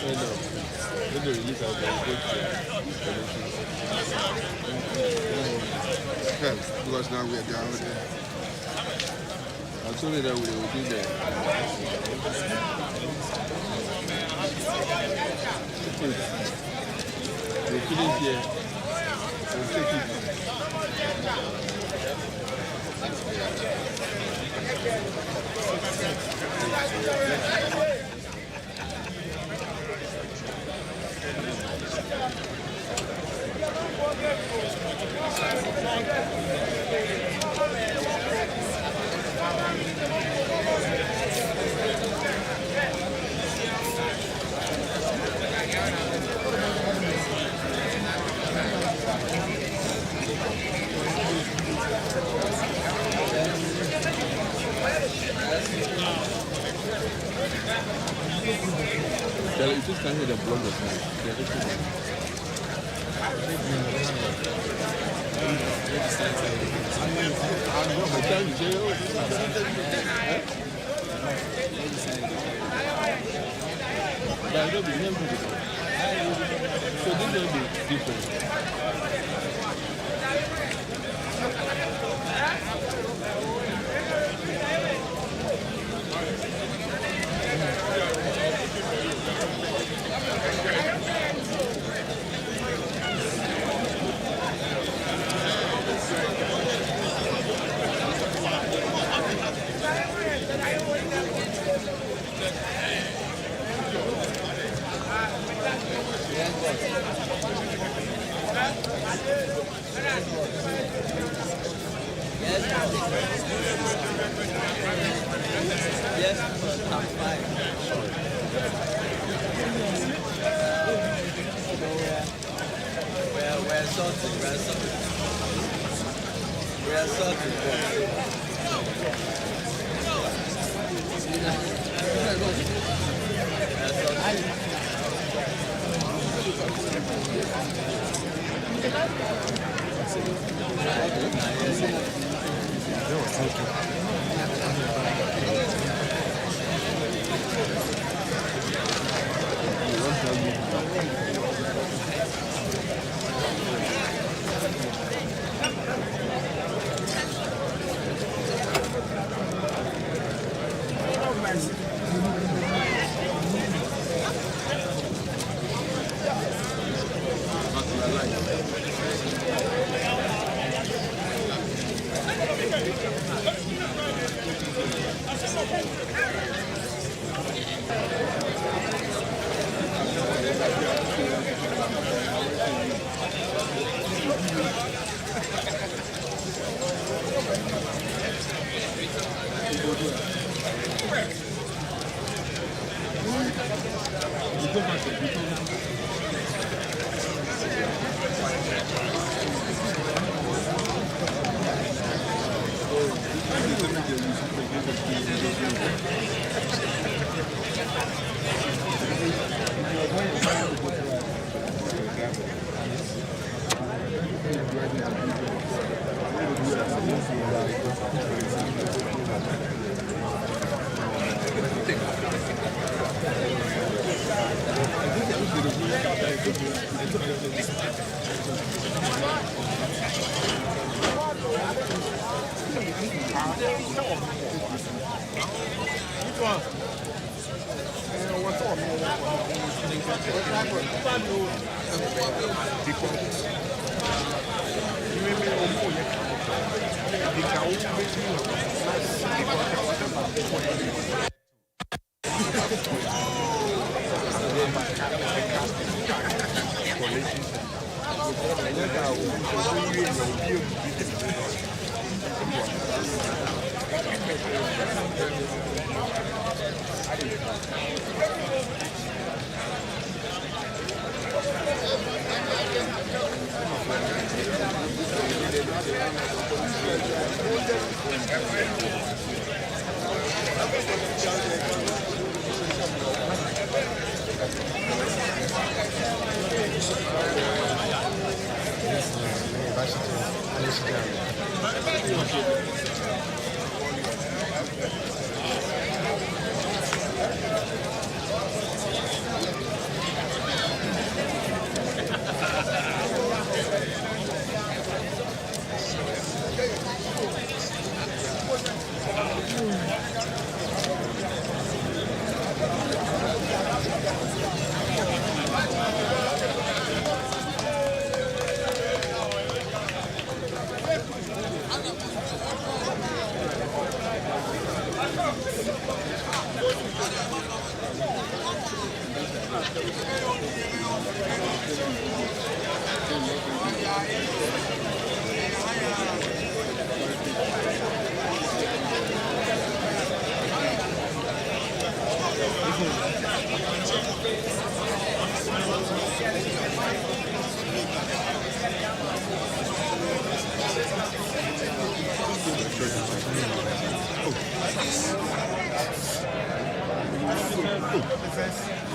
When they release our because now we are down there. I told you that we will be there. We'll finish here. We'll take it. You just can't hear the blood of me. So this will be different.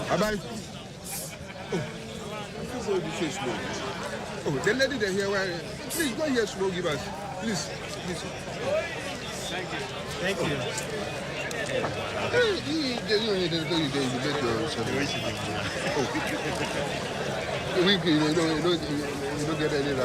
Abai. Oh, this is so slow. Oh, the lady there here, please go here slow, give us. Please. Thank you. Thank you. You don't get any of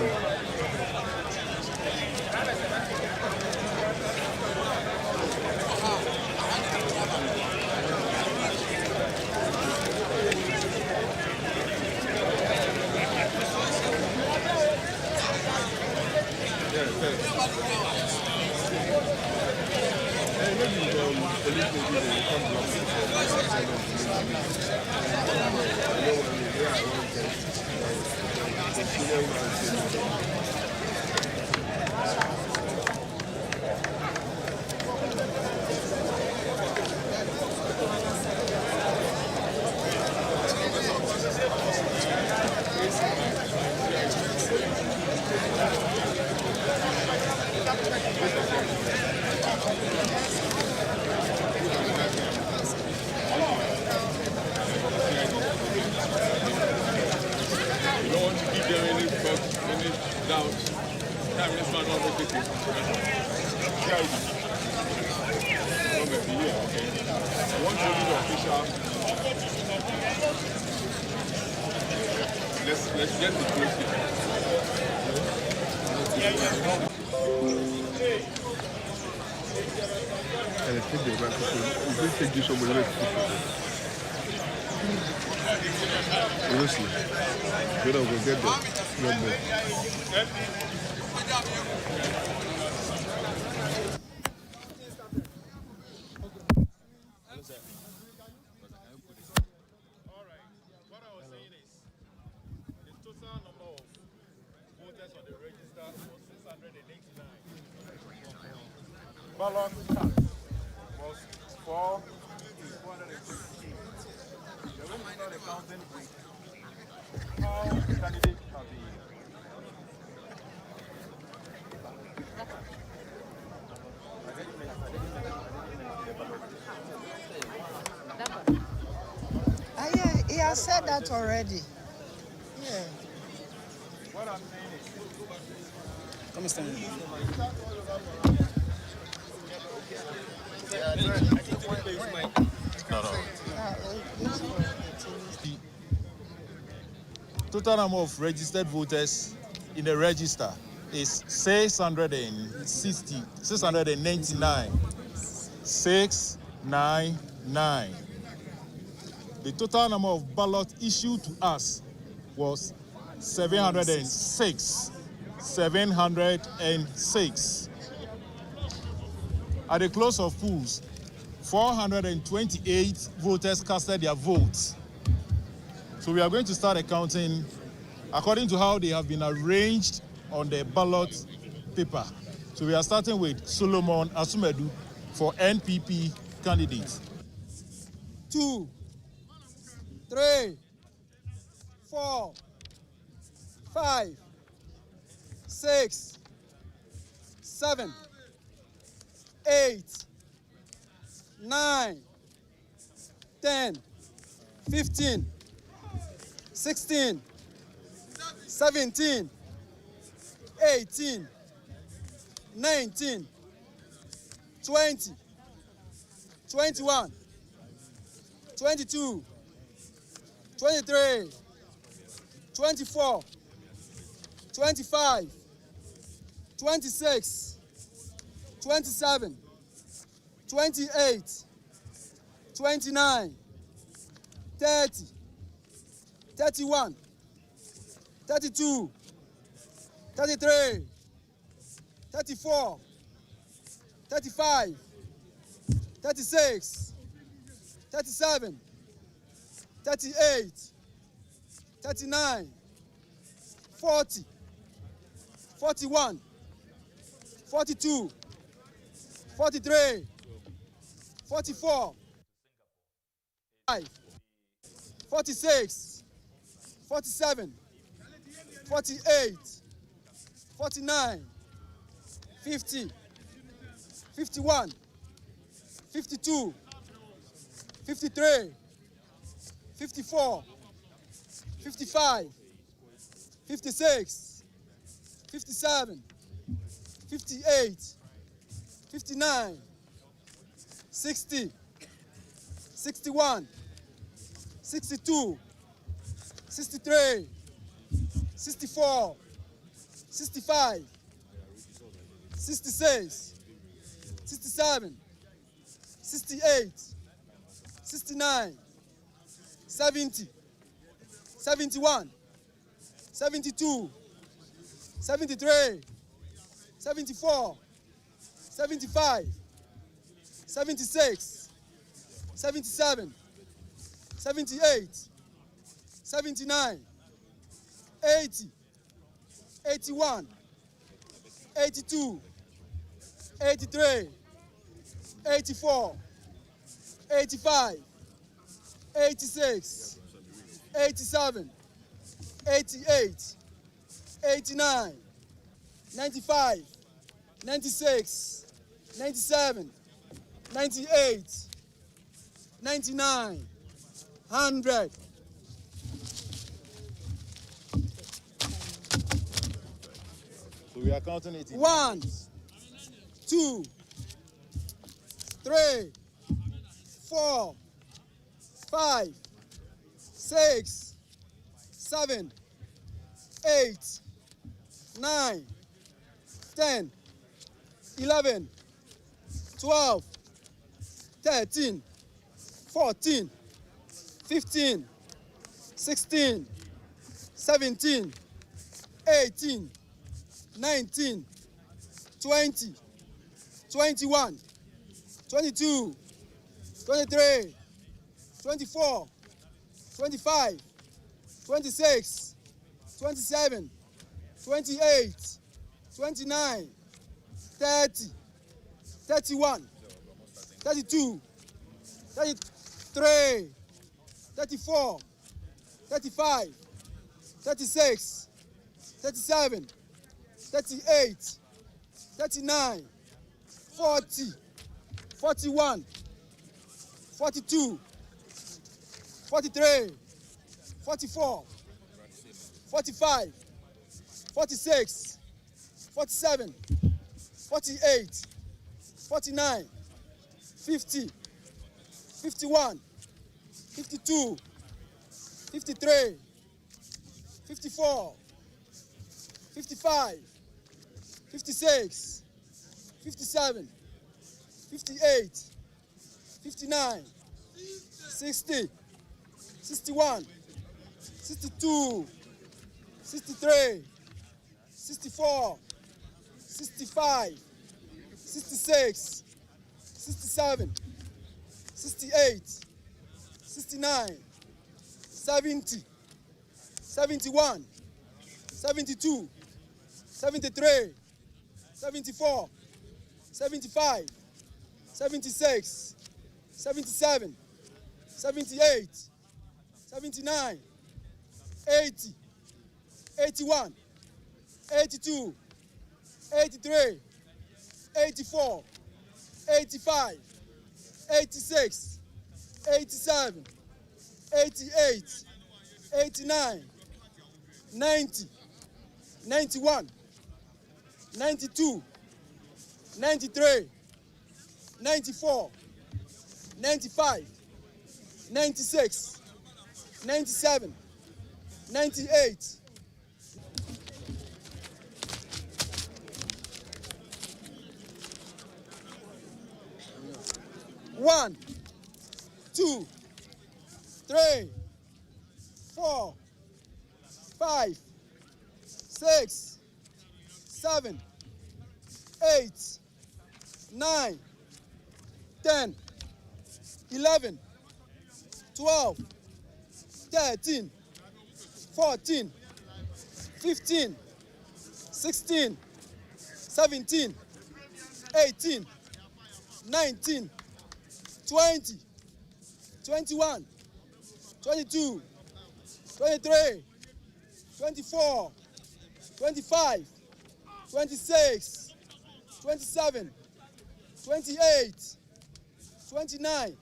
Let's get the place. And I think they're going to take this over the way. You will see. We don't go get there. Ballot was 4,468. The way we start counting with how candidates have been. Yeah, he has said that already. Yeah. What I'm saying is, Come stand. total number of registered voters in the register is 699. 699. The total number of ballots issued to us was 706. 706. At the close of polls, 428 voters casted their votes. So we are going to start accounting according to how they have been arranged on the ballot paper. So we are starting with Solomon Asumedu for NPP candidate. 2, 3, 4, 5, 6, 7, 8, 9, 10, 15, 16, 17, 18, 19, 20, 21, 22, 23, 24, 25, 26, 27, 28, 29, 30, 31, 32, 33, 34, 35, 36, 37, 38, 39, 40, 41, 42, 43, 44, 46, 47, 48, 49, 50, 51, 52, 53, 54, 55, 56, 57, 58, 59, 60, 61, 62, 63, 64, 65, 66, 67, 68, 69, 70, 71, 72, 73, 74, 75, 76, 77, 78, 79, 80, 81, 82, 83, 84, 85, 86, 87, 88, 89, 95, 96, 97, 98, 99, 100. So we are counting it. 1, 2, 3, 4, 5, 6, 7, 8, 9, 10, 11, 12, 13, 14, 15, 16, 17, 18, 19, 20, 21, 22, 23, 24, 25, 26, 27, 28, 29, 30, 31, 32, 33, 34, 35, 36, 37, 38, 39, 40, 41, 42, 43, 44, 45, 46, 47, 48, 49, 50, 51, 52, 53, 54, 55, 56, 57, 58, 59, 60, 61, 62, 63, 64, 65, 66, 67, 68, 69, 70, 71, 72, 73, 74, 75, 76, 77, 78, 79, 80, 81, 82, 83, 84, 85, 86, 87, 88, 89, 90, 91, 92, 93, 94, 95, 96, 97, 98. One, 2, 3, 4, 5, 6, 7, 8, 9, 10, 11, 12, 13, 14, 15, 16, 17, 18, 19, 20, 21, 22, 23, 24, 25, 26, 27, 28, 29,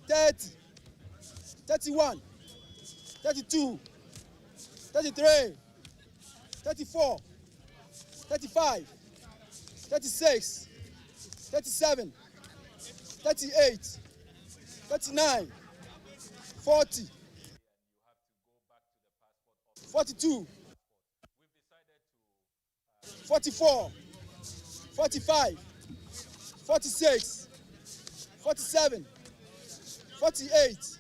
30, 31, 32, 33, 34, 35, 36, 37, 38, 39, 40, 42, 44, 45, 46, 47, 48,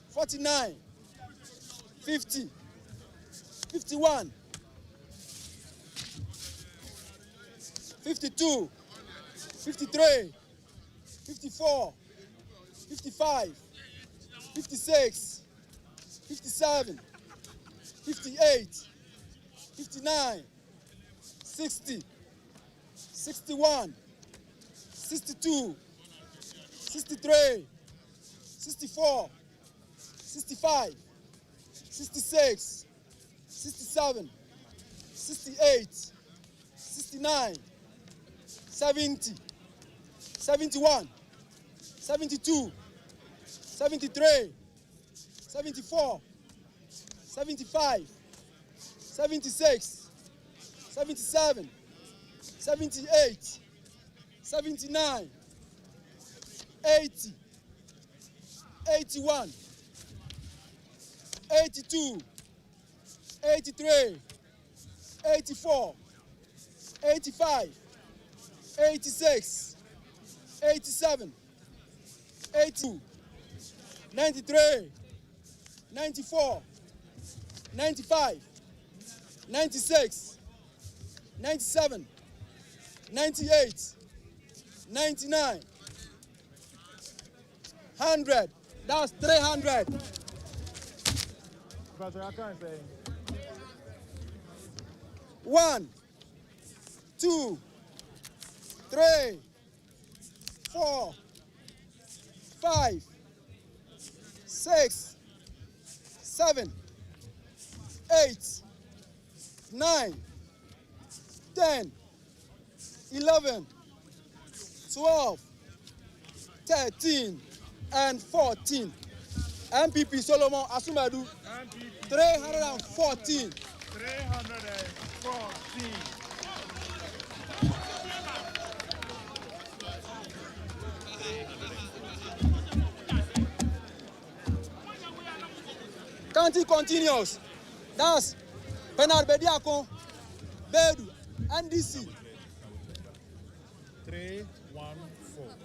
49, 50, 51, 52, 53, 54, 55, 56, 57, 58, 59, 60, 61, 62, 63, 64, 65, 66, 67, 68, 69, 70, 71, 72, 73, 74, 75, 76, 77, 78, 79, 80, 81, 82, 83, 84, 85, 86, 87, 82, 93, 94, 95, 96, 97, 98, 99, 100. That's 300. Pastor, I can't say. 1, 2, 3, 4, 5, 6, 7, 8, 9, 10, 11, 12, 13, and 14. MPP Solomon Asumadu, 314. 314. Counting continues. That's Penal Bediakon, Bedu, NDC. 314.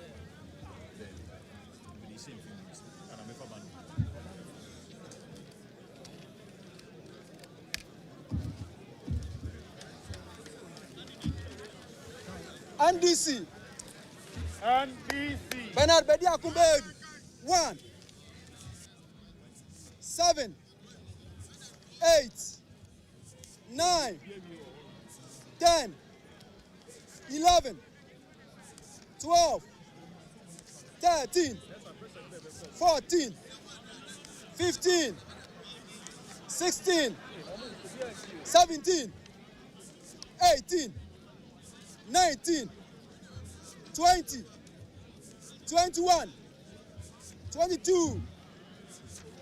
NDC. NDC. Bernard Bediakun Bedu. 1, 7, 8, 9, 10, 11, 12, 13, 14, 15, 16, 17, 18, 19, 20, 21, 22,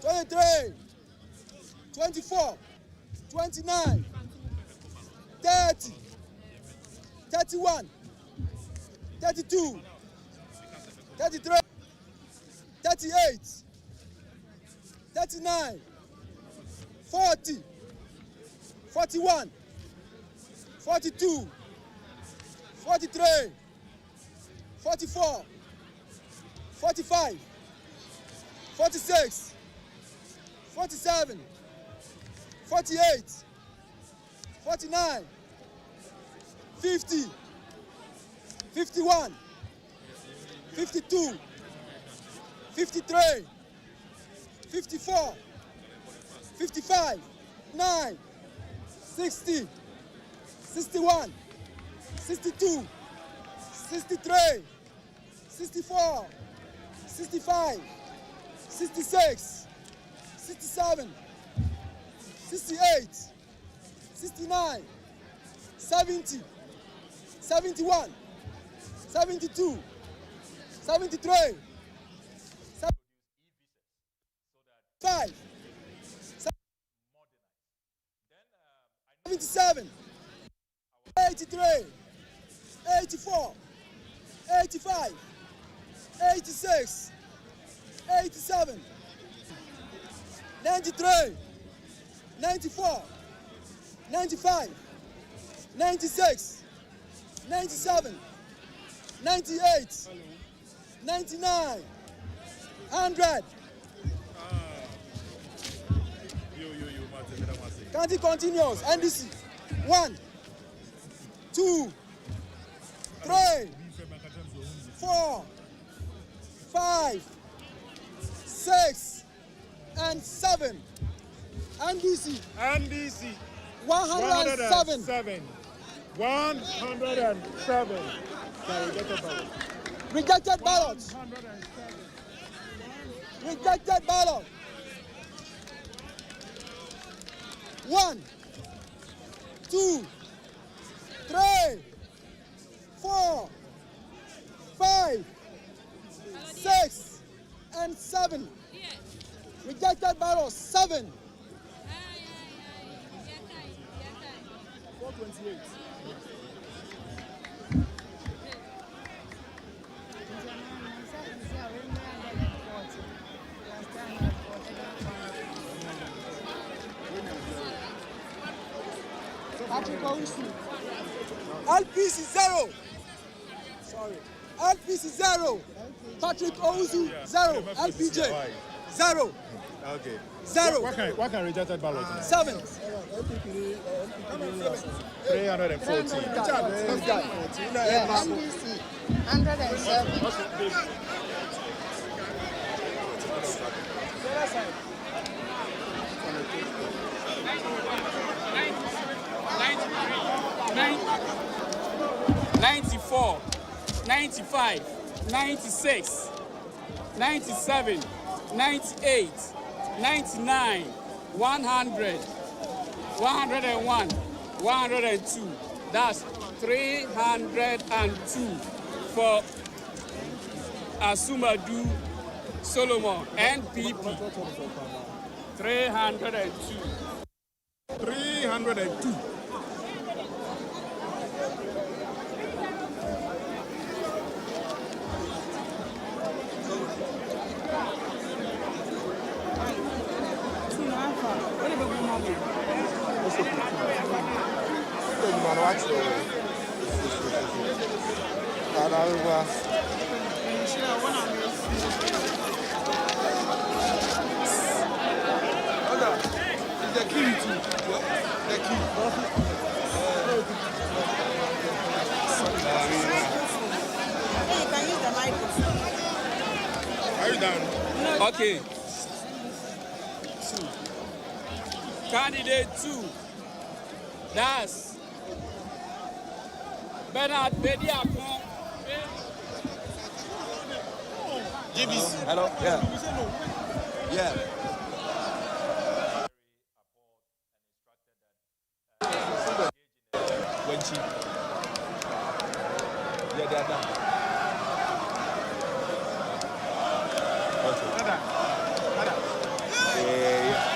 23, 24, 29, 30, 31, 32, 33, 38, 39, 40, 41, 42, 43, 44, 45, 46, 47, 48, 49, 50, 51, 52, 53, 54, 55, 9, 60, 61, 62, 63, 64, 65, 66, 67, 68, 69, 70, 71, 72, 73, 83, 84, 85, 86, 87, 93, 94, 95, 96, 97, 98, 99, 100. Counting continuous. NDC. 1, 2, 3, 4, 5, 6, and 7. NDC. 107. 107. Rejected ballot. Rejected ballot. 1, 2, 3, 4, 5, 6, and 7. Rejected ballot 7. 428. LPC 0. Sorry. LPC 0. Patrick Owusu 0. LPJ 0. Okay. 0. What can rejected ballot? 7. 314. Yeah, NDC 107. 94, 95, 96, 97, 98, 99, 100, 101, 102. That's 302 for Asumadu Solomon, NPP. 302. 302. The key to the key. Hey, you can use the microphone. Are you down? Okay. Candidate 2. That's Bernard Bediakon. GBC. Hello? Yeah. Yeah. Yeah, they are done. Okay. Yeah.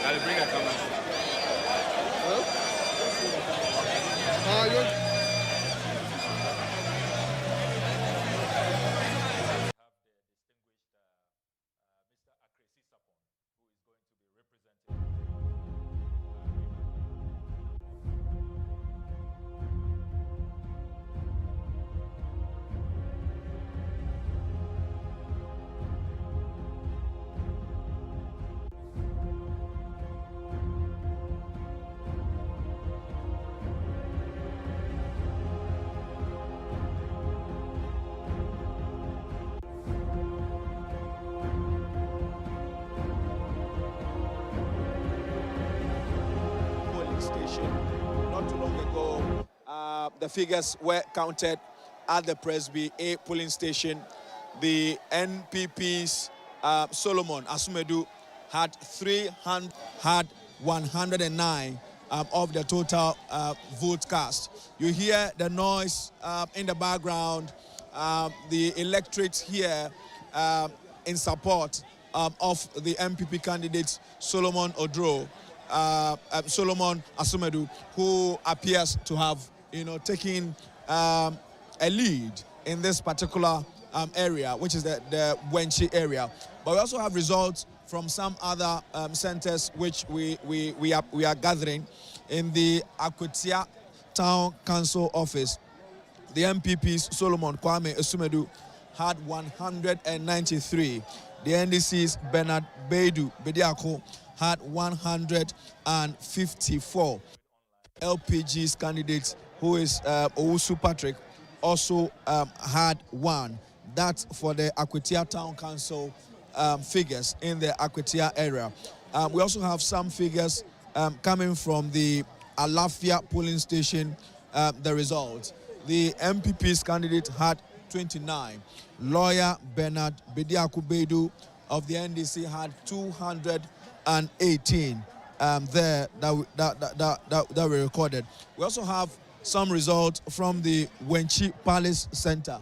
I'll bring a camera. polling station not too long ago. The figures were counted at the Presby A polling station. The NPP's Solomon Asumedu had 109 of the total vote cast. You hear the noise in the background. The electorate here in support of the MPP candidate Solomon Odro, Solomon Asumedu, who appears to have, taken a lead in this particular area, which is the Wenchi area. But we also have results from some other centers which we are gathering in the Akwatia Town Council office. The MPP's Solomon Kwame Asumedu had 193. The NDC's Bernard Beidu Bediako had 154. LPG's candidate, who is Owusu Patrick, also had 1. That's for the Akwatia Town Council figures in the Akwatia area. We also have some figures coming from the Alafia polling station, the results. The MPP's candidate had 29. Lawyer Bernard Bediaku Bedu of the NDC had 218 there that were recorded. We also have some results from the Wenchi Palace Center.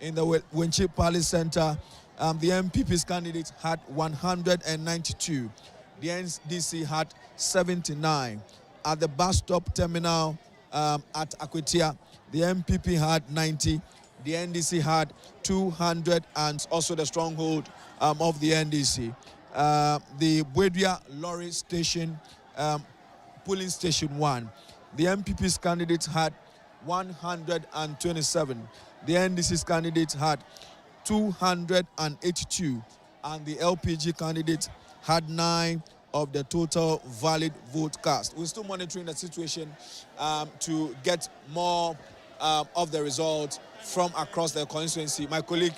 In the Wenchi Palace Center, the MPP's candidate had 192. The NDC had 79. At the bus stop terminal at Akwatia, the MPP had 90. The NDC had 200, and also the stronghold of the NDC. The Bwedua Lorry Station, polling station 1. The MPP's candidate had 127. The NDC's candidate had 282, and the LPG candidate had 9 of the total valid vote cast. We're still monitoring the situation to get more of the results from across the constituency. My colleague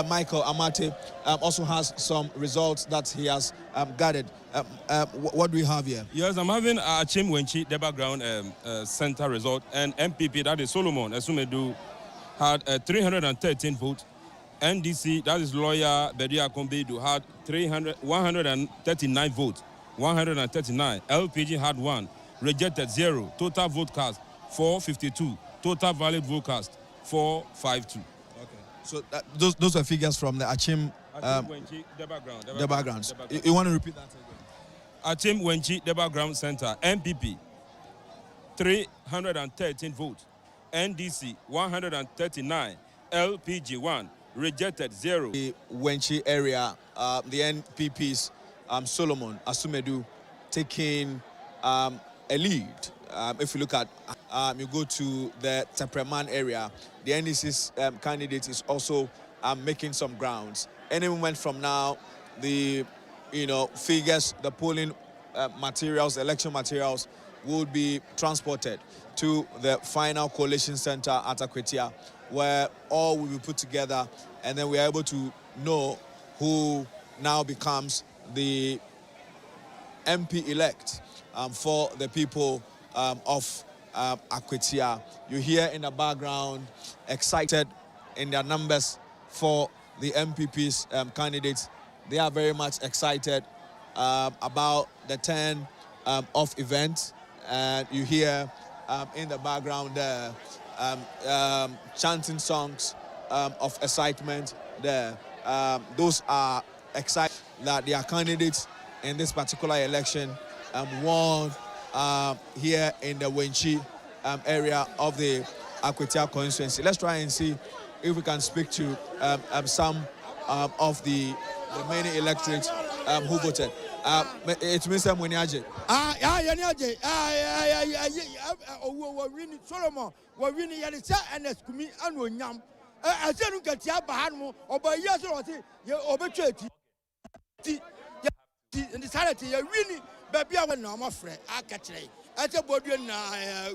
Michael Amate also has some results that he has gathered. What do we have here? Yes, I'm having Achim Wenchi, the background center result, and MPP, that is Solomon Asumedu, had 313 votes. NDC, that is lawyer Bedia Kombedu, had 139 votes. 139. LPG had 1. Rejected 0. Total vote cast 452. Total valid vote cast 452. Okay. So those are figures from the Achim Wenchi, the backgrounds. You want to repeat that again? Achim Wenchi, the background center. MPP 313 votes. NDC 139. LPG 1. Rejected 0. The Wenchi area, the NPP's Solomon Asumedu taking a lead. If you look at, you go to the Tepreman area, the NDC's candidate is also making some grounds. Any moment from now, the figures, the polling materials, election materials will be transported to the final coalition center at Akwatia, where all will be put together, and then we are able to know who now becomes the MP-elect for the people of Akwatia. You hear in the background excited in their numbers for the MPP's candidates. They are very much excited about the turn of events. And you hear in the background there chanting songs of excitement there. Those are excited that their candidates in this particular election won here in the Wenchi area of the Akwatia constituency. Let's try and see if we can speak to some of the many electorates who voted. It's Mr. Muniaje. Solomon, we're winning Yanisa and Escumi and Winyam. I said, look at Yabahan or by years or overtrade. In the sanity, you're winning, baby. I went no more friend. I catch it. I said,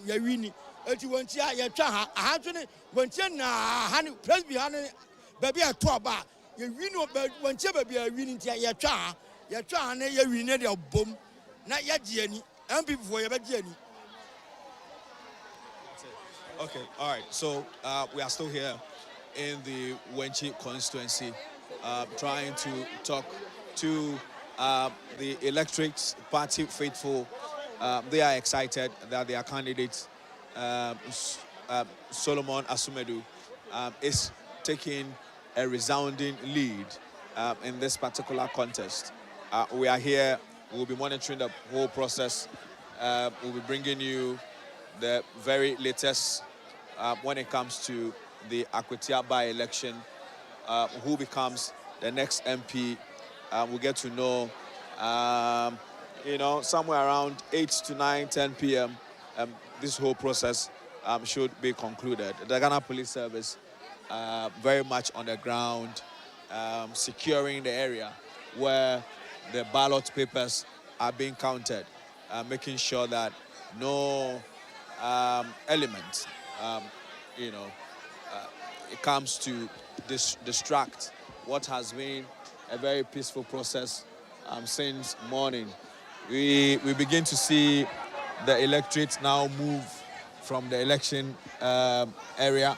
you're winning. If you want to, you're trying. I had to want you now, honey, press behind baby. I talk about you win, but when you baby are winning, you're trying, you're winning your boom. Not yet, Jenny, and before you're Jenny. Okay, all right. So we are still here in the Wenchi constituency, trying to talk to the electorate party faithful. They are excited that their candidate, Solomon Asumedu, is taking a resounding lead in this particular contest. We are here. We'll be monitoring the whole process. We'll be bringing you the very latest when it comes to the Akwatia by-election, who becomes the next MP. We'll get to know, somewhere around 8 to 9, 10 p.m. This whole process should be concluded. The Ghana Police Service very much on the ground, securing the area where the ballot papers are being counted, making sure that no element, it comes to distract what has been a very peaceful process since morning. We begin to see the electorate now move from the election area,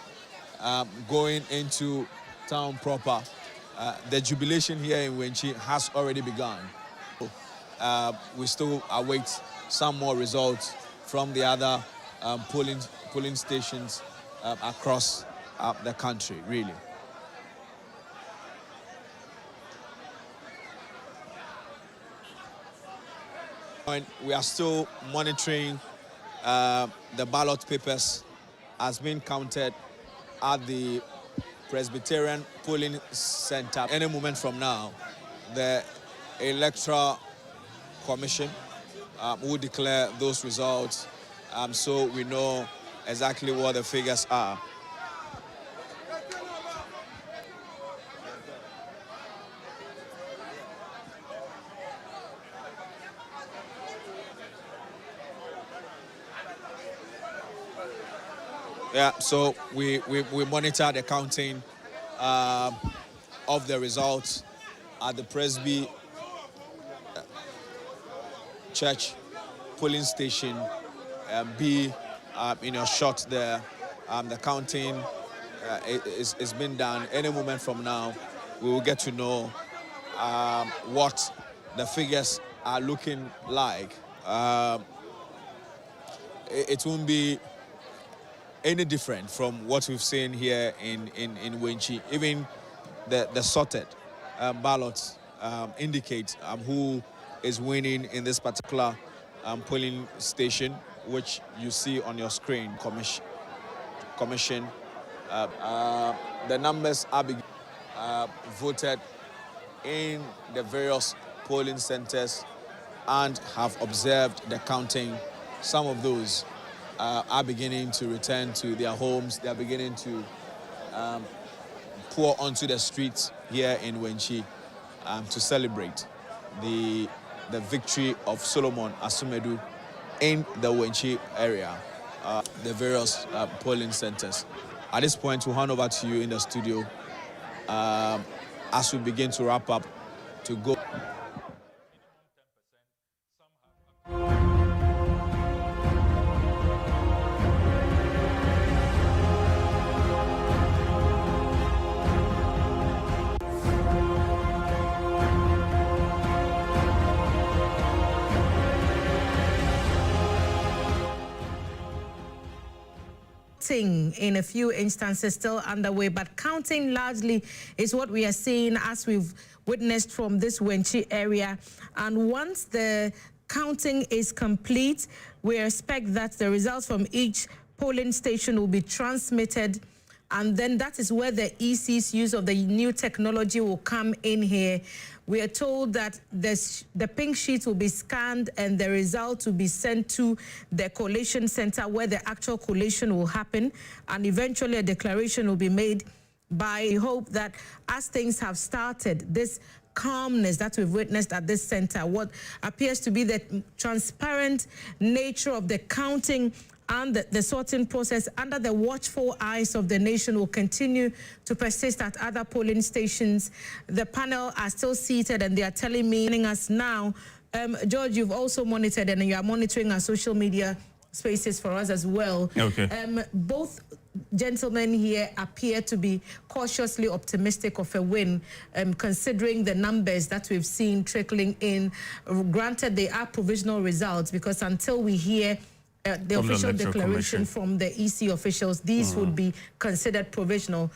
going into town proper. The jubilation here in Wenchi has already begun. We still await some more results from the other polling stations across the country, really. We are still monitoring the ballot papers as being counted at the Presbyterian polling center. Any moment from now, the Electoral Commission will declare those results, so we know exactly what the figures are. Yeah, so we monitor the counting of the results at the Presby Church polling station B. In your shot there, the counting is being done. Any moment from now, we will get to know what the figures are looking like. It won't be any different from what we've seen here in Wenchi. Even the sorted ballots indicate who is winning in this particular polling station, which you see on your screen. Commission. The numbers are voted in the various polling centers and have observed the counting. Some of those are beginning to return to their homes. They are beginning to pour onto the streets here in Wenchi to celebrate the victory of Solomon Asumedu in the Wenchi area, the various polling centers. At this point, we'll hand over to you in the studio as we begin to wrap up to go. In a few instances still underway, but counting largely is what we are seeing as we've witnessed from this Wenchi area. And once the counting is complete, we expect that the results from each polling station will be transmitted, and then that is where the EC's use of the new technology will come in here. We are told that the pink sheet will be scanned and the result will be sent to the collation center where the actual collation will happen, and eventually a declaration will be made. By hope that as things have started, this calmness that we've witnessed at this center, what appears to be the transparent nature of the counting and the sorting process under the watchful eyes of the nation will continue to persist at other polling stations. The panel are still seated and they are telling me us now. George, you've also monitored and you are monitoring our social media spaces for us as well. Okay. Both gentlemen here appear to be cautiously optimistic of a win, considering the numbers that we've seen trickling in. Granted, they are provisional results, because until we hear the official declaration from the EC officials, these would be considered provisional.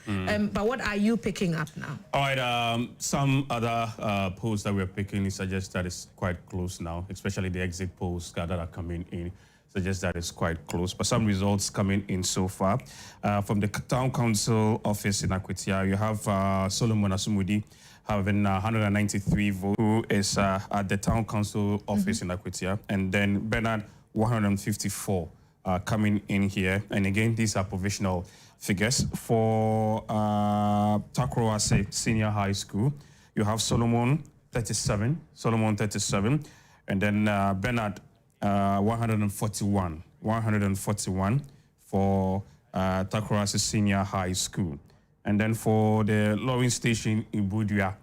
But what are you picking up now? All right, some other polls that we're picking suggest that it's quite close now, especially the exit polls that are coming in suggest that it's quite close. But some results coming in so far. From the town council office in Akwatia, you have Solomon Asumudi having 193 votes, who is at the town council office in Akwatia, and then Bernard 154 coming in here. And again, these are provisional figures. For Takroase Senior High School, you have Solomon 37, and then Bernard 141 for Takroase Senior High School. And then for the lorry station in Budua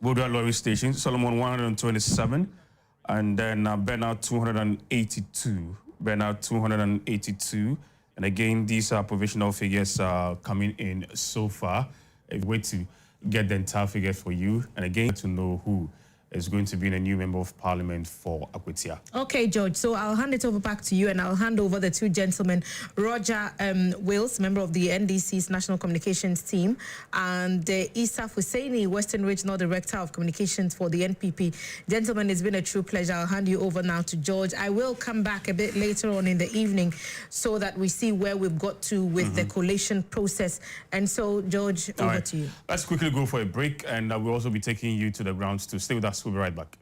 lorry station, Solomon 127, and then Bernard 282. And again, these are provisional figures coming in so far. A way to get the entire figure for you, and again, to know who is going to be a new member of parliament for Akwatia. Okay, George, so I'll hand it over back to you, and I'll hand over the two gentlemen, Roger Wills, member of the NDC's National Communications team, and Isa Husseini, Western Regional Director of Communications for the NPP. Gentlemen, it's been a true pleasure. I'll hand you over now to George. I will come back a bit later on in the evening so that we see where we've got to with the collation process. And so, George, over to you. Let's quickly go for a break, and we'll also be taking you to the grounds to stay with us. We'll be right back.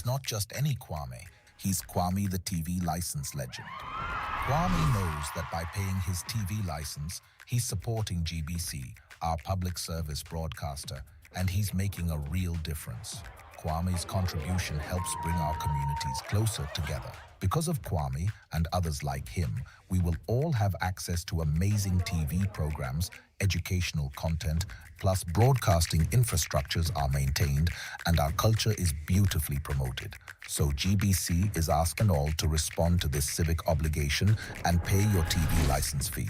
Not just any Kwame, he's Kwame the TV license legend. Kwame knows that by paying his TV license, he's supporting GBC, our public service broadcaster, and he's making a real difference. Kwame's contribution helps bring our communities closer together. Because of Kwame and others like him, we will all have access to amazing TV programs, educational content, plus broadcasting infrastructures are maintained, and our culture is beautifully promoted. So GBC is asking all to respond to this civic obligation and pay your TV license fee.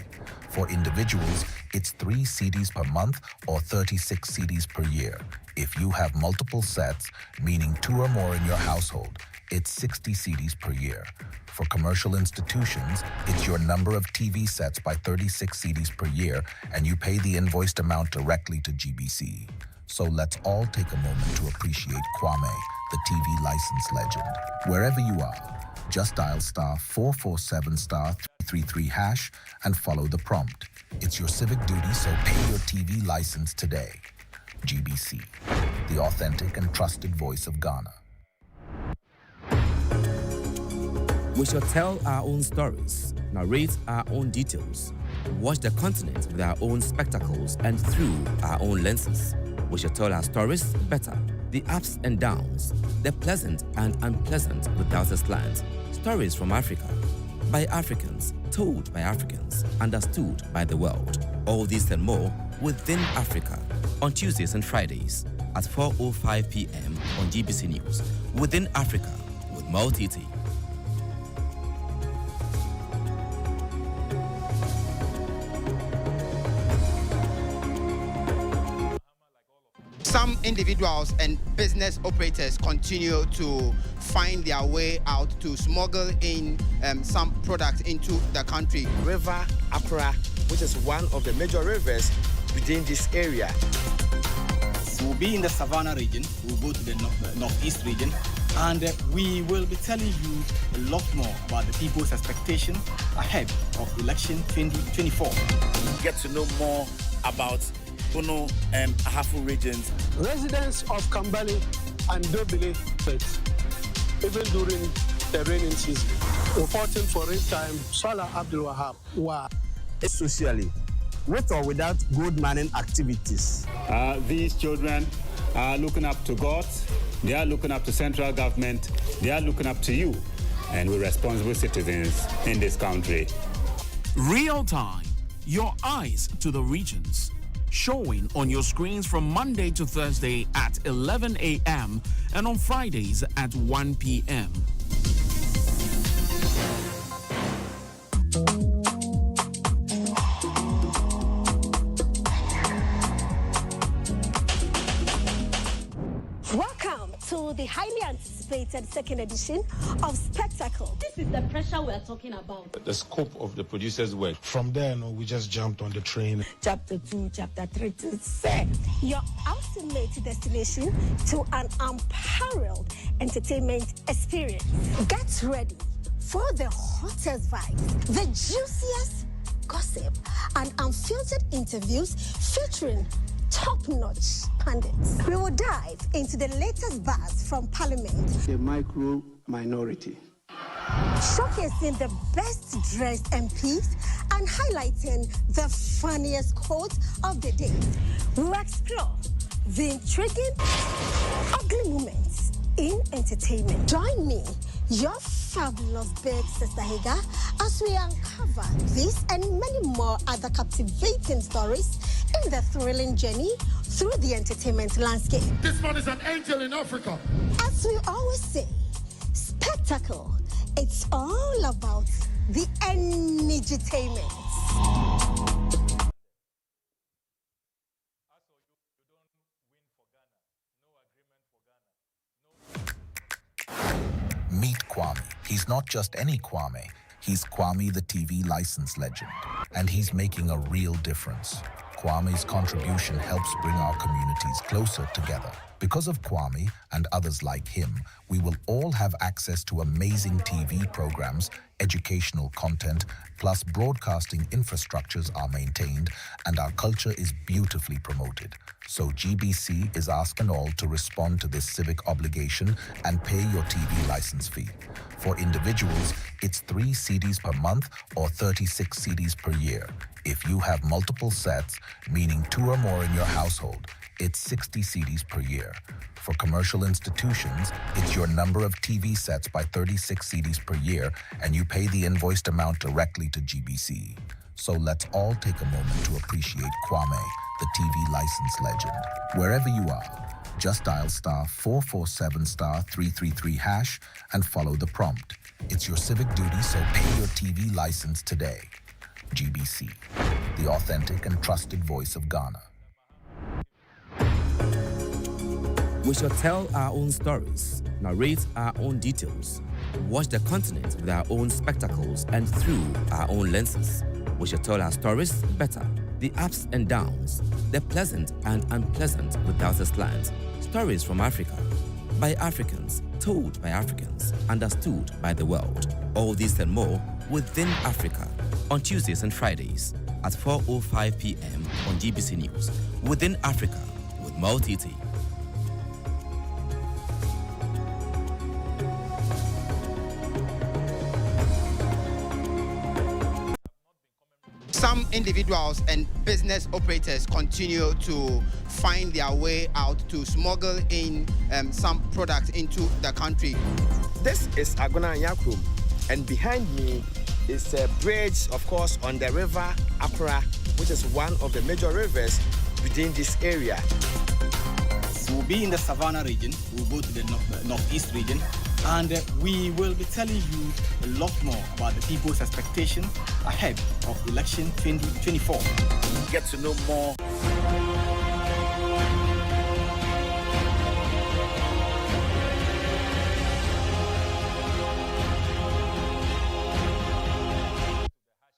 For individuals, it's 3 CDs per month or 36 CDs per year. If you have multiple sets, meaning 2 or more in your household, it's 60 CDs per year. For commercial institutions, it's your number of TV sets by 36 CDs per year, and you pay the invoiced amount directly to GBC. So let's all take a moment to appreciate Kwame, the TV license legend. Wherever you are, just dial *447 *333# and follow the prompt. It's your civic duty, so pay your TV license today. GBC, the authentic and trusted voice of Ghana. We shall tell our own stories, narrate our own details, watch the continent with our own spectacles and through our own lenses. We shall tell our stories better, the ups and downs, the pleasant and unpleasant without a slant. Stories from Africa, by Africans, told by Africans, understood by the world. All this and more within Africa on Tuesdays and Fridays at 4:05 p.m. on GBC News. Within Africa with Multiti. Some individuals and business operators continue to find their way out to smuggle in some products into the country. River Accra, which is one of the major rivers within this area. We'll be in the Savannah region. We'll go to the northeast region. And we will be telling you a lot more about the people's expectation ahead of election 2024. Get to know more about Bono and Ahafo regions. Residents of Kambali and Dobile states, even during the raining season, reporting for real time, Salah Abdul Wahab. Wow. Socially, with or without gold mining activities. These children are looking up to God, they are looking up to central government, they are looking up to you, and we're responsible citizens in this country. Real time, your eyes to the regions. Showing on your screens from Monday to Thursday at 11 a.m. and on Fridays at 1 p.m. Welcome to the highly anticipated second edition of Spectacle. This is the pressure we're talking about. The scope of the producer's work. From there, we just jumped on the train. Chapter 2, Chapter 3 to 6. Your ultimate destination to an unparalleled entertainment experience. Get ready for the hottest vibes, the juiciest gossip, and unfiltered interviews featuring top-notch pundits. We will dive into the latest buzz from Parliament. The micro minority. Showcasing the best-dressed MPs and highlighting the funniest quotes of the day. We'll explore the intriguing, ugly moments in entertainment. Join me, your fabulous big sister Higa, as we uncover this and many more other captivating stories in the thrilling journey through the entertainment landscape. This man is an angel in Africa. As we always say, Spectacle, it's all about the entertainment. Meet Kwame. He's not just any Kwame. He's Kwame the TV license legend. And he's making a real difference. Kwame's contribution helps bring our communities closer together. Because of Kwame and others like him, we will all have access to amazing TV programs, educational content, plus broadcasting infrastructures are maintained and our culture is beautifully promoted. So GBC is asking all to respond to this civic obligation and pay your TV license fee. For individuals, it's 3 CDs per month or 36 CDs per year. If you have multiple sets, meaning 2 or more in your household, it's 60 CDs per year. For commercial institutions, it's your number of TV sets by 36 CDs per year, and you pay the invoiced amount directly to GBC. So let's all take a moment to appreciate Kwame, the TV license legend. Wherever you are, just dial *447 *333# and follow the prompt. It's your civic duty, so pay your TV license today. GBC, the authentic and trusted voice of Ghana. We shall tell our own stories, narrate our own details, watch the continent with our own spectacles and through our own lenses. We shall tell our stories better, the ups and downs, the pleasant and unpleasant without a slant. Stories from Africa, by Africans, told by Africans, understood by the world. All this and more within Africa on Tuesdays and Fridays at 4:05 p.m. on GBC News. Within Africa with Multiti. Some individuals and business operators continue to find their way out to smuggle in some products into the country. This is Agona Yakrum, and behind me is a bridge, of course, on the river Akwatia, which is one of the major rivers within this area. We'll be in the Savannah region, we'll go to the northeast region, and we will be telling you a lot more about the people's expectation ahead of election 2024. Get to know more.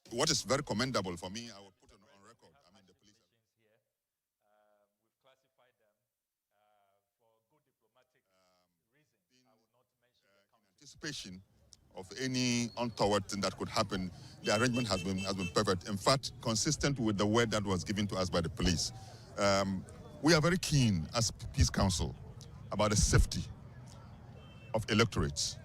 What is very commendable for me, I will put it on record. I mean, the police. We've classified them for good diplomatic reasons. I will not anticipation of any untoward thing that could happen, the arrangement has been perfect. In fact, consistent with the word that was given to us by the police. We are very keen as Peace Council about the safety of electorates.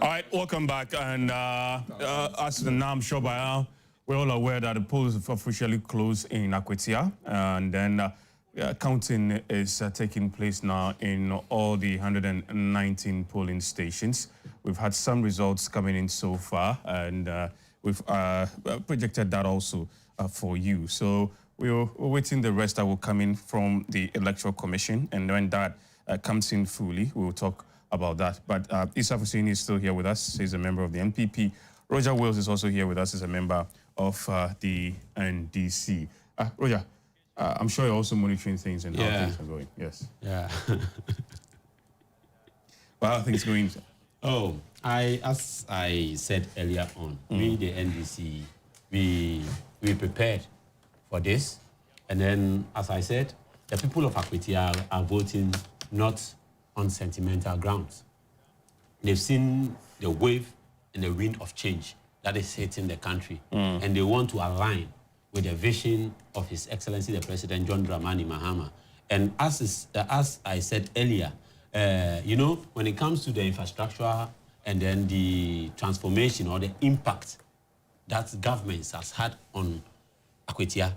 All right, welcome back. And as I'm sure by now, we're all aware that the polls have officially closed in Akwatia. And then counting is taking place now in all the 119 polling stations. We've had some results coming in so far, and we've projected that also for you. So we're waiting the rest that will come in from the Electoral Commission. And when that comes in fully, we will talk about that. But Issa Hussein is still here with us. He's a member of the NPP. Roger Wills is also here with us as a member of the NDC. Roger, I'm sure you're also monitoring things and how things are going. Yes. Yeah. Well, how are things going? Oh, as I said earlier on, we, the NDC, we prepared for this. And then, as I said, the people of Akwatia are voting not on sentimental grounds. They've seen the wave and the wind of change that is hitting the country, and they want to align with the vision of His Excellency the President John Dramani Mahama. And as I said earlier, you know, when it comes to the infrastructure and then the transformation or the impact that governments has had on Akwatia,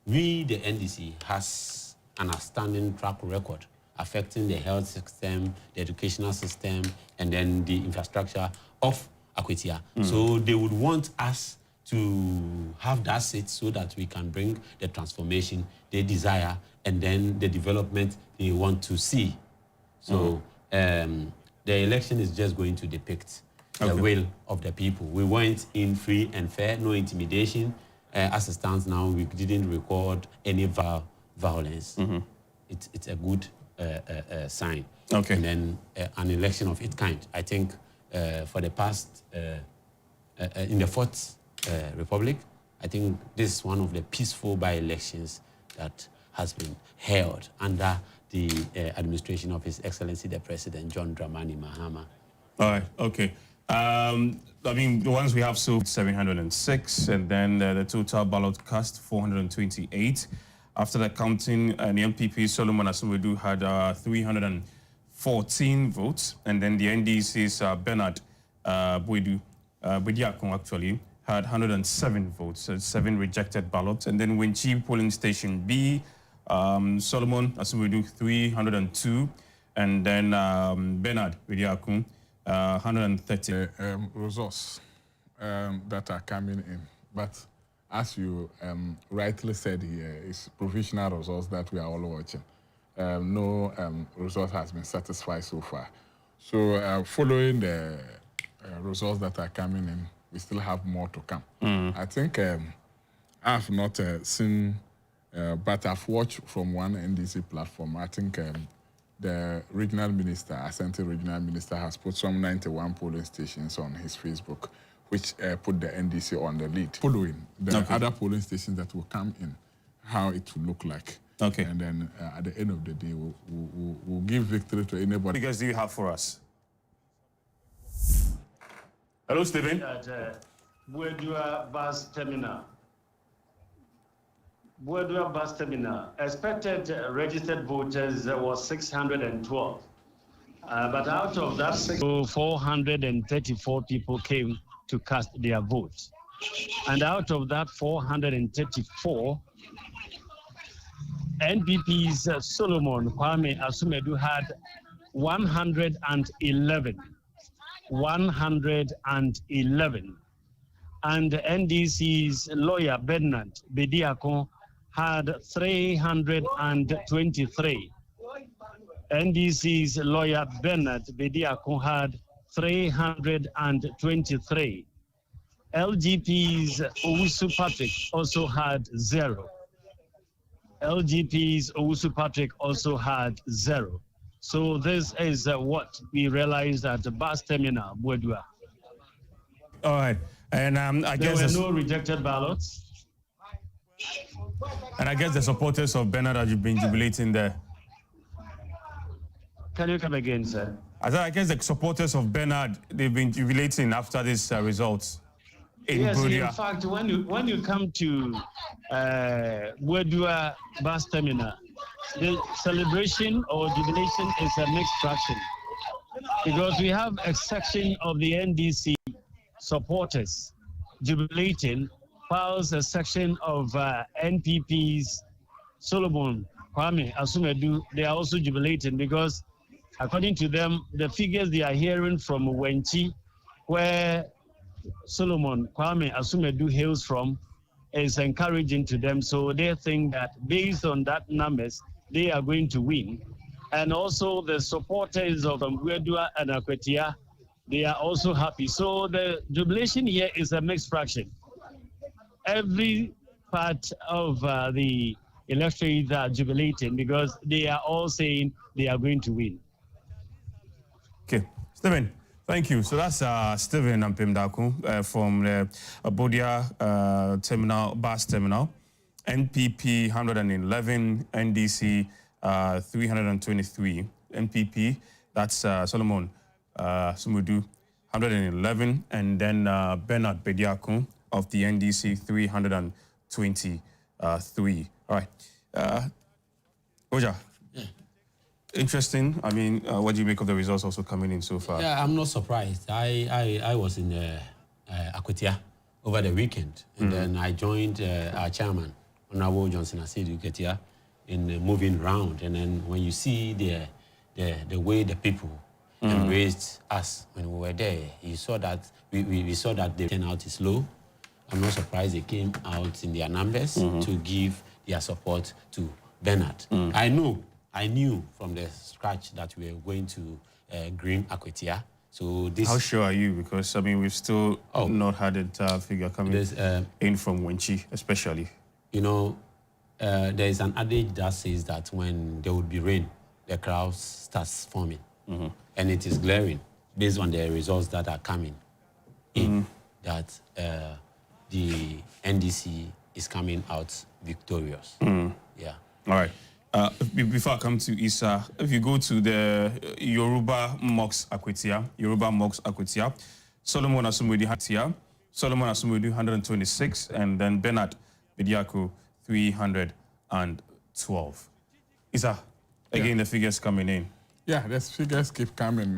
we, the NDC, has an outstanding track record affecting the health system, the educational system, and then the infrastructure of Akwatia. So they would want us to have that seat so that we can bring the transformation they desire and then the development they want to see. So the election is just going to depict the will of the people. We went in free and fair, no intimidation. As it stands now, we didn't record any violence. It's a good sign. And then an election of its kind. I think for the past, in the Fourth Republic, I think this is one of the peaceful by-elections that has been held under the administration of His Excellency the President John Dramani Mahama. All right, okay. I mean, the ones we have so 706, and then the total ballot cast 428. After the counting, the MPP Solomon Asumwedu had 314 votes, and then the NDC's Bernard Bediakon actually had 107 votes, 7 rejected ballots, and then Wenchi polling station B, Solomon Asumwedu 302, and then Bernard Bediakon 130 results that are coming in, but as you rightly said here, it's provisional results that we are all watching. No result has been satisfied so far. So following the results that are coming in, we still have more to come. I think I've not seen, but I've watched from one NDC platform. I think the regional minister, Asante regional minister, has put some 91 polling stations on his Facebook, which put the NDC on the lead. Following the other polling stations that will come in, how it will look like. And then at the end of the day, we'll give victory to anybody. What figures do you have for us? Hello, Stephen. Buedua Bus Terminal. Buedua Bus Terminal. Expected registered voters was 612. But out of that, 434 people came to cast their votes. And out of that 434, NPP's Solomon Kwame Asumwedu had 111. 111. And NDC's lawyer Bernard Bediakon had 323. NDC's lawyer Bernard Bediakon had 323. LGP's Owusu Patrick also had 0. LGP's Owusu Patrick also had 0. So this is what we realized at the bus terminal, Bwedua. All right. And I there guess were no rejected ballots. And I guess the supporters of Bernard have been jubilating there. Can you come again, sir? I guess the supporters of Bernard, they've been jubilating after these results. Yes, in fact, when you come to Bwedua bus terminal, the celebration or jubilation is a mixed fraction, because we have a section of the NDC supporters jubilating, whilst a section of NPP's Solomon Kwame Asumedu, they are also jubilating, because according to them, the figures they are hearing from Wenchi, where Solomon Kwame Asumedu hails from, is encouraging to them. So they think that based on that numbers, they are going to win. And also the supporters of Bwedua and Akwatia, they are also happy. So the jubilation here is a mixed fraction. Every part of the electorate are jubilating, because they are all saying they are going to win. Okay, Stephen, thank you. So that's Stephen Ampimdaku from the Abodia terminal, bus terminal. NPP 111, NDC 323. NPP, that's Solomon Sumudu 111, and then Bernard Bediaku of the NDC 323. All right. Oja. Yeah. Interesting. I mean, what do you make of the results also coming in so far? Yeah, I'm not surprised. I was in Akwatia over the weekend, and then I joined our chairman, Honorable Johnson Asidu Ketia, in moving around. And then when you see the way the people embraced us when we were there, you saw that we saw that the turnout is low. I'm not surprised they came out in their numbers to give their support to Bernard. I knew from the scratch that we were going to green Akwatia. So this. How sure are you? Because I mean, we've still not had a figure coming in from Wenchi, especially. You know, there is an adage that says that when there would be rain, the crowd starts forming, and it is glaring based on the results that are coming in that the NDC is coming out victorious. Yeah. All right. Before I come to Issa, if you go to the Yoruba Mosque Akwatia, Solomon Asumudu Hatia, Solomon Asumudu 126, and then Bernard Bediaku 312. Issa, again, the figures coming in. Yeah, the figures keep coming.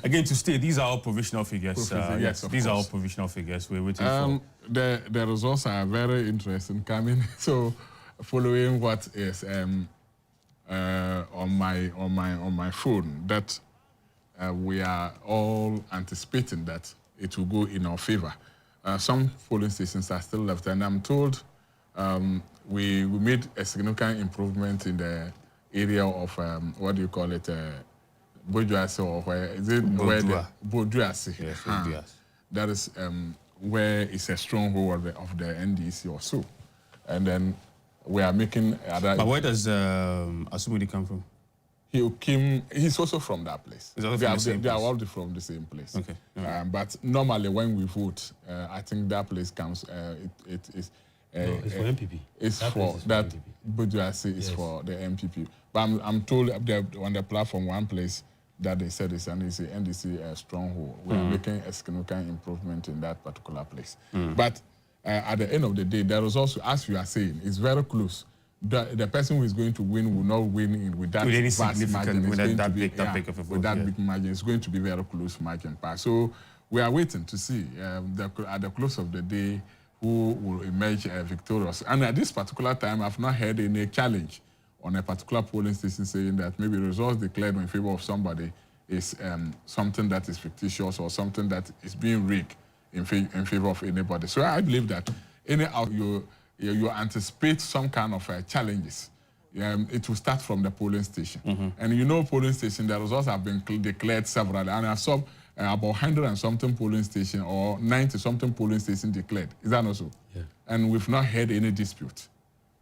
Again, to state, these are all provisional figures. Yes, these are all provisional figures we're waiting for. The results are very interesting coming. So, following what is on my phone, that we are all anticipating that it will go in our favor. Some polling stations are still left, and I'm told we made a significant improvement in the area of what do you call it, Bojuasi, or where is it? Bojuasi. Yes, Bojuasi. That is where it's a stronghold of the NDC or so, and then we are making other. But where does Asumudi come from? He's also from that place. They are all from the same place. Okay. But normally when we vote, I think that place comes. It is. It's for MPP. It's for that. Bojuasi is for the MPP. But I'm told on the platform one place that they said it's an NDC stronghold. We are making a significant improvement in that particular place. But at the end of the day, there is also, as you are saying, it's very close. The person who is going to win will not win with that vast margin. With that big of a vote. With that big margin, it's going to be very close margin pass. So we are waiting to see at the close of the day who will emerge victorious. And at this particular time, I've not heard any challenge on a particular polling station saying that maybe results declared in favor of somebody is something that is fictitious or something that is being rigged in favor of anybody. So I believe that you anticipate some kind of challenges. It will start from the polling station. And you know, polling station, the results have been declared several. And I saw about 100 and something polling station or 90 something polling station declared. Is that not so? Yeah. And we've not had any dispute.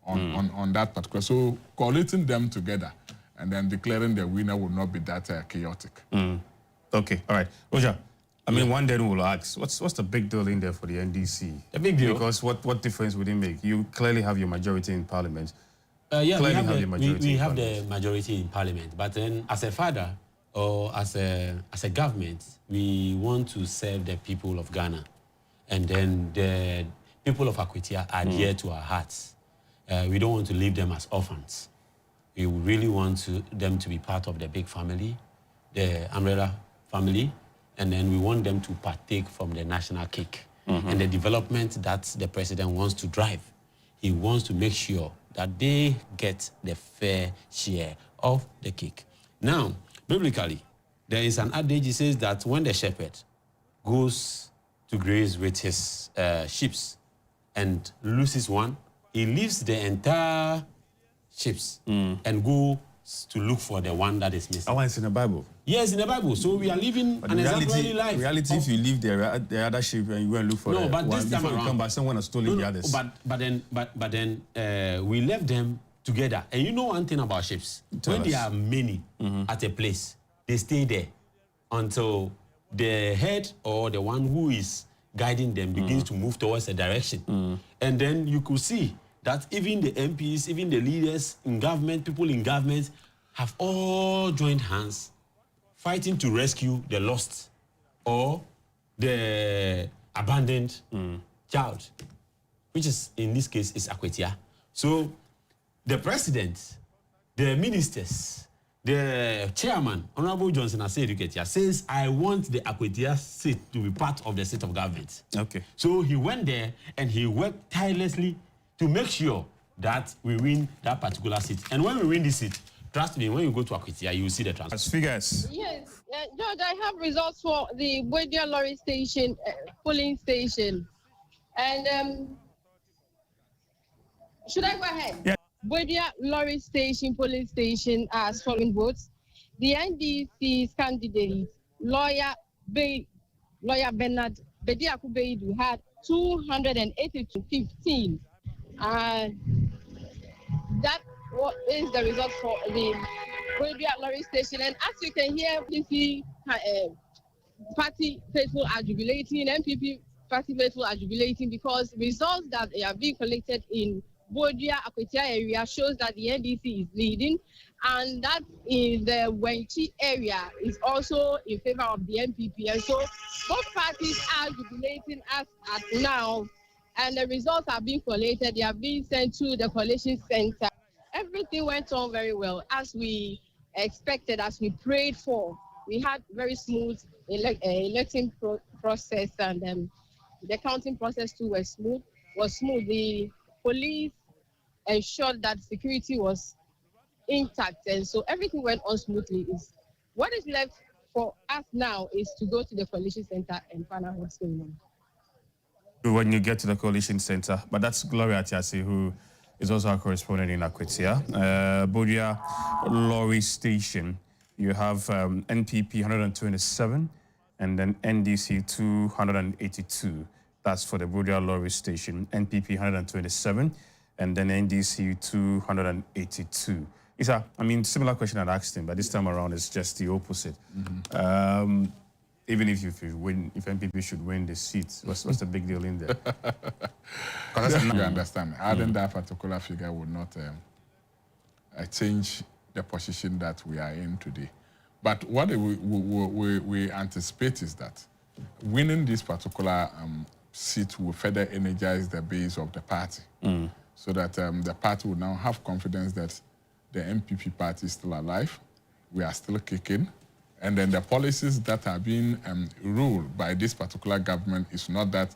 on that particular. So collating them together and then declaring the winner will not be that chaotic. Okay, all right. Roger, I mean, one day will ask, what's the big deal in there for the NDC? A big deal? Because what difference would it make? You clearly have your majority in Parliament. Yeah, clearly we have the majority in Parliament. But then as a father or as a government, we want to serve the people of Ghana. And then the people of Akwatia are dear to our hearts. We don't want to leave them as orphans. We really want them to be part of the big family, the umbrella family, and then we want them to partake from the national cake and the development that the president wants to drive. He wants to make sure that they get the fair share of the cake. Now, biblically, there is an adage that says that when the shepherd goes to graze with his sheep and loses one, he leaves the entire sheep and goes to look for the one that is missing. Oh, it's in the Bible? Yes, in the Bible. So we are living an exemplary life. Reality, if you leave the other sheep and you go and look for but this time around, come back, someone has stolen the others. But then we left them together. And you know one thing about sheep. When there are many at a place, they stay there until the head or the one who is guiding them begins to move towards a direction. And then you could see that even the MPs, even the leaders in government, people in government, have all joined hands fighting to rescue the lost or the abandoned child, which is, in this case, is Akwatia. So the president, the ministers, the chairman, Honorable Johnson Asiedu-Ketia, says, I want the Akwatia seat to be part of the seat of government. Okay. So he went there and he worked tirelessly to make sure that we win that particular seat. And when we win this seat, trust me, when you go to Akwatia, you will see the transfer. As figures. Yes, George, I have results for the Akwatia Lorry Station polling station. And should I go ahead? Yeah. Akwatia Lorry Station polling station as following votes. The NDC's candidate, lawyer Bernard Bediakubeidu, had 282.15. That is the result for the Akwatia Lorry Station. And as you can hear, PC party faithful are jubilating, MPP party faithful are jubilating because results that are being collected in Akwatia area shows that the NDC is leading, and that in the Wenchi area is also in favor of the MPP. And so both parties are jubilating as at now, and the results are being collated. They are being sent to the coalition center. Everything went on very well as we expected, as we prayed for. We had very smooth electing process, and the counting process too was smooth. The police ensured that security was intact, and so everything went on smoothly. What is left for us now is to go to the coalition center and find out what's going on. When you get to the coalition center, but that's Gloria Atiasi, who is also our correspondent in Akwatia. Akwatia Lorry Station, you have NPP 127 and then NDC 282. That's for the Akwatia Lorry Station. NPP 127 and then NDC 282. It's similar question I'd asked him, but this time around it's just the opposite. Even if you win, if NPP should win the seats, what's the big deal in there? You understand. Adding that particular figure would not change the position that we are in today. But what we anticipate is that winning this particular seat will further energize the base of the party, so that the party will now have confidence that the MPP party is still alive, we are still kicking, and then the policies that are being ruled by this particular government is not that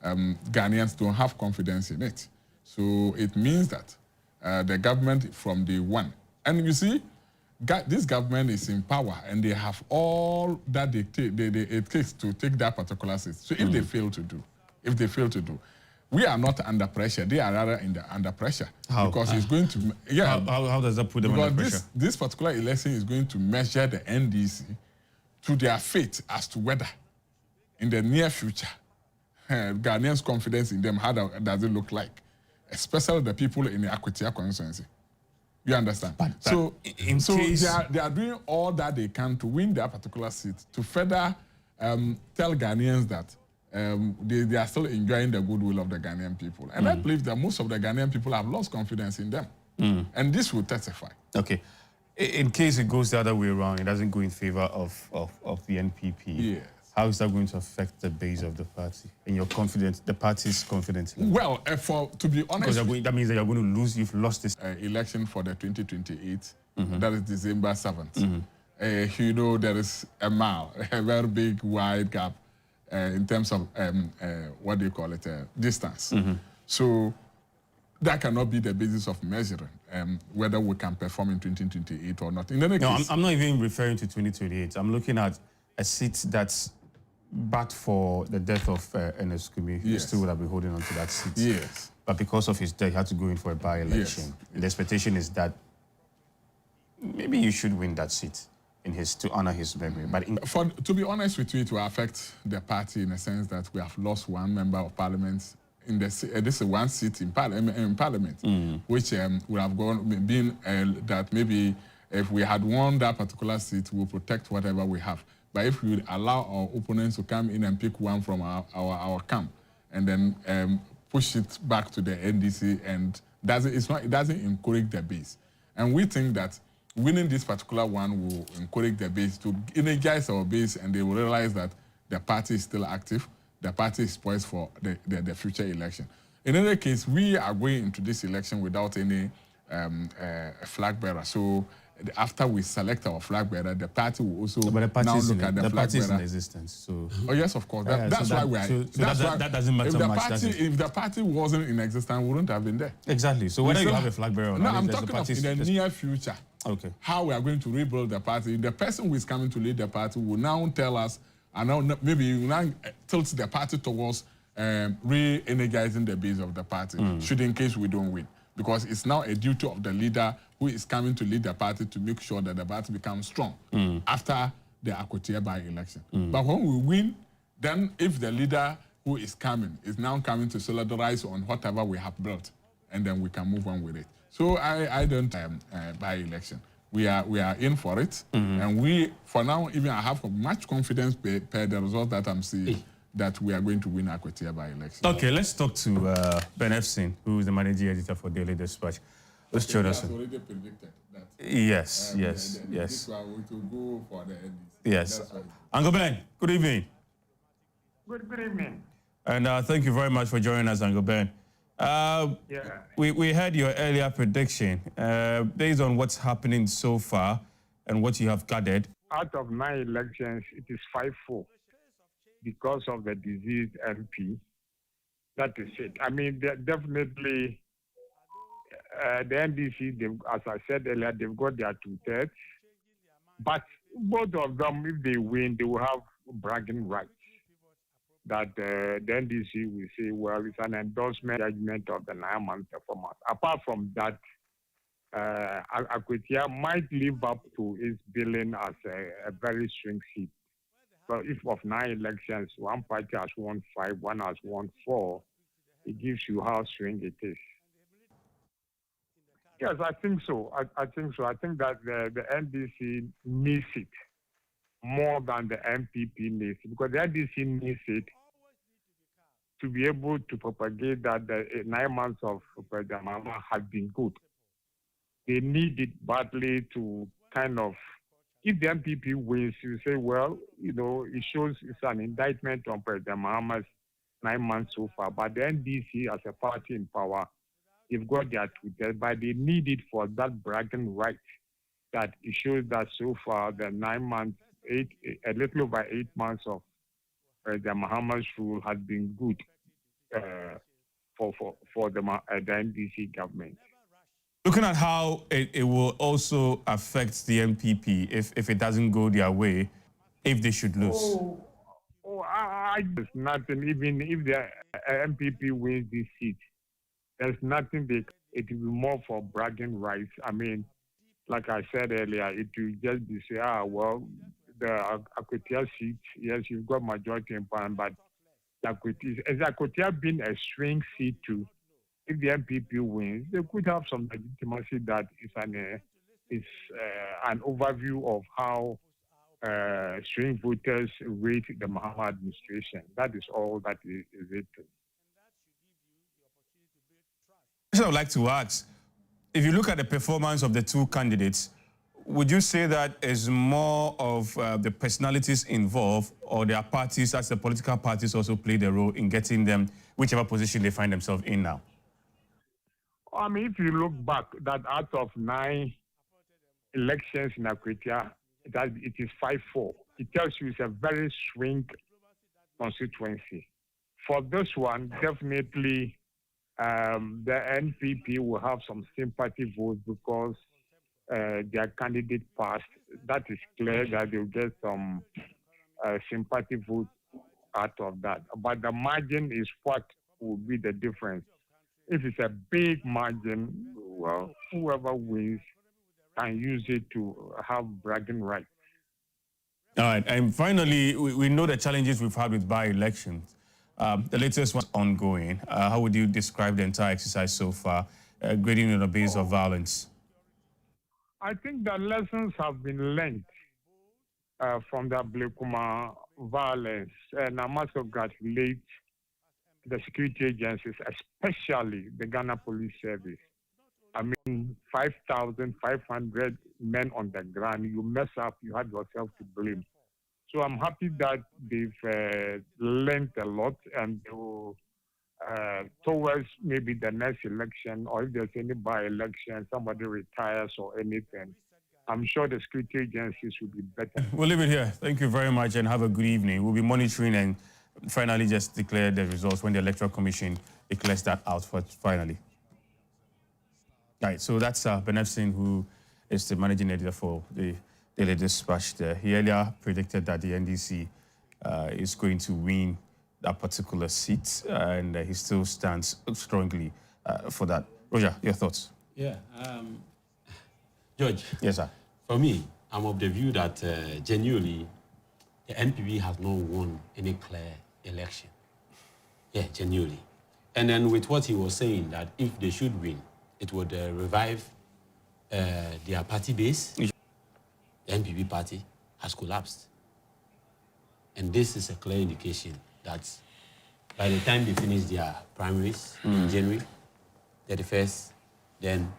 Ghanaians don't have confidence in it. So it means that the government from day one, and you see, this government is in power and they have all that it takes to take that particular seat. So if they fail to do, we are not under pressure. They are rather under pressure. How? Because it's going to, How does that put them under pressure? This particular election is going to measure the NDC to their fate as to whether in the near future, Ghanaians' confidence in them, how does it look like? especially the people in the Akwatia constituency. You understand? So they are doing all that they can to win that particular seat, to further tell Ghanaians that they are still enjoying the goodwill of the Ghanaian people. And I believe that most of the Ghanaian people have lost confidence in them. And this will testify. Okay. In case it goes the other way around, it doesn't go in favor of the NPP. Yes. How is that going to affect the base of the party and your confidence, the party's confidence? Well, to be honest, because that means that you're going to lose. You've lost this election for the 2028. That is December 7th. You know, there is a very big, wide gap in terms of what do you call it, distance. So that cannot be the basis of measuring whether we can perform in 2028 or not. In any case, I'm not even referring to 2028. I'm looking at a seat that's but for the death of Ernest Kumi, he still would have been holding on to that seat. Yes. But because of his death, he had to go in for a by-election. Yes. The expectation is that maybe you should win that seat to honor his memory. But to be honest with you, it will affect the party in the sense that we have lost one member of parliament in this is one seat in parliament, which would have been that maybe if we had won that particular seat, we'll protect whatever we have. But if we would allow our opponents to come in and pick one from our camp and then push it back to the NDC, and it doesn't encourage the base. And we think that winning this particular one will encourage the base to energize our base, and they will realize that the party is still active, the party is poised for the future election. In any case, we are going into this election without any flag bearer. So after we select our flag bearer, the party will also now look at the flag bearer. The party is in existence. So. Oh yes, of course. That's why we are. That doesn't matter much. If the party wasn't in existence, we wouldn't have been there. Exactly. So whether you have a flag bearer or not, I'm talking of in the near future. Okay. How we are going to rebuild the party. The person who is coming to lead the party will now tell us, and now maybe now tilts the party towards re-energizing the base of the party, should in case we don't win. Because it's now a duty of the leader who is coming to lead the party to make sure that the party becomes strong after the Akwatia by-election. But when we win, then if the leader who is coming is now coming to solidarize on whatever we have built, and then we can move on with it. So I don't by-election. We are in for it, and we, for now, even I have much confidence per the result that I'm seeing, that we are going to win Akwatia by-election. Okay, let's talk to Ben Efsin, who is the managing editor for Daily Dispatch. Let's join us. Already predicted that. Yes. This one to go for the NDC. Yes. Uncle Ben, good evening. Good evening. And thank you very much for joining us, Uncle Ben. We heard your earlier prediction based on what's happening so far and what you have gathered. Out of 9 elections, it is 5-4 because of the diseased MP. That is it. I mean, definitely the NDC, as I said earlier, they've got their 2/3. But both of them, if they win, they will have bragging rights. That the NDC will say, well, it's an endorsement judgment of the 9-month performance. Apart from that, Akwatia might live up to its billing as a very swing seat. So if of 9 elections, one party has won 5, one has won 4, it gives you how swing it is. Yes, I think so. I think so. I think that the NDC needs it more than the MPP needs it, because the NDC needs it to be able to propagate that the 9 months of President Mahama have been good. They need it badly to kind of, if the MPP wins, you say, well, you know, it shows it's an indictment on President Mahama's 9 months so far. But the NDC, as a party in power, they've got their Twitter, but they need it for that bragging right. That it shows that so far the 9 months, a little over 8 months of President Mahama's rule has been good for the NDC government. Looking at how it will also affect the MPP if it doesn't go their way, if they should lose. There's nothing, even if the MPP wins this seat, there's nothing it will be more for bragging rights. I mean, like I said earlier, it will just be say, well, the Akwatia seat, yes, you've got majority in parliament, but has Akwatia been a swing seat to if the MPP wins, they could have some legitimacy that is an overview of how swing voters rate the Mahama administration. That is all that is it. I would like to ask, if you look at the performance of the two candidates, would you say that is more of the personalities involved, or their parties, as the political parties also played a role in getting them whichever position they find themselves in now? I mean, if you look back, that out of 9 elections in Akwatia, it is 5-4. It tells you it's a very swing constituency. For this one, definitely the NPP will have some sympathy votes because their candidate passed. That is clear that they'll get some sympathy votes out of that. But the margin is what will be the difference. If it's a big margin, well, whoever wins can use it to have bragging rights. All right, and finally, we know the challenges we've had with by-elections. The latest one's ongoing. How would you describe the entire exercise so far, grading on the basis of violence? I think the lessons have been learned from the Blekuma violence, and I must congratulate the security agencies, especially the Ghana Police Service. I mean, 5,500 men on the ground. You mess up, you had yourself to blame. So I'm happy that they've learned a lot, and towards maybe the next election, or if there's any by-election, somebody retires or anything, I'm sure the security agencies will be better. We'll leave it here. Thank you very much and have a good evening. We'll be monitoring and finally just declare the results when the Electoral Commission declares that out for finally. All right, so that's Bernard Singh, who is the managing editor for the Daily Dispatch there. He earlier predicted that the NDC is going to win that particular seat, and he still stands strongly for that. Roger, your thoughts? Yeah, George. Yes, sir. For me, I'm of the view that genuinely the NPP has not won any clear election. Yeah, genuinely. And then with what he was saying, that if they should win, it would revive their party base. The NPP party has collapsed. And this is a clear indication that by the time they finish their primaries in January 31st, then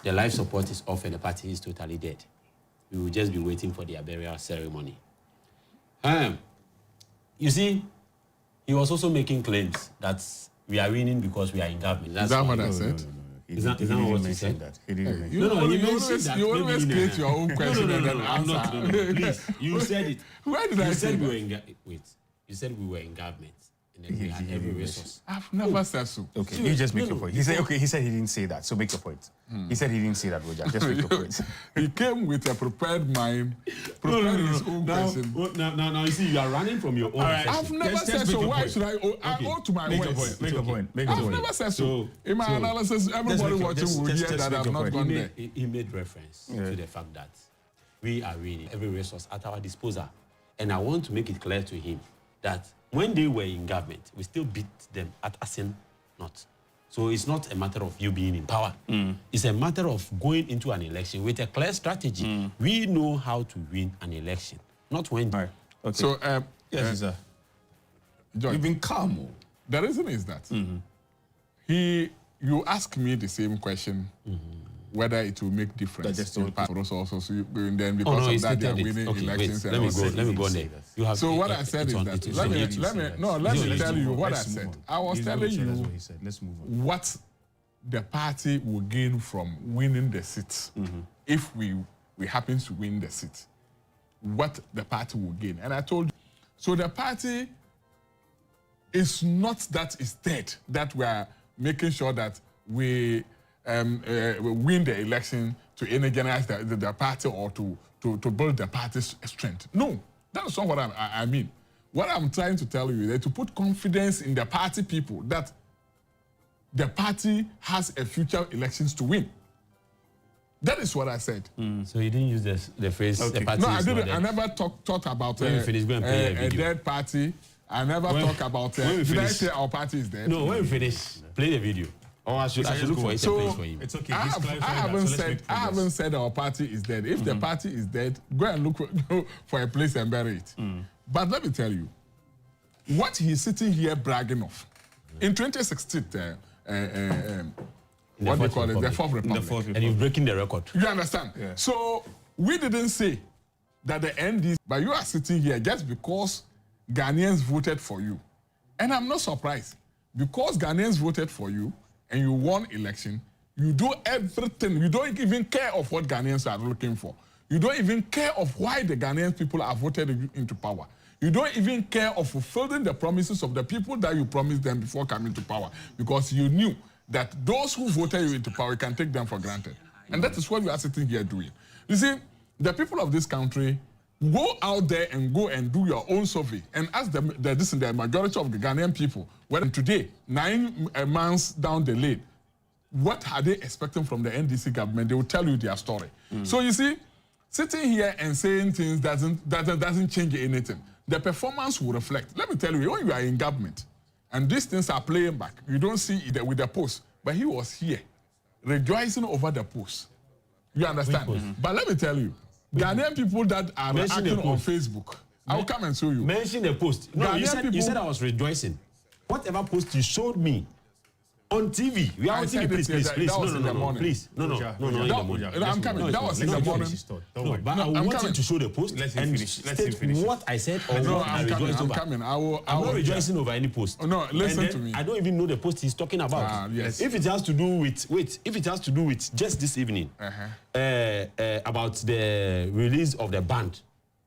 the life support is off and the party is totally dead. We will just be waiting for their burial ceremony. You see, he was also making claims that we are winning because we are in government. Is that what I said? Is that what he said? That. He didn't You always create your own question and then answer. No, please. You said it. Where did I say that? You said we were in government. And then we had every resource. I've never said so. Okay, you just make your point. He said, okay, he said he didn't say that, so make your point. He said he didn't say that, Roger. Just make your point. He came with a prepared mind, prepared his own question. Now, you see, you are running from your own. Right. I've never said so. Why should I owe to my words? Make a point. I've never said so. In my analysis, everybody watching will hear that I've not gone there. He made reference to the fact that we are winning every resource at our disposal. And I want to make it clear to him that when they were in government, we still beat them at Asin not. So it's not a matter of you being in power. It's a matter of going into an election with a clear strategy. We know how to win an election, not when... Right. Okay. So, yes, sir. George, you've been calm. The reason is that you ask me the same question, whether it will make difference for us also. So then because of that, they are winning elections. Let me go there. So what I said is that, let me tell you what I said. I was telling you what the party will gain from winning the seat if we happen to win the seat. What the party will gain. And I told you, so the party is not that it's dead, that we are making sure that we win the election to energize the party or to build the party's strength. No, that's not what I mean. What I'm trying to tell you is to put confidence in the party people that the party has a future elections to win. That is what I said. So you didn't use the phrase the party. No, I didn't. I never talked about a dead party. I never talk about... did I say our party is dead? No, when we finish, play the video. Or I should look for a place for him. It's okay. I haven't said our party is dead. If the party is dead, go and look for a place and bury it. But let me tell you, what he's sitting here bragging of. In 2016, what they call it, the Fourth Republic. And you're breaking the record. You understand? Yeah. So we didn't say that the NDC, but you are sitting here just because Ghanaians voted for you. And I'm not surprised. Because Ghanaians voted for you and you won election, you do everything. You don't even care of what Ghanaians are looking for. You don't even care of why the Ghanaian people are voted into power. You don't even care of fulfilling the promises of the people that you promised them before coming to power, because you knew that those who voted you into power, you can take them for granted. And that is what we are sitting here doing. You see, the people of this country, go out there and go and do your own survey and ask the majority of the Ghanaian people, when today, 9 months down the lane, what are they expecting from the NDC government? They will tell you their story. So you see, sitting here and saying things doesn't change anything. The performance will reflect. Let me tell you, when you are in government and these things are playing back, you don't see it with the post, but he was here rejoicing over the post. You understand? But let me tell you, Ghanaian people that are acting on Facebook, I will come and show you. Mention the post. No, you said I was rejoicing. Whatever post you showed me on TV. We are on TV, please. No, please. No, I'm coming. That was in the morning. No, but I want you to show the post and state what I said or what I rejoiced over. I'm not rejoicing over any post. No, listen to me. I don't even know the post he's talking about. Yes. If it has to do with, if it has to do with just this evening, about the release of the band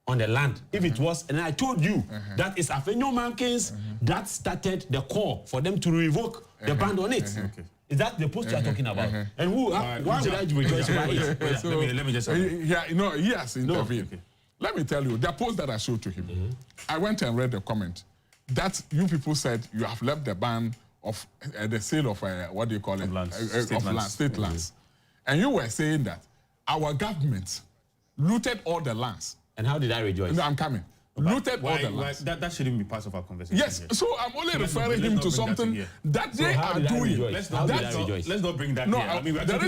on the land, if it was, and I told you that it's Afenyo Mankins that started the call for them to revoke the ban on it. Is that the post you are talking about? And who? Why would I rejoice about it? Let me just. He has intervened. Let me tell you, the post that I showed to him, I went and read the comment that you people said you have left the ban of the sale of what do you call it? State lands. And you were saying that our government looted all the lands. And how did I rejoice? No, I'm coming. Looted all the lands. That shouldn't be part of our conversation. Yes, here. So I'm only referring him to something that they are doing. Let's not bring that here. I mean, the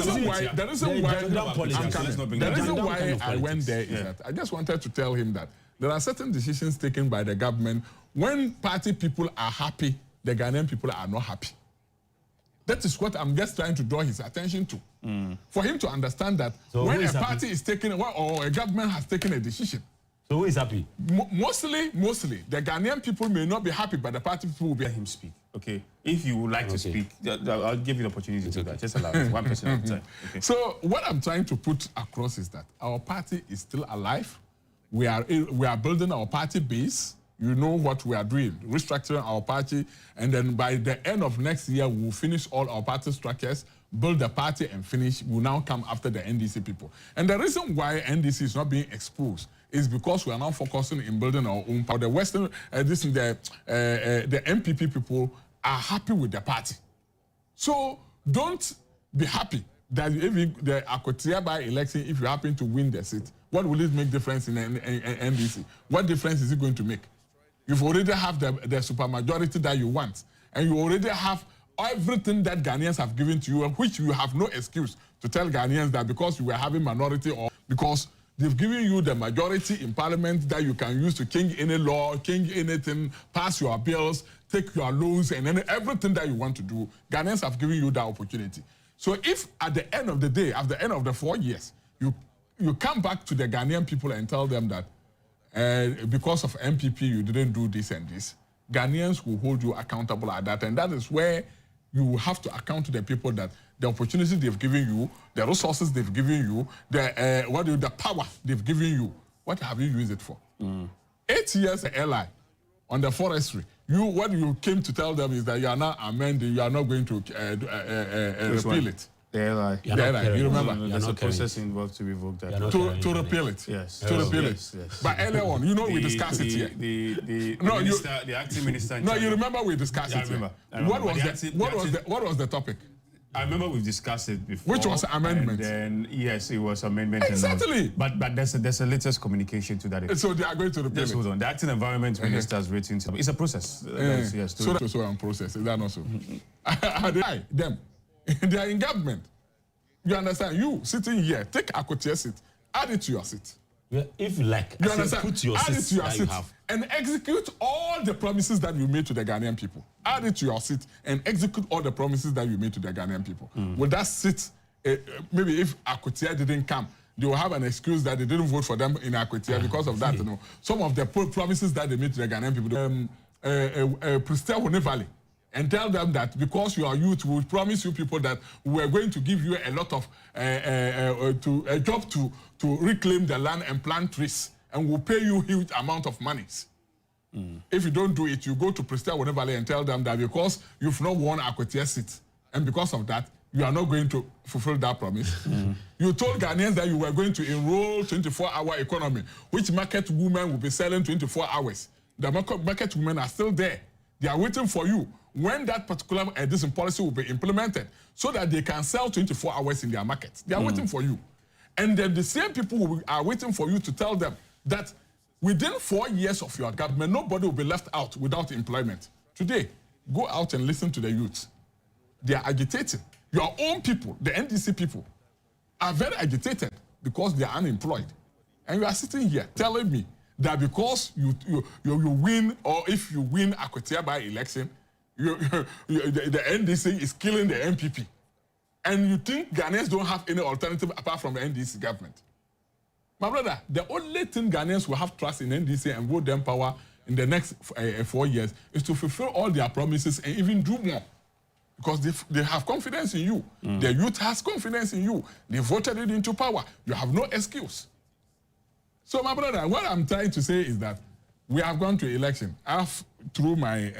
reason why I went there is that I just wanted to tell him that there are certain decisions taken by the government. When party people are happy, the Ghanaian people are not happy. That is what I'm just trying to draw his attention to. For him to understand that when a party is taking, or a government has taken a decision. So who is happy? Mostly, the Ghanaian people may not be happy, but the party people will be. Let him speak, okay? If you would like to speak, I'll give you the opportunity to do that. Just allow it. One person at a time. Okay. So what I'm trying to put across is that our party is still alive. We are building our party base. You know what we are doing, restructuring our party, and then by the end of next year, we'll finish all our party structures, build the party and finish. We'll now come after the NDC people. And the reason why NDC is not being exposed is because we are now focusing in building our own power. The Western, the MPP people are happy with the party. So don't be happy that if the Akwatia by election, if you happen to win the seat, what will it make difference in NDC? What difference is it going to make? You've already have the supermajority that you want, and you already have everything that Ghanaians have given to you, which you have no excuse to tell Ghanaians that because you were having minority or because they've given you the majority in parliament that you can use to change any law, change anything, pass your bills, take your loans, and everything that you want to do. Ghanaians have given you that opportunity. So if at the end of the day, at the end of the 4 years, you come back to the Ghanaian people and tell them that because of MPP, you didn't do this and this, Ghanaians will hold you accountable at that. And that is where you will have to account to the people that the opportunity they've given you, the resources they've given you, the power they've given you, what have you used it for? 8 years ally on the forestry. What you came to tell them is that you are not amending, you are not going to repeal it. The LI. You remember? There's a process involved to revoke that. To repeal it. Yes. To repeal it. Yes. But earlier on, we discussed it here. The acting minister. No, you remember we discussed it here. What was the topic? I remember we've discussed it before. Which was amendment. And then, yes, it was amendment. Exactly. But there's a latest communication to that effect. So they are going to repeal it. Hold on. The acting environment minister has written to. It's a process. Yes. So on process. Is that not so? Them. They are in government. You understand? You sitting here, take Akwatia seat, add it to your seat. Yeah, if you like, You understand? put your add it to your that seat you have. and execute all the promises that you made to the Ghanaian people. Add it to your seat and execute all the promises that you made to the Ghanaian people. Will that sit, maybe if Akwatia didn't come, they will have an excuse that they didn't vote for them in Akwatia because of that. You know, some of the promises that they made to the Ghanaian people, Prestel Valley, and tell them that because you are youth, we will promise you people that we are going to give you a lot of a job to reclaim the land and plant trees, and we'll pay you huge amount of monies. If you don't do it, you go to Prestel Valley and tell them that because you've not won Akwatia seat, and because of that, you are not going to fulfill that promise. You told Ghanaians that you were going to enroll 24-hour economy, which market women will be selling 24 hours. The market women are still there. They are waiting for you when that particular this policy will be implemented so that they can sell 24 hours in their market. They are waiting for you. And then the same people are waiting for you to tell them that within 4 years of your government, nobody will be left out without employment. Today, go out and listen to the youth. They are agitating. Your own people, the NDC people, are very agitated because they are unemployed. And you are sitting here telling me that because you win, or if you win Akwatia by election, the NDC is killing the MPP. And you think Ghanaians don't have any alternative apart from the NDC government. My brother, the only thing Ghanaians will have trust in NDC and vote them power in the next 4 years is to fulfill all their promises and even do more. Because they have confidence in you. The youth has confidence in you. They voted it into power. You have no excuse. So, my brother, what I'm trying to say is that we have gone to election. Through my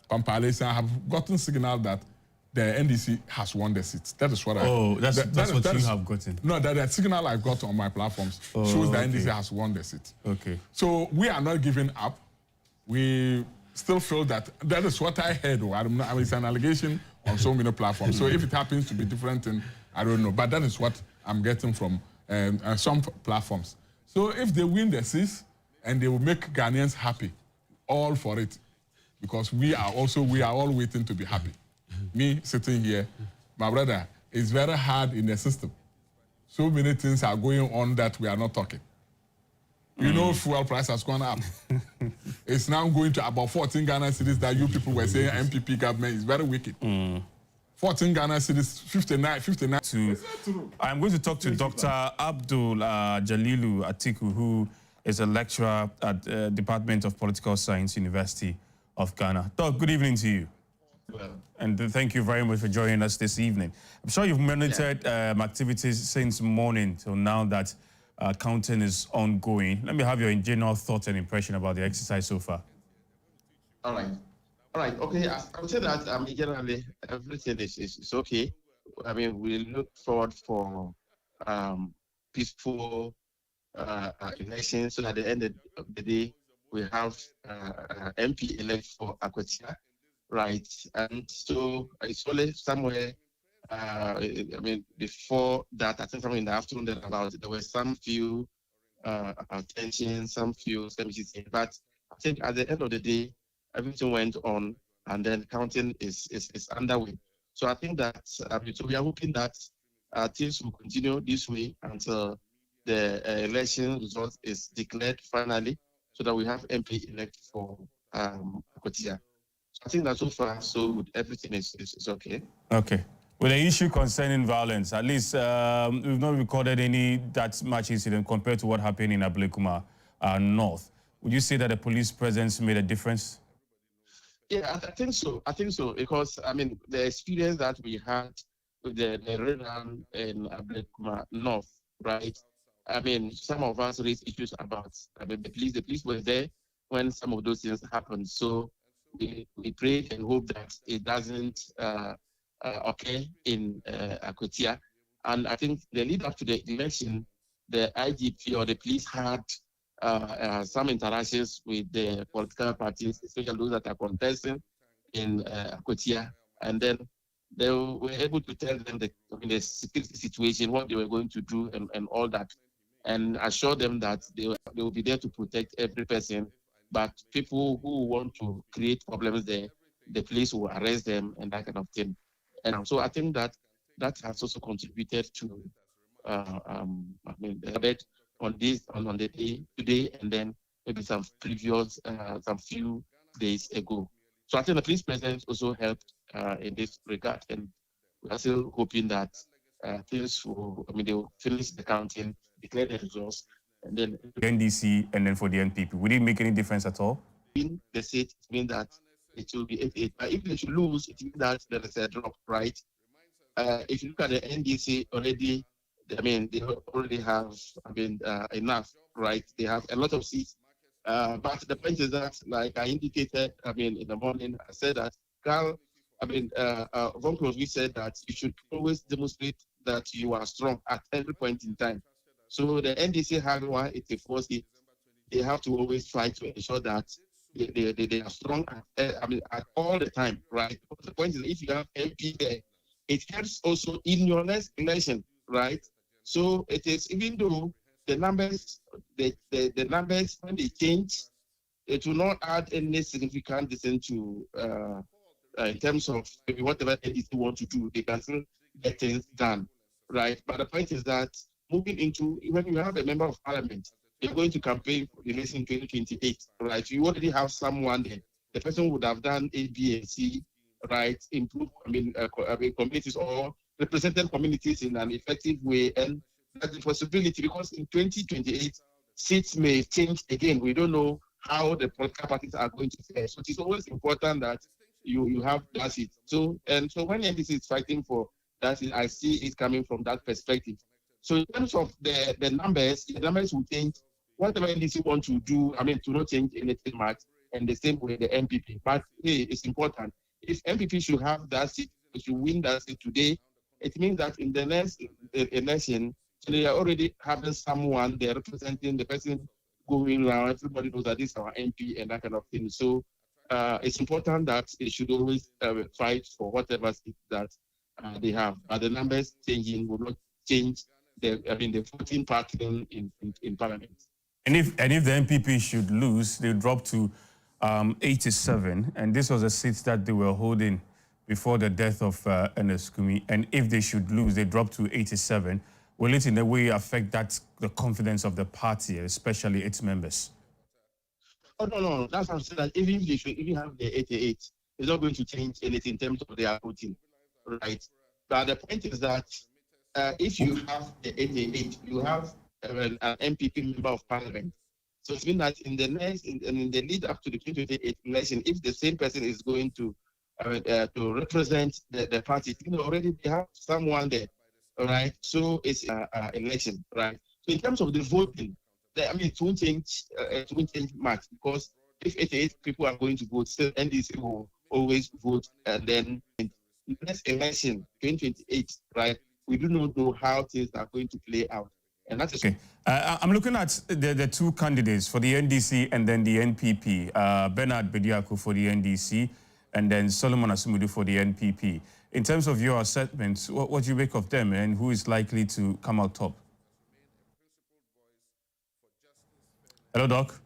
compilation, I have gotten signal that the NDC has won the seats. That is what that's what you have gotten. No, that the signal I got on my platforms shows the NDC has won the seat. Okay. So we are not giving up. We still feel that is what I heard. It's an allegation on so many platforms. So if it happens to be different, then I don't know. But that is what I'm getting from some platforms. So if they win the seats and they will make Ghanaians happy, all for it. Because we are all waiting to be happy. Me sitting here, my brother, it's very hard in the system. So many things are going on that we are not talking. You know, fuel price has gone up. It's now going to about 14 Ghana cedis that you people were saying MPP government is very wicked. 14 Ghana cedis, 59. I'm going to talk to Dr. Abdul Jalilu Atiku, who is a lecturer at the Department of Political Science, University of Ghana. Doc, good evening to you. And thank you very much for joining us this evening. I'm sure you've monitored activities since morning till now that counting is ongoing. Let me have your general thoughts and impression about the exercise so far. All right. Okay. I would say that generally everything is okay. I mean, we look forward for peaceful elections, so at the end of the day we have MP elect for Akwatia. Right, and so it's only somewhere, I mean, before that, I think somewhere in the afternoon, there were some few tensions, some few skirmishes, but I think at the end of the day, everything went on, and then counting is underway. So I think that, so we are hoping that things will continue this way until the election result is declared finally, so that we have MP elect for Akwatia. I think that so far, so good. Everything is okay. Okay. With the issue concerning violence, at least we've not recorded any that much incident compared to what happened in Ablekuma North. Would you say that the police presence made a difference? Yeah, I think so. Because, I mean, the experience that we had with the run in Ablekuma North, right? I mean, some of us raised issues about, I mean, the police were there when some of those things happened. So we pray and hope that it doesn't occur in Akwatia. And I think the lead up to the election, the IGP or the police had some interactions with the political parties, especially those that are contesting in Akwatia. And then they were able to tell them the security situation, what they were going to do and all that, and assure them that they will be there to protect every person. But people who want to create problems there, the police will arrest them and that kind of thing. And so I think that has also contributed to, the debate on the day today, and then maybe some previous, some few days ago. So I think the police presence also helped in this regard, and we are still hoping that things will, they will finish the counting, declare the results, and then the NDC and then for the NPP. Would it make any difference at all? In the seat, it means that it will be 8-8. But if they should lose, it means that there is a drop, right? If you look at the NDC already, they already have, enough, right? They have a lot of seats. But the point is that, like I indicated, in the morning, I said that, Carl, Von Crosby said that you should always demonstrate that you are strong at every point in time. So the NDC have 184 seats. They have to always try to ensure that they are strong at all the time, right? But the point is, if you have MP there, it helps also in your next election, right? So it is, even though the numbers, the numbers, when they change, it will not add any significant distance to, in terms of maybe whatever NDC want to do, they can still get things done, right? But the point is that moving into, when you have a member of parliament, you're going to campaign for the election in 2028, right? You already have someone there. The person would have done A, B, and C, right? Improve, communities or represented communities in an effective way, and that's the possibility, because in 2028 seats may change again. We don't know how the political parties are going to fare. So it's always important that you have that seat. So when NDC is fighting for that seat, I see it coming from that perspective. So in terms of the numbers will change. Whatever NDC want to do, to not change anything much, and the same way the MPP. But hey, it's important. If MPP should have that seat, should win that seat today, it means that in the next election, they are already having someone there representing the person going around. Everybody knows that this is our MP and that kind of thing. So it's important that they should always fight for whatever seat that they have. But the numbers changing will not change the voting pattern in Parliament. And if the NPP should lose, they drop to 87, and this was a seat that they were holding before the death of Ernest Kumi. And if they should lose, they drop to 87. Will it in a way affect the confidence of the party, especially its members? Oh, no. That's what I'm saying. That even if they should even have the 88, it's not going to change anything in terms of their voting, right? But the point is that if you have the 88, you have an MPP member of parliament. So it means that in the lead up to the 2028 election, if the same person is going to represent the party, already they have someone there, all right? So it's election, right? So in terms of the voting, it won't change much, because if 88 people are going to vote, still NDC will always vote, and then in the next election, 2028, right? We do not know how things are going to play out. And that's okay. I'm looking at the two candidates for the NDC and then the NPP, Bernard Bediako for the NDC and then Solomon Asumudu for the NPP. In terms of your assessments, what do you make of them, and who is likely to come out top? Hello, Doc.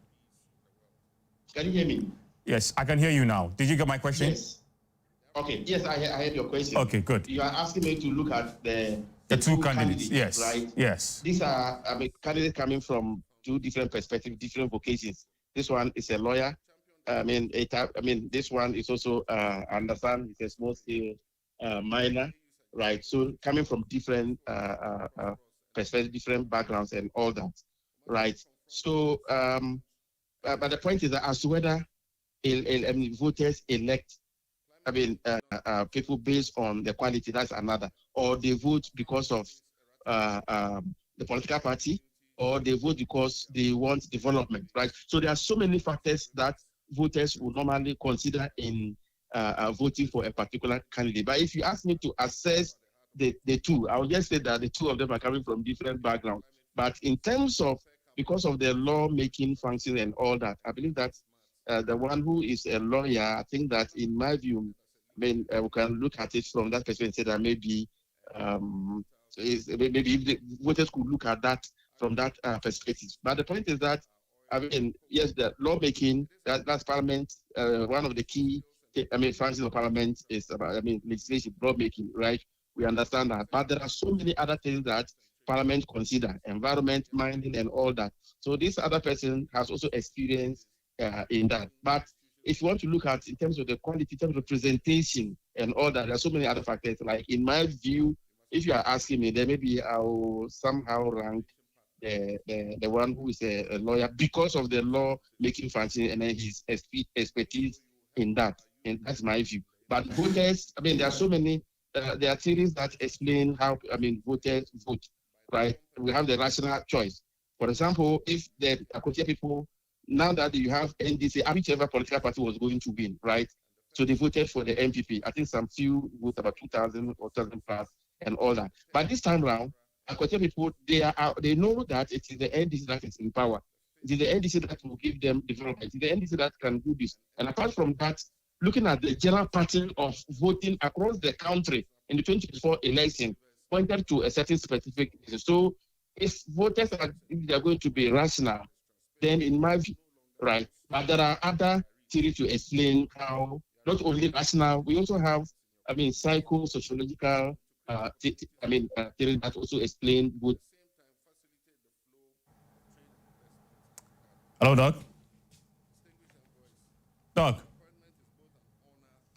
Can you hear me? Yes, I can hear you now. Did you get my question? Yes. Okay, yes, I heard your question. Okay, good. You are asking me to look at the two candidates, yes, right? Yes. These are candidates coming from two different perspectives, different vocations. This one is a lawyer. This one is also, I understand, it's a small scale miner, right? So coming from different perspectives, different backgrounds and all that, right? So, but the point is that as to whether voters elect people based on the quality, that's another, or they vote because of the political party, or they vote because they want development, right? So there are so many factors that voters will normally consider in voting for a particular candidate. But if you ask me to assess the two, I will just say that the two of them are coming from different backgrounds. But in terms of, because of the law-making function and all that, I believe that the one who is a lawyer, I think that in my view, we can look at it from that perspective and say that maybe if the voters could look at that from that perspective. But the point is that, yes, the lawmaking, that's Parliament, one of the key functions of parliament is about, legislation, law making, right? We understand that. But there are so many other things that parliament consider, environment, mining, and all that. So this other person has also experience in that. But if you want to look at in terms of the quality, in terms of presentation and all that, there are so many other factors. Like in my view, if you are asking me, then maybe I will somehow rank the one who is a lawyer because of the law making function and then his expertise in that. And that's my view. But voters, there are so many, there are theories that explain how, voters vote, right? We have the rational choice. For example, if the Akwatia people, now that you have NDC, whichever political party was going to win, right? So they voted for the MPP. I think some few voted about 2,000 or 1,000 plus and all that. But this time around, Akwatia people, they know that it is the NDC that is in power. It is the NDC that will give them development. It is the NDC that can do this. And apart from that, looking at the general pattern of voting across the country in the 2024 election, pointed to a certain specific issue. So if voters are going to be rational, then in my view, right, but there are other theories to explain how not only rational, we also have, psycho-sociological theories that also explain good. Hello, Doc. Doc.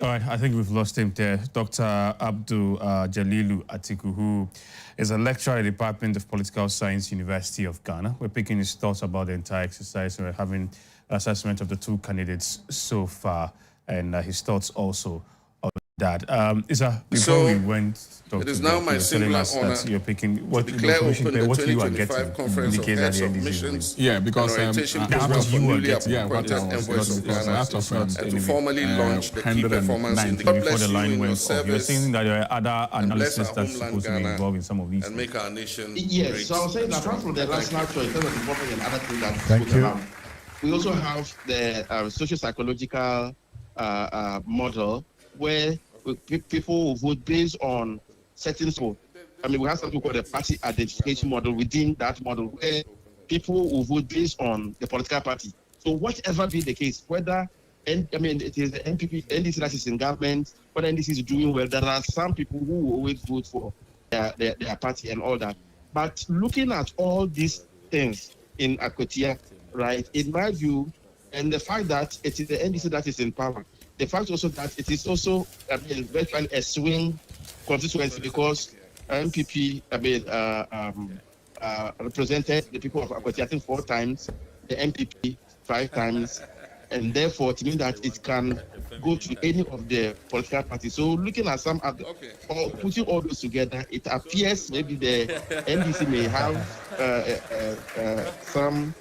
All right, I think we've lost him there. Dr. Abdul Jalilu Atiku, who is a lecturer at the Department of Political Science, University of Ghana. We're picking his thoughts about the entire exercise. We're having an assessment of the two candidates so far, and his thoughts also on that. Before we went, Dr. It is now my singular honor you're picking, what, to declare open the what 2025 Conference of Heads of Missions because and Orientation Program for newly appointed envoys of Ghana, and to formally launch the key performance in the God bless you in your service. You're saying that there are other analysis our that's homeland supposed to be involved in some of these and make our nation Yes, great. so I was saying that apart from the rational choice, in terms of development and other things that Thank go you. around, we also have the socio-psychological model where people will vote based on certain people. We have something called a party identification model within that model where people will vote based on the political party. So whatever be the case, whether it is the NPP, NDC that is in government, whether NDC is doing well, there are some people who will always vote for their party and all that. But looking at all these things in Akwatia, right, in my view, and the fact that it is the NDC that is in power, the fact also that it is also virtually a swing constituency because MPP represented the people of Akwatia, I think 4 times, the MPP 5 times, and therefore it means that it can go to any of the political parties. So looking at some other, or putting all those together, it appears maybe the NDC may have some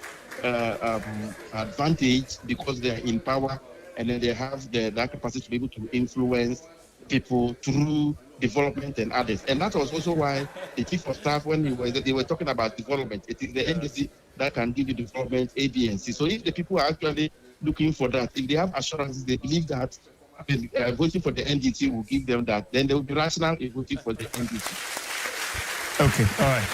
advantage because they are in power and then they have that capacity to be able to influence people through development and others. And that was also why the chief of staff, when they were talking about development, it is the NDC that can give the development A, B, and C. So if the people are actually looking for that, if they have assurances, they believe that voting for the NDC will give them that, then they will be rational in voting for the NDC. Okay, all right.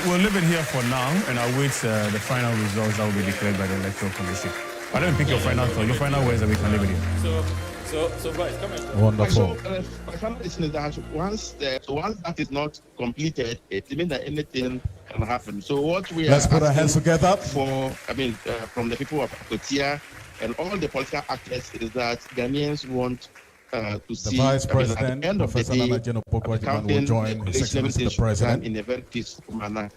We'll leave it here for now and I'll wait the final results that will be declared by the Electoral Commission. I don't pick your final thought. Your final words that we can leave it here. So Bryce, come here. Wonderful. So, my final decision is that once that is not completed, it means that anything can happen. So what we Let's are put our hands together for, from the people of Akwatia and all the political actors is that Ghanaians want to see the Vice President, at the end of the Professor day, Nana Pokwajiman, will join His Excellency the President. in a very peaceful manner.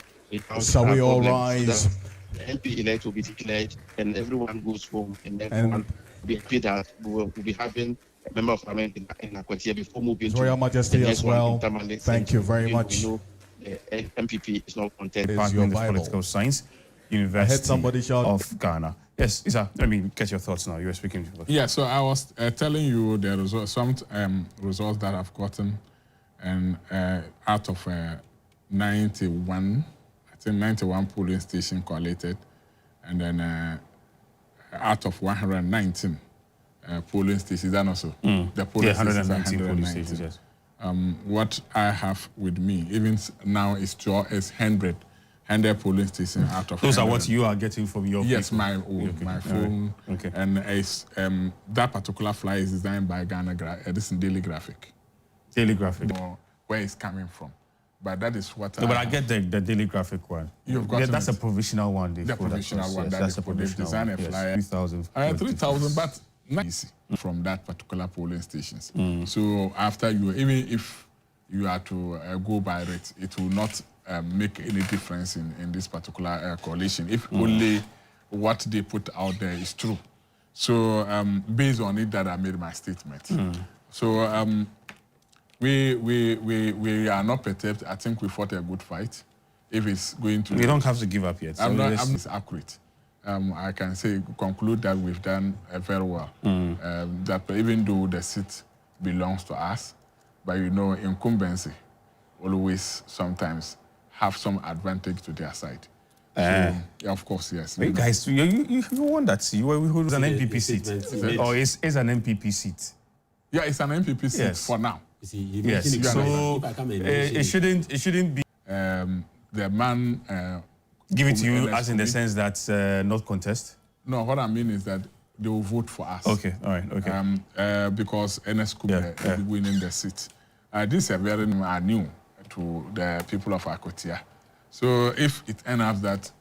Shall we all rise? The MP elect will be declared and everyone goes home and everyone will be happy that we will be having a member of parliament in Akwatia before moving His to Royal Majesty the next as well. one. Thank you very much. We know the MPP is not content. Department of Political Science, University of Ghana. Yes, Isa, let me get your thoughts now. You were speaking. Yeah, so I was telling you the results, some results that I've gotten, and out of 91, I think 91 polling stations collated, and then out of 119 polling stations, and also the polling stations 119 polling stations, yes. What I have with me, even now, is 100 and their polling station out of. Those are what you are getting from your. Yes, people. my own, my phone. Okay. And that particular flyer is designed by Ghana. This is Daily Graphic. Daily Graphic. Where it's coming from, but that is what. No, but I get the Daily Graphic one. You've got that's a provisional one. The provisional one. Yes, that's a provisional design one. a flyer. 3,000. 3,000, but not easy from that particular polling stations. So after even if you are to go by it, it will not make any difference in this particular coalition if only what they put out there is true. So based on it, that I made my statement. So we are not perturbed. I think we fought a good fight. If it's going to, we don't have to give up yet. So I'm not accurate. I can conclude that we've done very well. That even though the seat belongs to us, but incumbency always sometimes have some advantage to their side. So, of course, yes. Wait, guys, you won that seat. You were an MPP seat. Or it's an MPP seat. Yeah, it's an MPP seat for now. Yes. So it shouldn't be. The man. Give it to you as in the sense that not contest? No, what I mean is that they will vote for us. Okay, all right, okay. Because NS will be winning the seat. This is very new to the people of Akwatia. So if it ends up that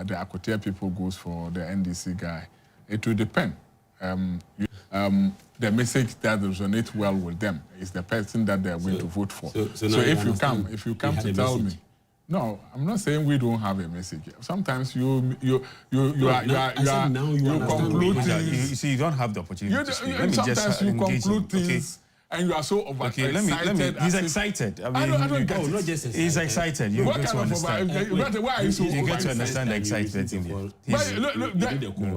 the Akwatia people goes for the NDC guy, it will depend. The message that resonates well with them is the person that they are going to vote for. So if you come to tell me. No, I'm not saying we don't have a message. Sometimes you conclude things. You see, you don't have the opportunity to speak. Sometimes you conclude things and you are so excited. He's excited. I mean, he's excited. You get to understand. You get to understand the excitement in it.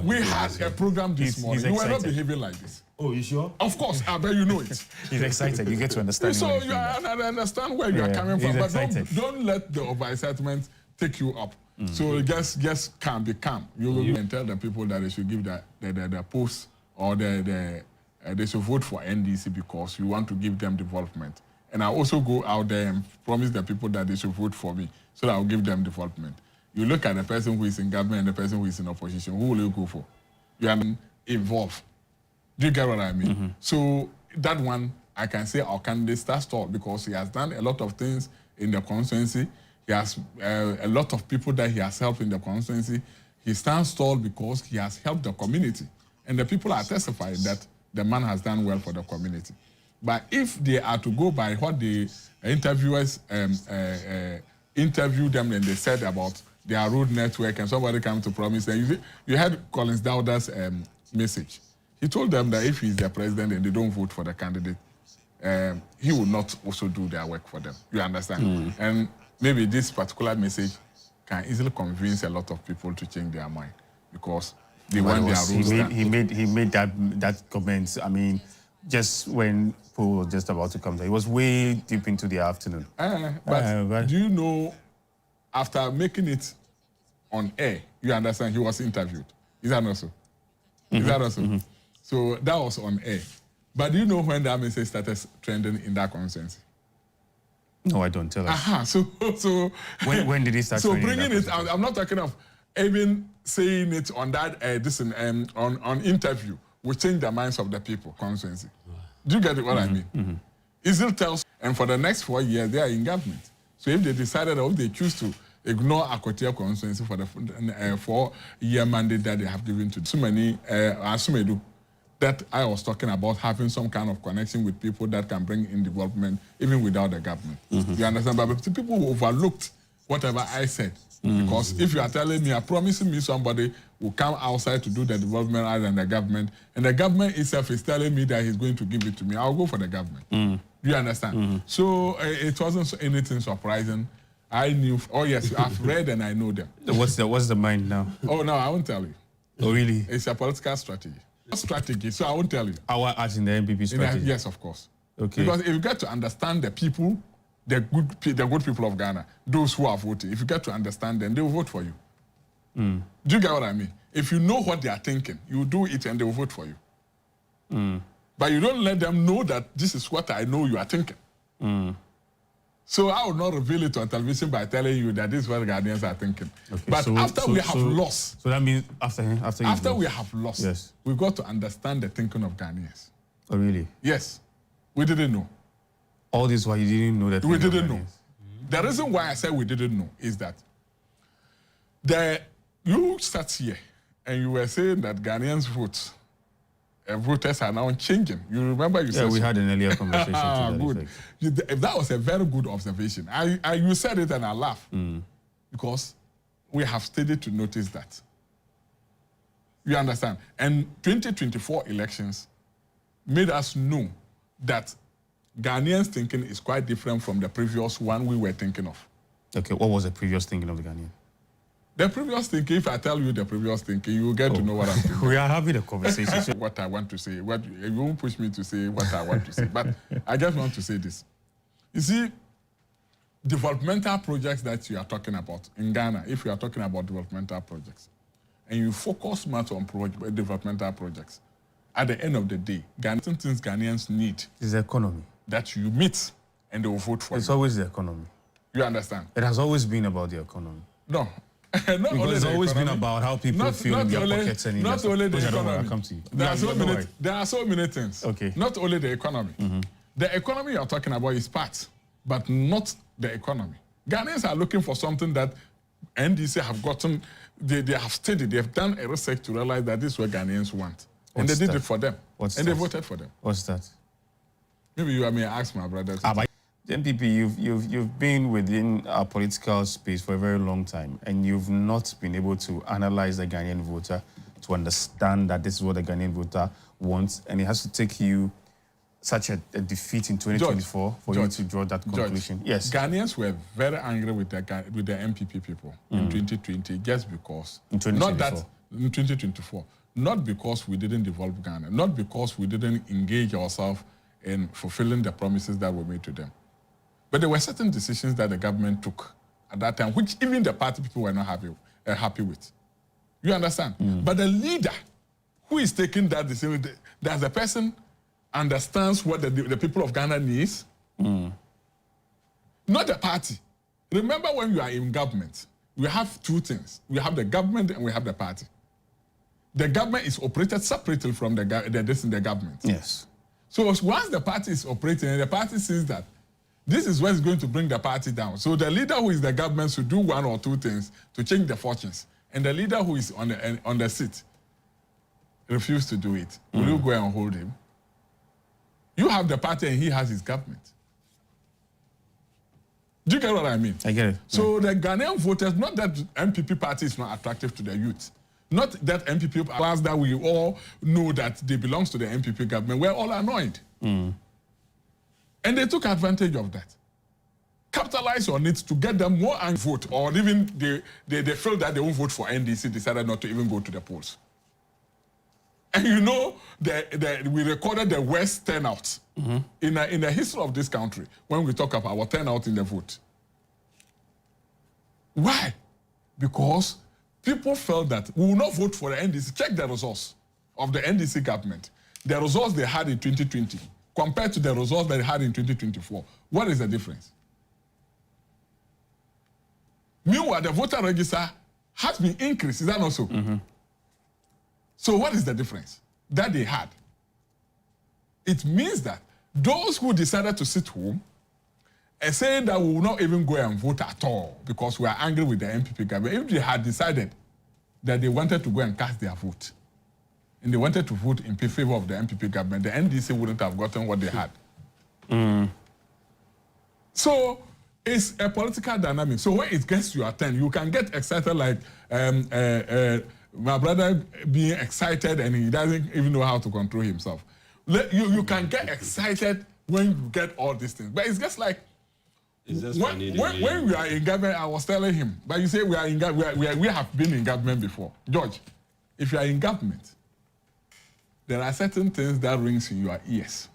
We had a program this morning. You were not behaving like this. Oh, you sure? Of course, I bet you know it. He's excited. You get to understand. So I understand where you are coming from, but don't let the overexcitement take you up. So just calm, be calm. You will and tell the people that they should give the post or they should vote for NDC because you want to give them development. And I also go out there and promise the people that they should vote for me so that I'll give them development. You look at the person who is in government and the person who is in opposition. Who will you go for? You are involved. Do you get what I mean? So that one, I can say our candidate starts tall because he has done a lot of things in the constituency. He has a lot of people that he has helped in the constituency. He stands tall because he has helped the community. And the people are testifying that the man has done well for the community. But if they are to go by what the interviewers interviewed them and they said about their road network and somebody come to promise them, you heard Collins Dowda's message. He told them that if he's the president and they don't vote for the candidate, he will not also do their work for them. You understand? And maybe this particular message can easily convince a lot of people to change their mind because they want their rules. He made that comment. I mean, just when Paul was just about to come there, it was way deep into the afternoon. But do you know, after making it on air, you understand, he was interviewed. Is that not so? Is that also? So that was on air. But do you know when that message started trending in that constituency? No, I don't. Tell us. So when did it start? So bringing it out, I'm not talking of even saying it on that on interview will change the minds of the people. Constituency. Do you get what I mean? Israel tells, and for the next 4 years they are in government. So if they decided or if they choose to ignore Akwatia constituency for the 4-year mandate that they have given to so many Asumedu, that I was talking about having some kind of connection with people that can bring in development even without the government. You understand? But the people who overlooked whatever I said. Because if you are telling me, promising me somebody will come outside to do the development other than the government, and the government itself is telling me that he's going to give it to me, I'll go for the government. You understand? So it wasn't anything surprising. I knew, oh yes, I've read and I know them. What's the mind now? Oh no, I won't tell you. Oh really? It's a political strategy. Strategy, so I won't tell you. As in the MPP strategy? Yes, of course. Okay. Because if you get to understand the people, the good people of Ghana, those who are voting, if you get to understand them, they will vote for you. Do you get what I mean? If you know what they are thinking, you do it and they will vote for you. But you don't let them know that this is what I know you are thinking. So I will not reveal it on television by telling you that this is what Ghanaians are thinking. Okay, but after we have lost. So that means after we have lost, yes, we've got to understand the thinking of Ghanaians. Oh, really? Yes. We didn't know. All this while you didn't know that? We didn't know. The reason why I said we didn't know is that you sat here and you were saying that Ghanaians voters are now changing. You remember you said we had an earlier conversation. Good. That was a very good observation. You said it and I laughed because we have started to notice that. You understand? And 2024 elections made us know that Ghanaians' thinking is quite different from the previous one we were thinking of. Okay, what was the previous thinking of the Ghanaian? The previous thinking, if I tell you the previous thinking, you will get to know what I'm thinking. We are having a conversation. What I want to say, you won't push me to say what I want to say, but I just want to say this. You see, developmental projects that you are talking about in Ghana, if you are talking about developmental projects, and you focus much on developmental projects, at the end of the day, certain things Ghanaians need is the economy. That you meet and they will vote for you. It's always the economy. You understand? It has always been about the economy. No. Because it's always been about how people feel in their pockets and in not only the economy. Come to you. There are so many things. Okay. Not only the economy. The economy you're talking about is part, but not the economy. Ghanaians are looking for something that NDC have gotten, they have studied, they have done a research to realize that this is what Ghanaians want. And they did it for them. They voted for them. What's that? Maybe you may ask my brothers. The MPP, you've been within our political space for a very long time, and you've not been able to analyze the Ghanaian voter to understand that this is what the Ghanaian voter wants, and it has to take you such a defeat in 2024 for you to draw that conclusion. Yes. Ghanaians were very angry with the MPP people in 2020 just because. In 2024? In 2024. Not because we didn't develop Ghana, not because we didn't engage ourselves in fulfilling the promises that were made to them. But there were certain decisions that the government took at that time, which even the party people were not happy with. You understand? But the leader who is taking that decision, does the person understands what the people of Ghana needs? Not the party. Remember, when you are in government, we have two things. We have the government and we have the party. The government is operated separately from the government. Yes. So once the party is operating and the party sees that this is what's going to bring the party down. So the leader who is the government should do one or two things to change the fortunes. And the leader who is on the seat refused to do it. Will you go and hold him? You have the party and he has his government. Do you get what I mean? I get it. So the Ghanaian voters, not that MPP party is not attractive to the youth. Not that MPP class that we all know that they belong to the MPP government. We're all annoyed. And they took advantage of that. Capitalize on it to get them more and vote, or even they feel that they won't vote for NDC, decided not to even go to the polls. And you know, we recorded the worst turnout in the history of this country when we talk about our turnout in the vote. Why? Because people felt that we will not vote for the NDC. Check the results of the NDC government. The results they had in 2020 compared to the results that they had in 2024. What is the difference? Meanwhile, the voter register has been increased. Is that not so? So what is the difference that they had? It means that those who decided to sit home and saying that we will not even go and vote at all because we are angry with the MPP government, if they had decided that they wanted to go and cast their vote, and they wanted to vote in favor of the MPP government, the NDC wouldn't have gotten what they had. So it's a political dynamic. So when it gets to your turn, you can get excited like my brother being excited and he doesn't even know how to control himself. You can get excited when you get all these things. But it's just like when we are in government, I was telling him, but you say we are in we have been in government before. George, if you are in government, there are certain things that rings in your ears.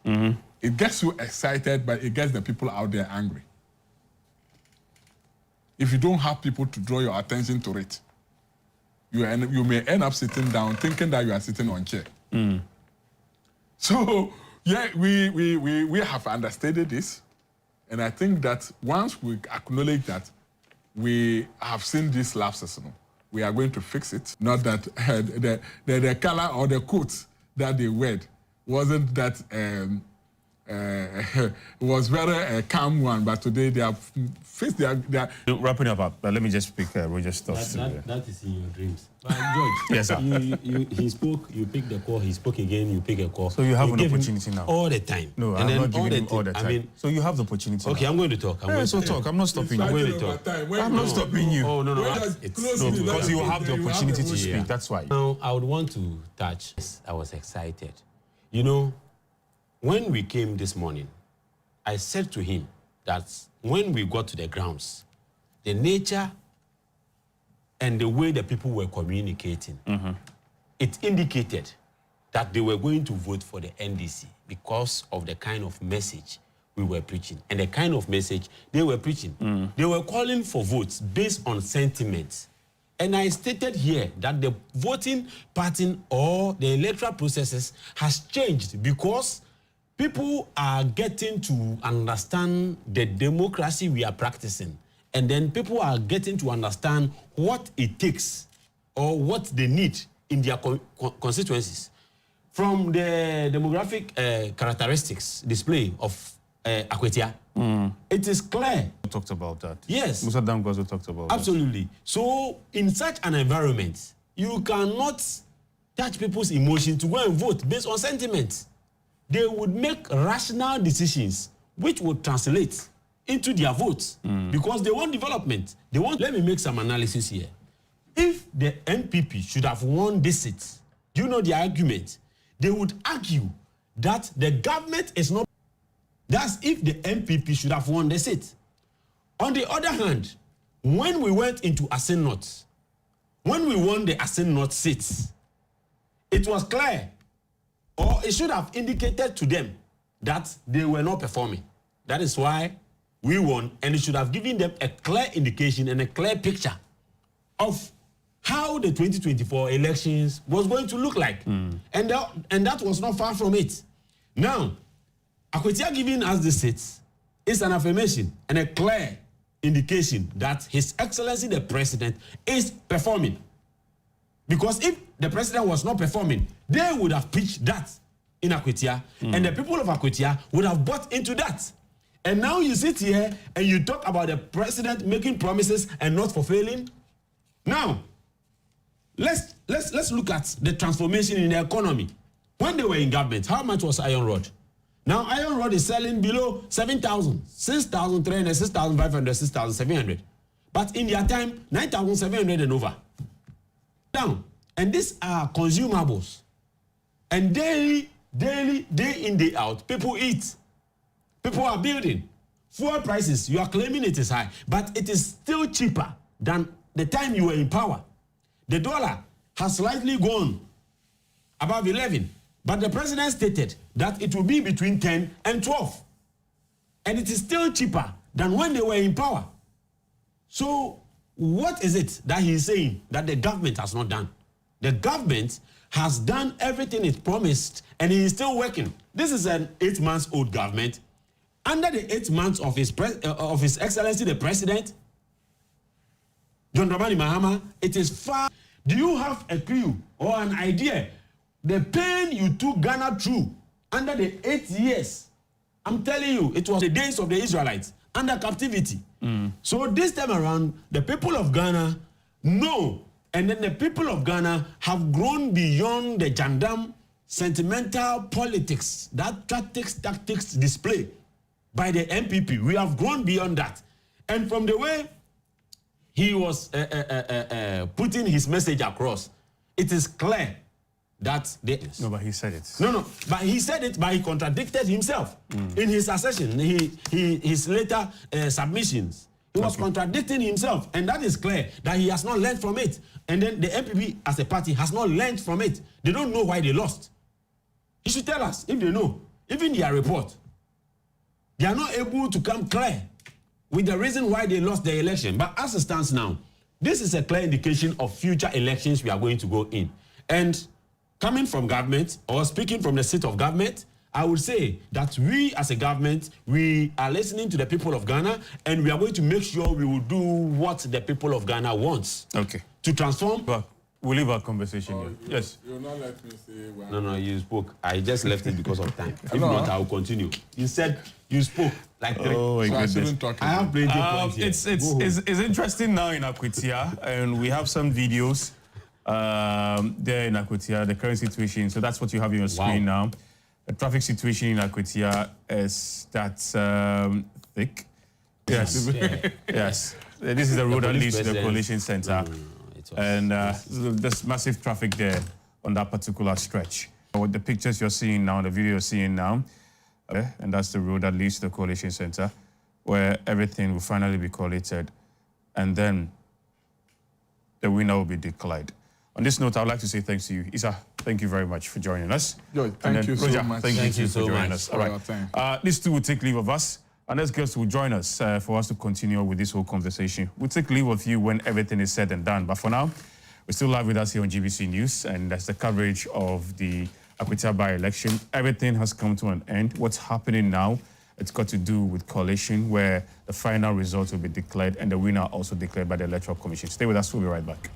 It gets you excited, but it gets the people out there angry. If you don't have people to draw your attention to it, you may end up sitting down thinking that you are sitting on a chair. So, yeah, we have understated this. And I think that once we acknowledge that we have seen these lapses, we are going to fix it. Not that the color or the coat that they wear wasn't that was very calm one, but today they have faced their Wrapping up, but let me just pick Roger's thoughts. That is in your dreams. But George, yes, sir. He spoke, you picked the call, he spoke again, you pick a call. So you have an opportunity now. All the time. No, I'm not giving him all the time. I mean, so you have the opportunity. Okay, now. I'm going to talk. I'm not stopping you. I'm going to talk. I'm not stopping you. Oh, no. Because you have the opportunity to speak. That's why. Now, I would want to touch. I was excited. You know, when we came this morning, I said to him that when we got to the grounds, the nature and the way the people were communicating, it indicated that they were going to vote for the NDC because of the kind of message we were preaching and the kind of message they were preaching. They were calling for votes based on sentiment. And I stated here that the voting pattern or the electoral processes has changed because people are getting to understand the democracy we are practicing. And then people are getting to understand what it takes or what they need in their constituencies. From the demographic characteristics display of Akwatia, it is clear. We talked about that. Yes. Musa Damgwazo talked about Absolutely. that. So in such an environment, you cannot touch people's emotion to go and vote based on sentiment. They would make rational decisions which would translate into their votes because they want development. Let me make some analysis here. If the NPP should have won this seat, do you know the argument? They would argue that the government is not. That's if the NPP should have won the seat. On the other hand, when we went into Asen North, when we won the Asen North seats, it was clear, or it should have indicated to them that they were not performing. That is why we won, and it should have given them a clear indication and a clear picture of how the 2024 elections was going to look like. And that was not far from it. Now, Akwatia giving us the seats is an affirmation and a clear indication that His Excellency the President is performing. Because if the President was not performing, they would have pitched that in Akwatia, and the people of Akwatia would have bought into that. And now you sit here and you talk about the President making promises and not fulfilling. Now, let's look at the transformation in the economy. When they were in government, how much was iron rod? Now, iron rod is selling below 7,000, 6,300, 6,500, 6,700. But in their time, 9,700 and over. Down. And these are consumables. And daily, day in, day out, people eat. People are building. Fuel prices, you are claiming it is high, but it is still cheaper than the time you were in power. The dollar has slightly gone above 11. But the president stated that it will be between 10 and 12. And it is still cheaper than when they were in power. So what is it that he is saying that the government has not done? The government has done everything it promised, and he is still working. This is an 8 months old government. Under the 8 months of His Excellency the President, John Dramani Mahama, it is far. Do you have a clue or an idea? The pain you took Ghana through under the 8 years, I'm telling you, it was the days of the Israelites under captivity. So this time around, the people of Ghana know, and then the people of Ghana have grown beyond the jandam sentimental politics, that tactics display by the NPP. We have grown beyond that. And from the way he was putting his message across, it is clear that No, but he said it. No, but he said it, but he contradicted himself in his assertion, his later submissions. He was contradicting himself, and that is clear that he has not learned from it. And then the MPP as a party has not learned from it. They don't know why they lost. He should tell us if they know. Even their report, they are not able to come clear with the reason why they lost the election. But as it stands now, this is a clear indication of future elections we are going to go in. And coming from government or speaking from the seat of government, I would say that we as a government, we are listening to the people of Ghana, and we are going to make sure we will do what the people of Ghana wants. Okay. To transform. But we'll leave our conversation here. Yes. You will not let me say one. No, you spoke. I just left it because of time. If not, I will continue. You said you spoke like three. Oh, my goodness. I have plenty points here. It's interesting now in Akwatia, and we have some videos there in Akwatia, the current situation. So that's what you have on your screen now. The traffic situation in Akwatia is that thick. Yes. Yes. This is the road that leads to the coalition center. And there's massive traffic there on that particular stretch. With the pictures you're seeing now, the video you're seeing now, and that's the road that leads to the coalition center, where everything will finally be collated, and then the winner will be declared. On this note, I would like to say thanks to you. Isa, thank you very much for joining us. Thank you so much. Thank you so for joining us. All right. These two will take leave of us. Our next guest will join us for us to continue with this whole conversation. We'll take leave of you when everything is said and done. But for now, we're still live with us here on GBC News, and that's the coverage of the Akwatia by-election. Everything has come to an end. What's happening now, it's got to do with coalition, where the final results will be declared and the winner also declared by the Electoral Commission. Stay with us. We'll be right back.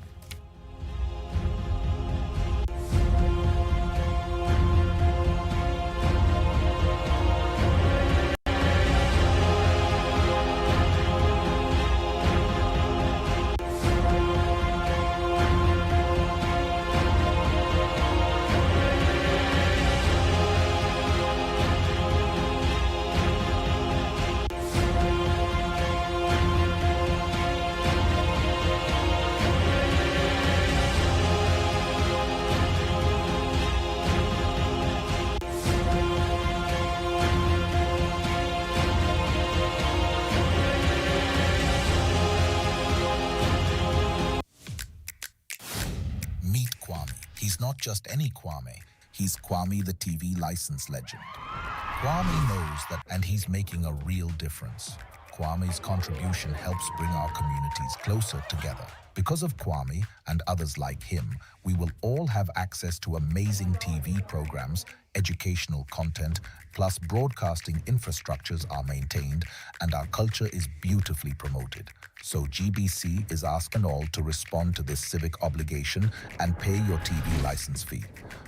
Not just any Kwame, he's Kwame the TV license legend. Kwame knows that, and he's making a real difference. Kwame's contribution helps bring our communities closer together. Because of Kwame and others like him, we will all have access to amazing TV programs, educational content, plus broadcasting infrastructures are maintained, and our culture is beautifully promoted. So GBC is asking all to respond to this civic obligation and pay your TV license fee.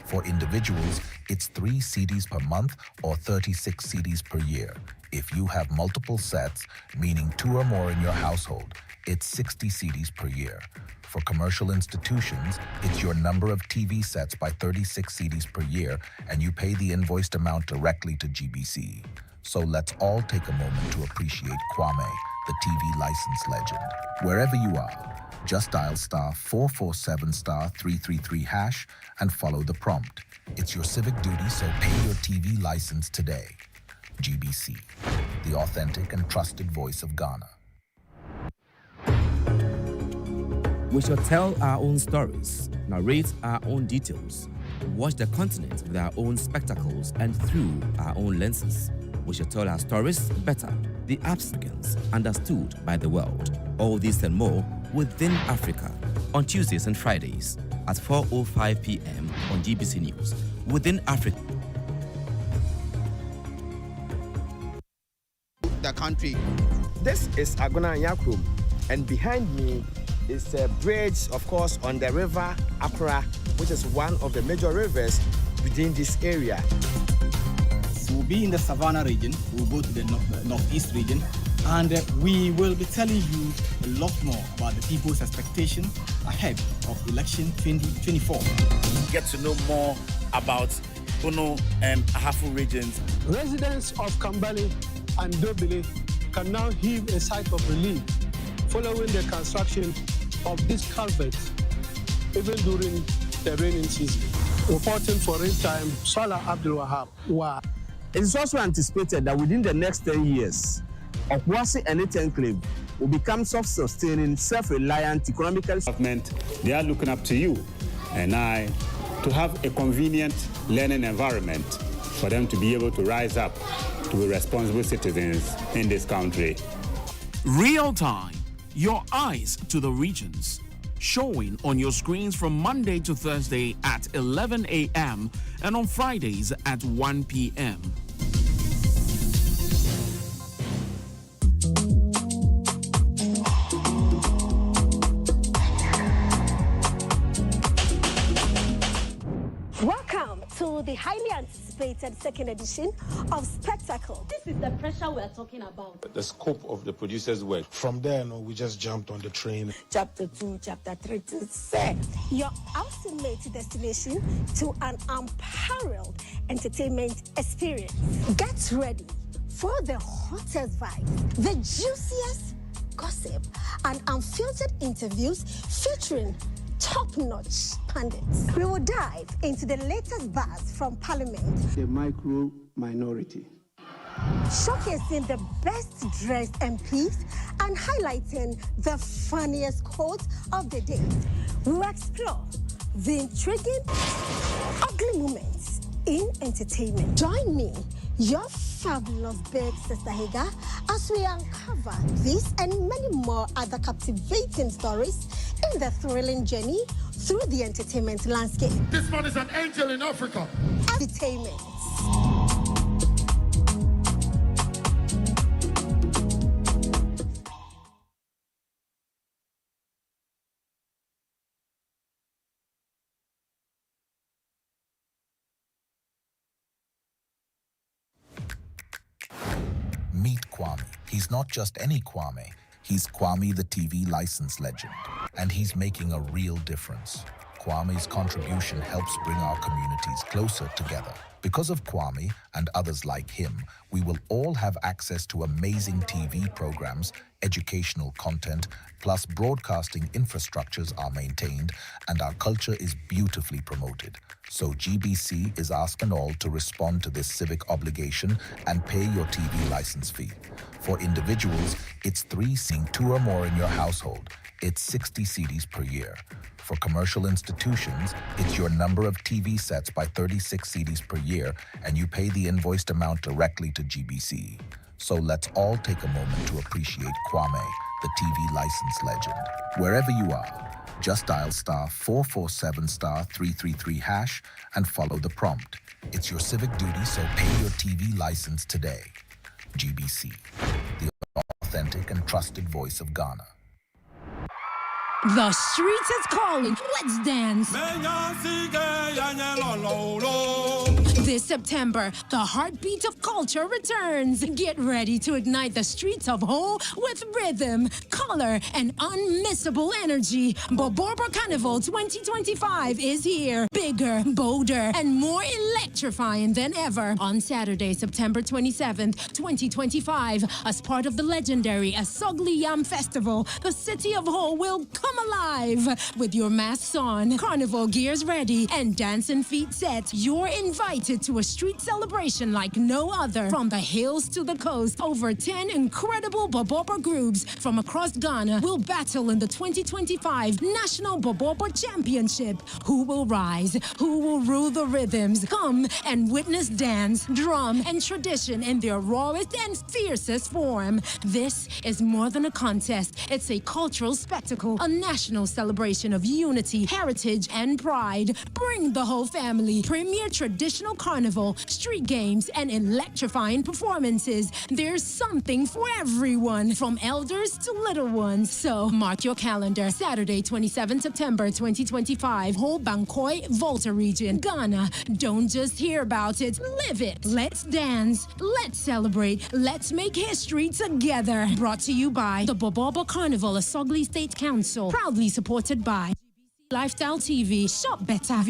For individuals, it's 3 CDs per month or 36 CDs per year. If you have multiple sets, meaning 2 or more in your household, it's 60 CDs per year. For commercial institutions, it's your number of TV sets by 36 CDs per year, and you pay the invoiced amount directly to GBC. So let's all take a moment to appreciate Kwame, the TV license legend. Wherever you are, just dial *447 *333# and follow the prompt. It's your civic duty, so pay your TV license today. GBC, the authentic and trusted voice of Ghana. We shall tell our own stories, narrate our own details, watch the continent with our own spectacles and through our own lenses. We shall tell our stories better, the Africans understood by the world. All this and more within Africa on Tuesdays and Fridays at 4:05 p.m. on GBC News. Within Africa. The country. This is Agona Yakrum, and behind me is a bridge, of course, on the river Akwatia, which is one of the major rivers within this area. We'll be in the Savannah region, we'll go to the northeast region, and we will be telling you a lot more about the people's expectation ahead of election 2024. Get to know more about Bono and Ahafo regions. Residents of Kambali and Dobile can now heave a sigh of relief following the construction of this culvert, even during the raining season. Reporting for Real Time, Salah Abdul Wahab. Wow. It is also anticipated that within the next 10 years, Okwasi and its enclave will become self-sustaining, self-reliant, economically. Government, they are looking up to you and I to have a convenient learning environment for them to be able to rise up to be responsible citizens in this country. Real Time, your eyes to the regions. showing on your screens from Monday to Thursday at 11 a.m. and on Fridays at 1 p.m. Welcome to the highly anticipated second edition of Spectacle. This is the pressure we're talking about. The scope of the producer's work. From there, we just jumped on the train. Chapter 2, Chapter 3 to 6. Your ultimate destination to an unparalleled entertainment experience. Get ready for the hottest vibes, the juiciest gossip, and unfiltered interviews featuring top-notch pundits. We will dive into the latest buzz from Parliament. The micro minority. Showcasing the best-dressed MPs and highlighting the funniest quotes of the day. We will explore the intriguing, ugly moments in entertainment. Join me, your fabulous big sister Haga, as we uncover this and many more other captivating stories in the thrilling journey through the entertainment landscape. This man is an angel in Africa. Entertainment. Meet Kwame. He's not just any Kwame. He's Kwame the TV license legend. And he's making a real difference. Kwame's contribution helps bring our communities closer together. Because of Kwame and others like him, we will all have access to amazing TV programs, educational content, plus broadcasting infrastructures are maintained, and our culture is beautifully promoted. So GBC is asking all to respond to this civic obligation and pay your TV license fee. For individuals, it's 3, seeing 2 or more in your household. It's 60 CDs per year. For commercial institutions, it's your number of TV sets by 36 CDs per year, and you pay the invoiced amount directly to GBC. So let's all take a moment to appreciate Kwame, the TV license legend. Wherever you are, just dial *447 *333# and follow the prompt. It's your civic duty, so pay your TV license today. GBC, the authentic and trusted voice of Ghana. The streets is calling. Let's dance. This September, the heartbeat of culture returns. Get ready to ignite the streets of Ho with rhythm, color, and unmissable energy. Boborbo Carnival 2025 is here. Bigger, bolder, and more electrifying than ever. On Saturday, September 27th, 2025, as part of the legendary Asogli Yam Festival, the city of Ho will come alive. With your masks on, carnival gears ready, and dancing feet set, you're invited to a street celebration like no other. From the hills to the coast, over 10 incredible Bobobo groups from across Ghana will battle in the 2025 National Bobobo Championship. Who will rise? Who will rule the rhythms? Come and witness dance, drum, and tradition in their rawest and fiercest form. This is more than a contest. It's a cultural spectacle, a national celebration of unity, heritage, and pride. Bring the whole family. Premier traditional carnival, street games, and electrifying performances. There's something for everyone, from elders to little ones. So mark your calendar. Saturday, 27 September 2025, Ho Bankoi, Volta region, Ghana. Don't just hear about it, live it. Let's dance, let's celebrate, let's make history together. Brought to you by the Bobobo Carnival Asogli State Council. Proudly supported by Lifestyle TV. Shop better.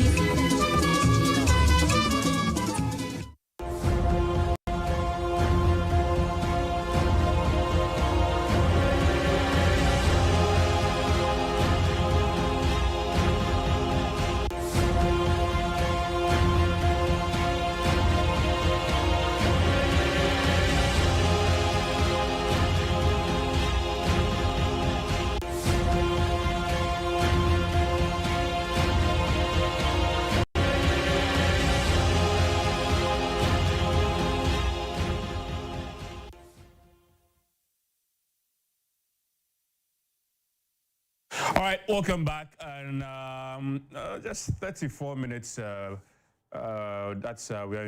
right, welcome back. And just 34 minutes. We're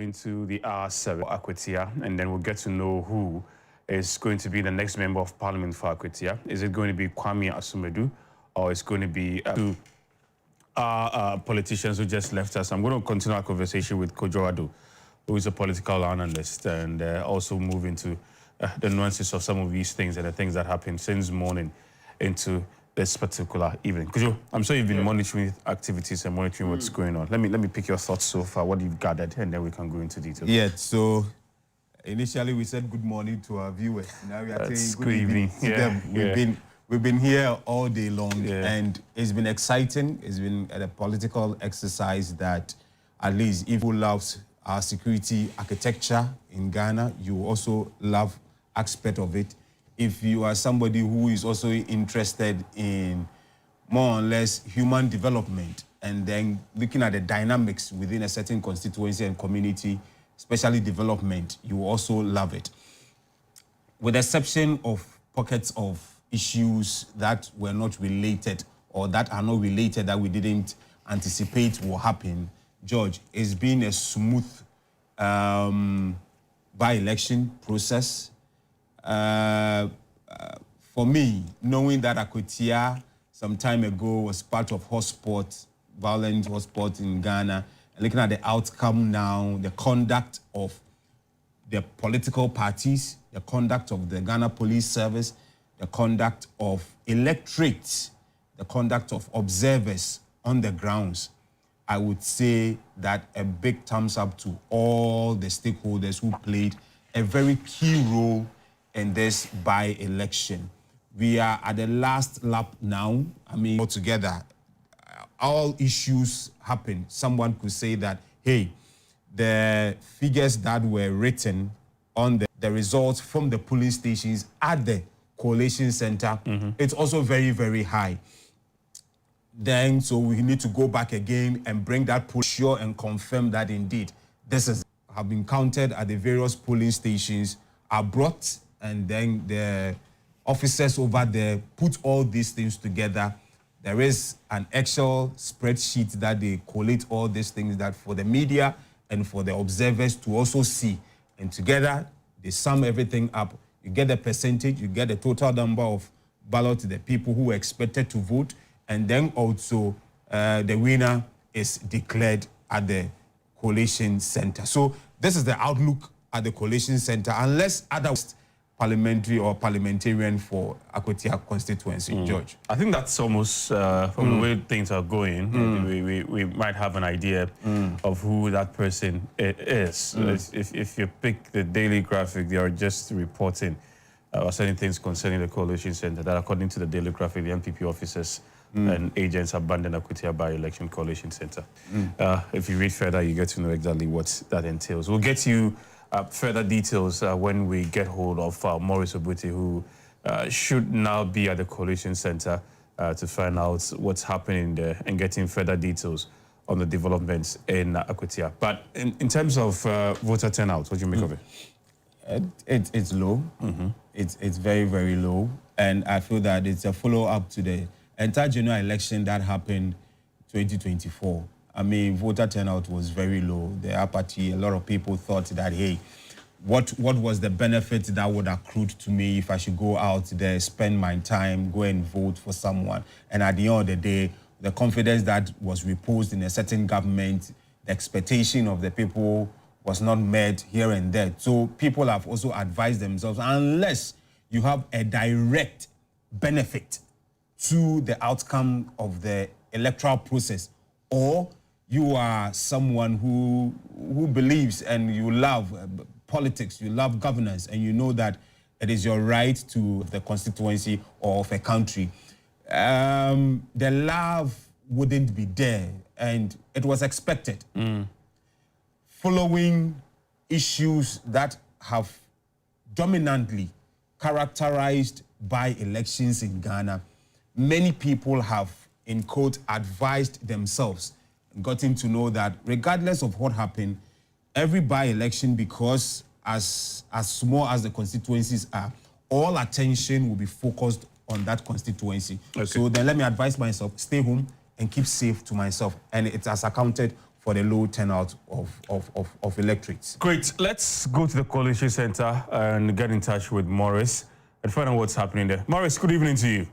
into the R7 Akwatia, and then we'll get to know who is going to be the next member of parliament for Akwatia. Is it going to be Kwame Asumedu, or it's going to be two politicians who just left us? I'm going to continue our conversation with Kojo Ado, who is a political analyst, and also move into the nuances of some of these things and the things that happened since morning into this particular evening. Kojo, I'm sure you've been monitoring activities and monitoring what's going on. Let me pick your thoughts so far, what you've gathered, and then we can go into detail. Yeah, so initially we said good morning to our viewers. Now we are saying good evening to them. We've been here all day long, and it's been exciting. It's been a political exercise that, at least if you love our security architecture in Ghana, you also love aspect of it. If you are somebody who is also interested in more or less human development and then looking at the dynamics within a certain constituency and community, especially development, you also love it. With the exception of pockets of issues that were not related or that are not related that we didn't anticipate will happen, George, it's been a smooth by-election process. For me, knowing that Akwatia some time ago was part of hotspot, violent hotspot in Ghana, and looking at the outcome now, the conduct of the political parties, the conduct of the Ghana Police Service, the conduct of electorates, the conduct of observers on the grounds, I would say that a big thumbs up to all the stakeholders who played a very key role in this by-election. We are at the last lap now. I mean, altogether, all issues happen. Someone could say that, hey, the figures that were written on the results from the polling stations at the collation center, it's also very, very high. Then, so we need to go back again and bring that poll sure and confirm that indeed this have been counted at the various polling stations, are brought, and then the officers over there put all these things together. There is an Excel spreadsheet that they collate all these things that for the media and for the observers to also see. And together, they sum everything up. You get the percentage, you get the total number of ballots, the people who were expected to vote, and then also the winner is declared at the collation center. So this is the outlook at the collation center, unless otherwise parliamentary or parliamentarian for Akwatia constituency, George. I think that's almost, from the way things are going, we might have an idea of who that person is. If you pick the daily graphic, they are just reporting certain things concerning the coalition center, that according to the daily graphic, the MPP officers and agents abandoned Akwatia by-election coalition center. If you read further, you get to know exactly what that entails. We'll get you further details when we get hold of Maurice Obuti, who should now be at the coalition center to find out what's happening there and getting further details on the developments in Akwatia. But in terms of voter turnout, what do you make of it? It's low. It's very, very low. And I feel that it's a follow-up to the entire general election that happened 2024. I mean, voter turnout was very low. The apathy, a lot of people thought that, hey, what was the benefit that would accrue to me if I should go out there, spend my time, go and vote for someone? And at the end of the day, the confidence that was reposed in a certain government, the expectation of the people was not met here and there. So people have also advised themselves, unless you have a direct benefit to the outcome of the electoral process, or you are someone who believes and you love politics, you love governance, and you know that it is your right to the constituency or of a country, the love wouldn't be there, and it was expected. Following issues that have dominantly characterized by elections in Ghana, many people have, in quote, advised themselves, gotten to know that regardless of what happened, every by-election, because as small as the constituencies are, all attention will be focused on that constituency. Okay. So then let me advise myself, stay home and keep safe to myself. And it has accounted for the low turnout of electorates. Great. Let's go to the Coalition Center and get in touch with Morris and find out what's happening there. Morris, good evening to you.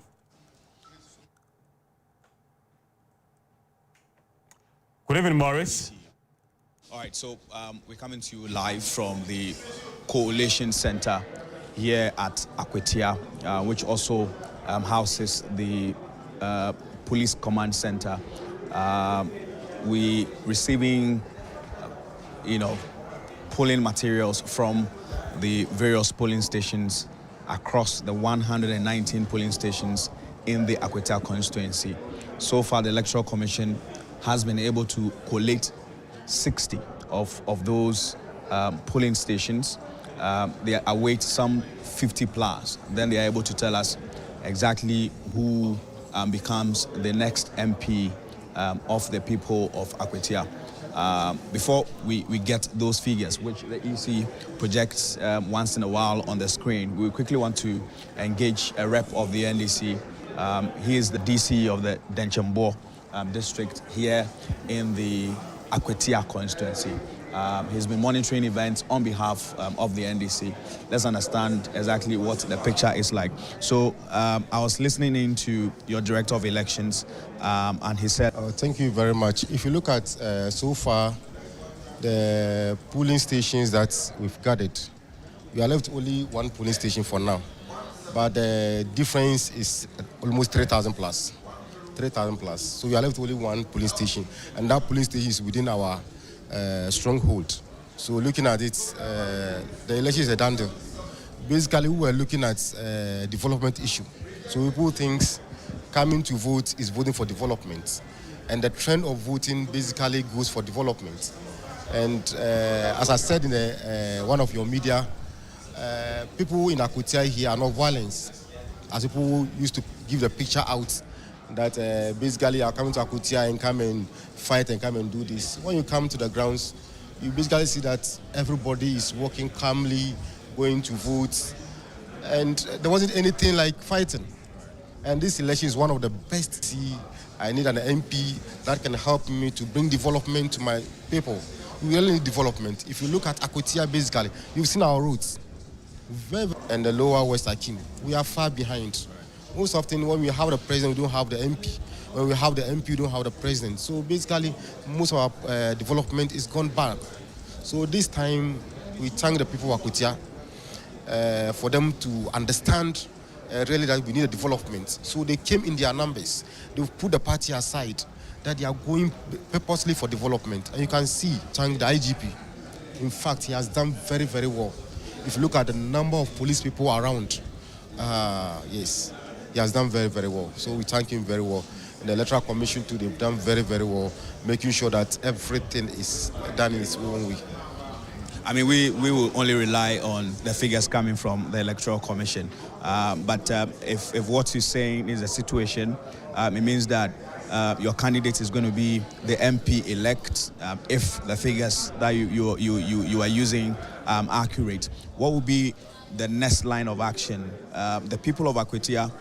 Good evening, Morris. All right, so we're coming to you live from the Coalition Center here at Akwatia, which also houses the Police Command Center. We receiving, polling materials from the various polling stations across the 119 polling stations in the Akwatia constituency. So far, the Electoral Commission has been able to collate 60 of those polling stations. They await some 50 plus. Then they are able to tell us exactly who becomes the next MP of the people of Akwatia. Before we get those figures, which the EC projects once in a while on the screen, we quickly want to engage a rep of the NDC. He is the DC of the Denchembo district here in the Akwatia constituency. He's been monitoring events on behalf of the NDC. Let's understand exactly what the picture is like. So I was listening into your director of elections, and he said... Thank you very much. If you look at so far the polling stations that we've gathered, we are left only one polling station for now. But the difference is almost 3,000 plus. 3,000 plus. So we are left only one polling station, and that polling station is within our stronghold. So looking at it, the election is a done deal. Basically, we were looking at development issue. So people think coming to vote is voting for development, and the trend of voting basically goes for development. And as I said in one of your media, people in Akwatia here are not violent, as people used to give the picture out that basically are coming to Akwatia and come and fight and come and do this. When you come to the grounds, you basically see that everybody is walking calmly, going to vote, and there wasn't anything like fighting. And this election is one of the best. See, I need an MP that can help me to bring development to my people. We really need development. If you look at Akwatia, basically, you've seen our roads. And the lower West Akim, we are far behind. Most often when we have the president, we don't have the MP. When we have the MP, we don't have the president. So basically, most of our development is gone bad. So this time, we thank the people of Akwatia for them to understand really that we need a development. So they came in their numbers. They've put the party aside, that they are going purposely for development. And you can see, thank the IGP. In fact, he has done very, very well. If you look at the number of police people around, yes, he has done very, very well. So we thank him very well. And the Electoral Commission too, they've done very, very well, making sure that everything is done in its own way. I mean, we will only rely on the figures coming from the Electoral Commission. But if what you're saying is a situation, it means that your candidate is going to be the MP-elect if the figures that you are using are accurate. What will be the next line of action? The people of Akwatia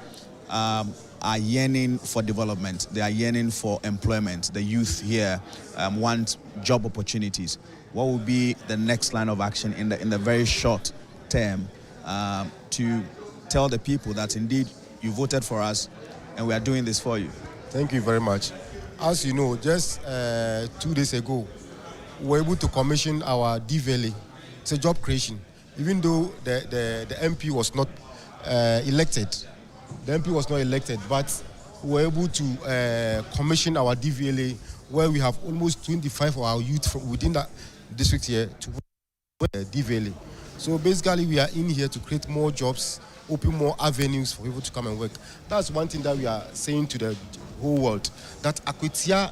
are yearning for development. They are yearning for employment. The youth here want job opportunities. What will be the next line of action in the very short term to tell the people that indeed you voted for us and we are doing this for you? Thank you very much. As you know, just 2 days ago, we were able to commission our DVLA. It's a job creation. Even though the MP was not elected, but we were able to commission our DVLA, where we have almost 25 of our youth from within that district here to DVLA. So basically, we are in here to create more jobs, open more avenues for people to come and work. That's one thing that we are saying to the whole world, that Akwatia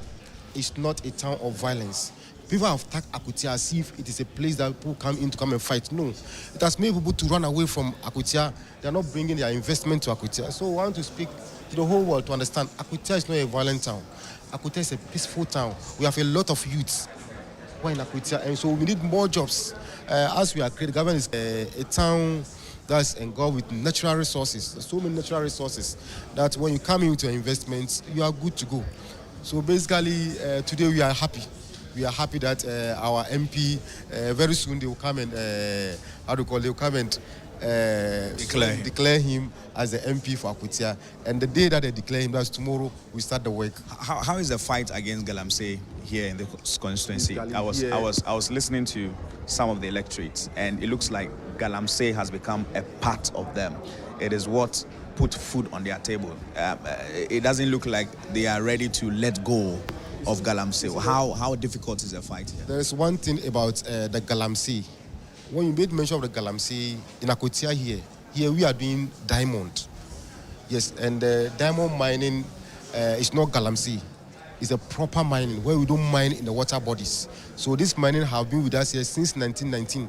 is not a town of violence. People have attacked Akwatia as if it is a place that people come in to come and fight. No, it has made people to run away from Akwatia. They are not bringing their investment to Akwatia. So I want to speak to the whole world to understand Akwatia is not a violent town. Akwatia is a peaceful town. We have a lot of youths who are in Akwatia, and so we need more jobs. As we are creating, government is a town that's engulfed with natural resources. There's so many natural resources that when you come in with your investments, you are good to go. So basically, today we are happy. We are happy that our MP, very soon they will come and, they will come and declare him as the MP for Akwatia. And the day that they declare him, that's tomorrow, we start the work. How is the fight against Galamsey here in the constituency? I was listening to some of the electorates, and it looks like Galamsey has become a part of them. It is what put food on their table. It doesn't look like they are ready to let go of Galamsey. How difficult is the fight here? There is one thing about the Galamsey. When you made mention of the Galamsey in Akwatia here we are doing diamond. Yes, and diamond mining is not Galamsey. It's a proper mining where we don't mine in the water bodies. So this mining have been with us here since 1919.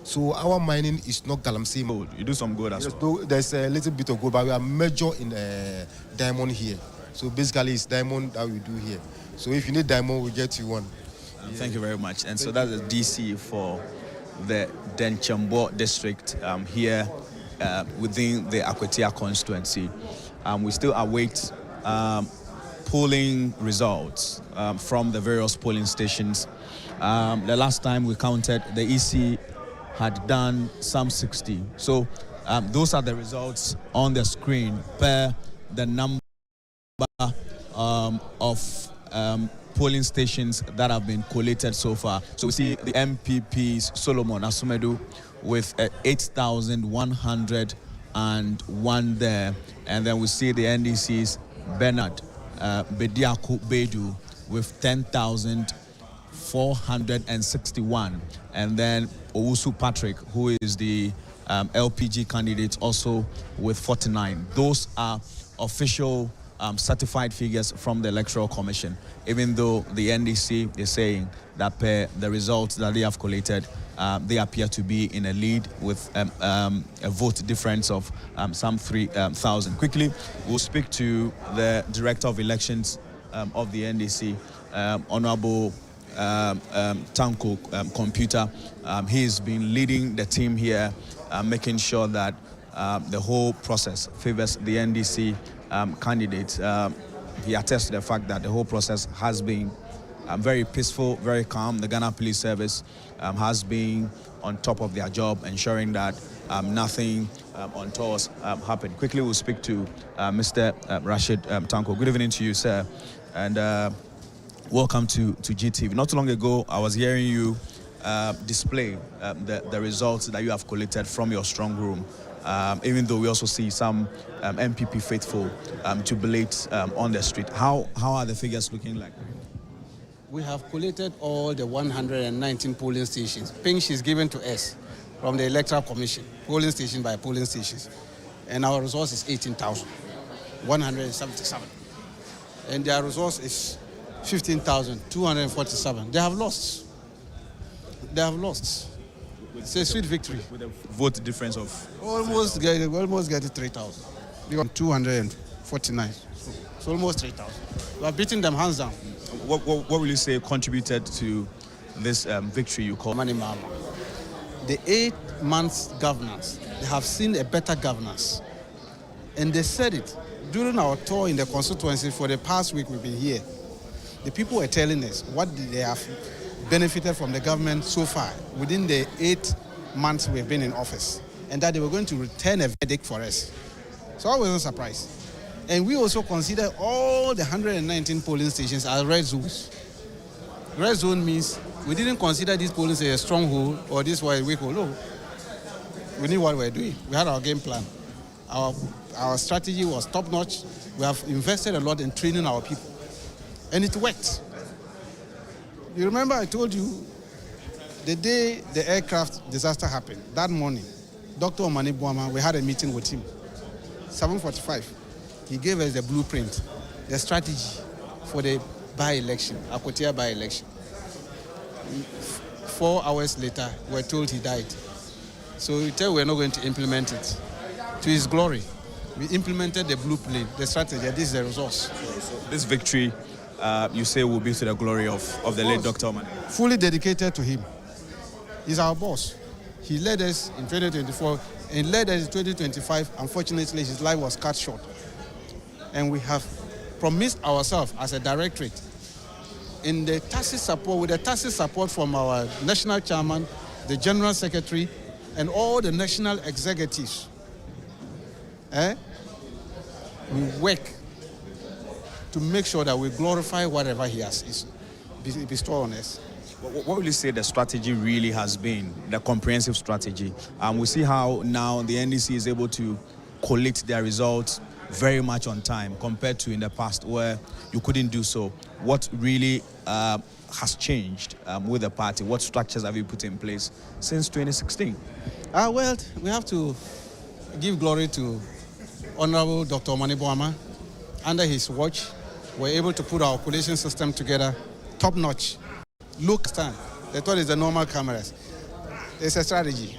So our mining is not Galamsey. Gold. You do some gold as well. There's a little bit of gold, but we are major in diamond here. So basically it's diamond that we do here. So if you need diamond, we get you one. Thank you very much. And so that's the DC for the Denchambo district here within the Akwatia constituency. We still await polling results from the various polling stations. The last time we counted, the EC had done some 60. So those are the results on the screen per the number of polling stations that have been collated so far. So we see the MPP's Solomon Asumedu with 8,101 there. And then we see the NDC's Bernard Bediaku Bedu with 10,461. And then Owusu Patrick, who is the LPG candidate, also with 49. Those are official certified figures from the Electoral Commission, even though the NDC is saying that per the results that they have collated, they appear to be in a lead with a vote difference of some 3,000. Quickly, we'll speak to the Director of Elections of the NDC, Honorable Tanko Computer. He's been leading the team here, making sure that the whole process favors the NDC candidate. He attests to the fact that the whole process has been very peaceful, very calm. The Ghana Police Service has been on top of their job, ensuring that nothing untoward happened. Quickly, we'll speak to Mr. Rashid Tanko. Good evening to you, sir, and welcome to GTV. Not too long ago, I was hearing you display the results that you have collected from your strong room. Even though we also see some MPP faithful jubilate on the street. How are the figures looking like? We have collated all the 119 polling stations. Pink is given to us from the Electoral Commission, polling station by polling stations. And our resource is 18,177. And their resource is 15,247. They have lost. They have lost. It's a sweet victory. With a vote difference of almost get 3,000. We got 249. So almost 3,000. We are beating them hands down. What will you say contributed to this victory you call Money Mama? The 8 months governance, they have seen a better governance. And they said it during our tour in the constituency for the past week we've been here. The people were telling us what they have benefited from the government so far within the 8 months we've been in office, and that they were going to return a verdict for us. So I wasn't surprised. And we also consider all the 119 polling stations as red zones. Red zone means we didn't consider these polling stations a stronghold or this was a weak hold. No. We knew what we were doing. We had our game plan. Our strategy was top-notch. We have invested a lot in training our people. And it worked. You remember I told you the day the aircraft disaster happened, that morning, Dr. Omani Buama, we had a meeting with him, 7:45. He gave us the blueprint, the strategy for the by-election, Akwatia by-election. 4 hours later, we were told he died. So we tell we're not going to implement it. To his glory, we implemented the blueprint, the strategy. This is the resource. So this victory, you say, will be to the glory of the late Dr. Omani? Fully dedicated to him. He's our boss. He led us in 2024 and led us in 2025. Unfortunately, his life was cut short. And we have promised ourselves as a directorate in the tacit support, with the tacit support from our national chairman, the general secretary, and all the national executives. We work to make sure that we glorify whatever he has bestowed on us. What will you say the strategy really has been, the comprehensive strategy? We see how now the NDC is able to collect their results very much on time compared to in the past where you couldn't do so. What really has changed with the party? What structures have you put in place since 2016? Well, we have to give glory to Honorable Dr. Omani Boama. Under his watch, we're able to put our collation system together, top-notch. Look, stand. They thought it's the normal cameras. It's a strategy,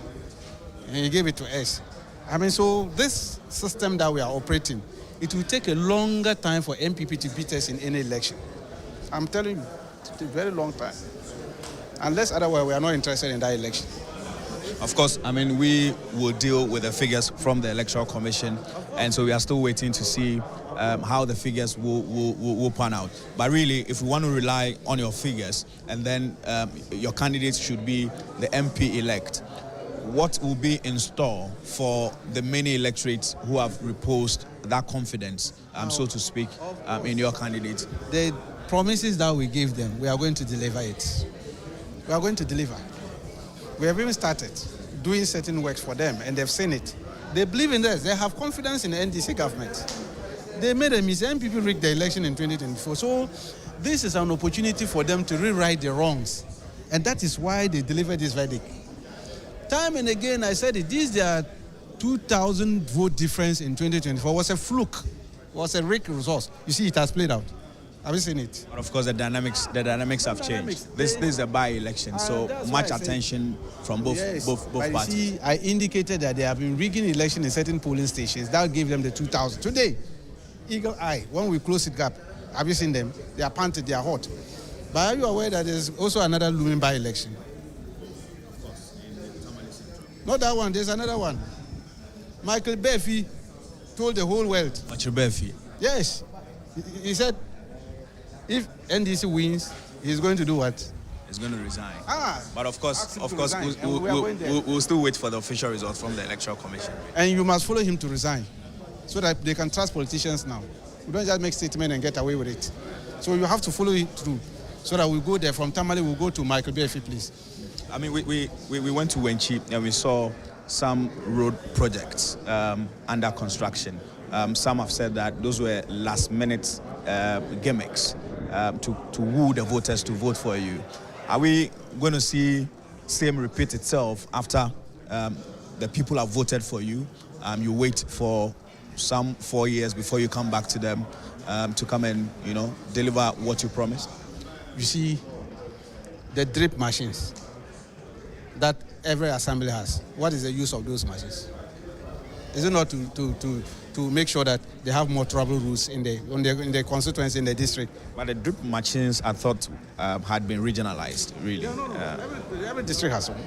and he gave it to us. So this system that we are operating, it will take a longer time for MPP to beat us in any election. I'm telling you, it will take a very long time. Unless otherwise we are not interested in that election. Of course, we will deal with the figures from the Electoral Commission, and so we are still waiting to see how the figures will pan out. But really, if we want to rely on your figures, and then your candidates should be the MP-elect, what will be in store for the many electorates who have reposed that confidence, so to speak, in your candidates? The promises that we gave them, we are going to deliver it. We are going to deliver. We have even started doing certain works for them, and they've seen it. They believe in us. They have confidence in the NDC government. They made a mistake. People rigged the election in 2024. So this is an opportunity for them to rewrite the wrongs. And that is why they delivered this verdict. Time and again, I said it. Their 2,000 vote difference in 2024 was a fluke, was a rigged result. You see, it has played out. Have you seen it? But of course, the dynamics have changed. This is a by-election, so much attention from both parties. You see, I indicated that they have been rigging election in certain polling stations. That gave them the 2,000. Today, Eagle Eye, when we close it up, have you seen them? They are panted, they are hot. But are you aware that there's also another looming by-election? Of course. Not that one, there's another one. Michael Befi told the whole world. Michael Befi? Yes. He said, if NDC wins, he's going to do what? He's going to resign. But of course, we'll still wait for the official results from the Electoral Commission. And you must follow him to resign, so that they can trust politicians now. We don't just make statements and get away with it. So you have to follow it through, so that we go there from Tamale, we'll go to Michael Befi, please. We went to Wenchi and we saw some road projects under construction. Some have said that those were last-minute gimmicks to woo the voters to vote for you. Are we going to see same repeat itself after the people have voted for you? You wait for some 4 years before you come back to them to come and deliver what you promised? You see, the drip machines that every assembly has, what is the use of those machines? Is it not to make sure that they have more travel routes in the constituency, in the district? But the drip machines, I thought, had been regionalized, really. No. Every district has one.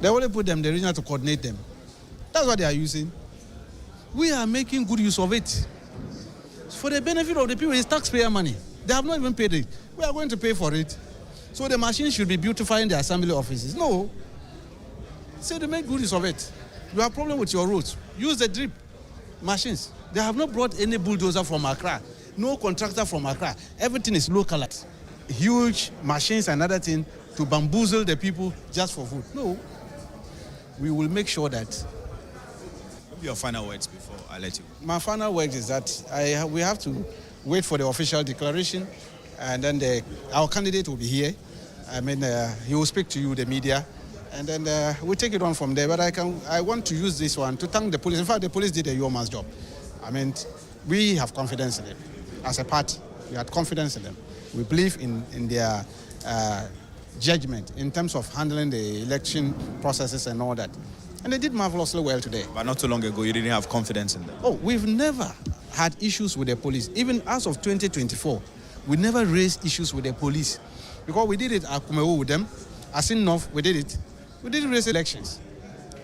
They only put them, the regional, to coordinate them. That's what they are using. We are making good use of it. For the benefit of the people, it's taxpayer money. They have not even paid it. We are going to pay for it. So the machines should be beautifying the assembly offices. No. Say they make good use of it. You have a problem with your roads. Use the drip machines. They have not brought any bulldozer from Accra. No contractor from Accra. Everything is localized. Huge machines and other things to bamboozle the people just for vote. No. We will make sure that. What are your final words before I let you? My final words is that we have to wait for the official declaration, and then our candidate will be here. He will speak to you, the media, and then we'll take it on from there. But I want to use this one to thank the police. In fact, the police did a yeoman's job. We have confidence in them. As a party, we had confidence in them. We believe in their judgment in terms of handling the election processes and all that. And they did marvelously well today. But not too long ago, you didn't have confidence in them. Oh, we've never had issues with the police. Even as of 2024, we never raised issues with the police. Because we did it at Kumewo with them. As in North, we did it. We didn't raise elections.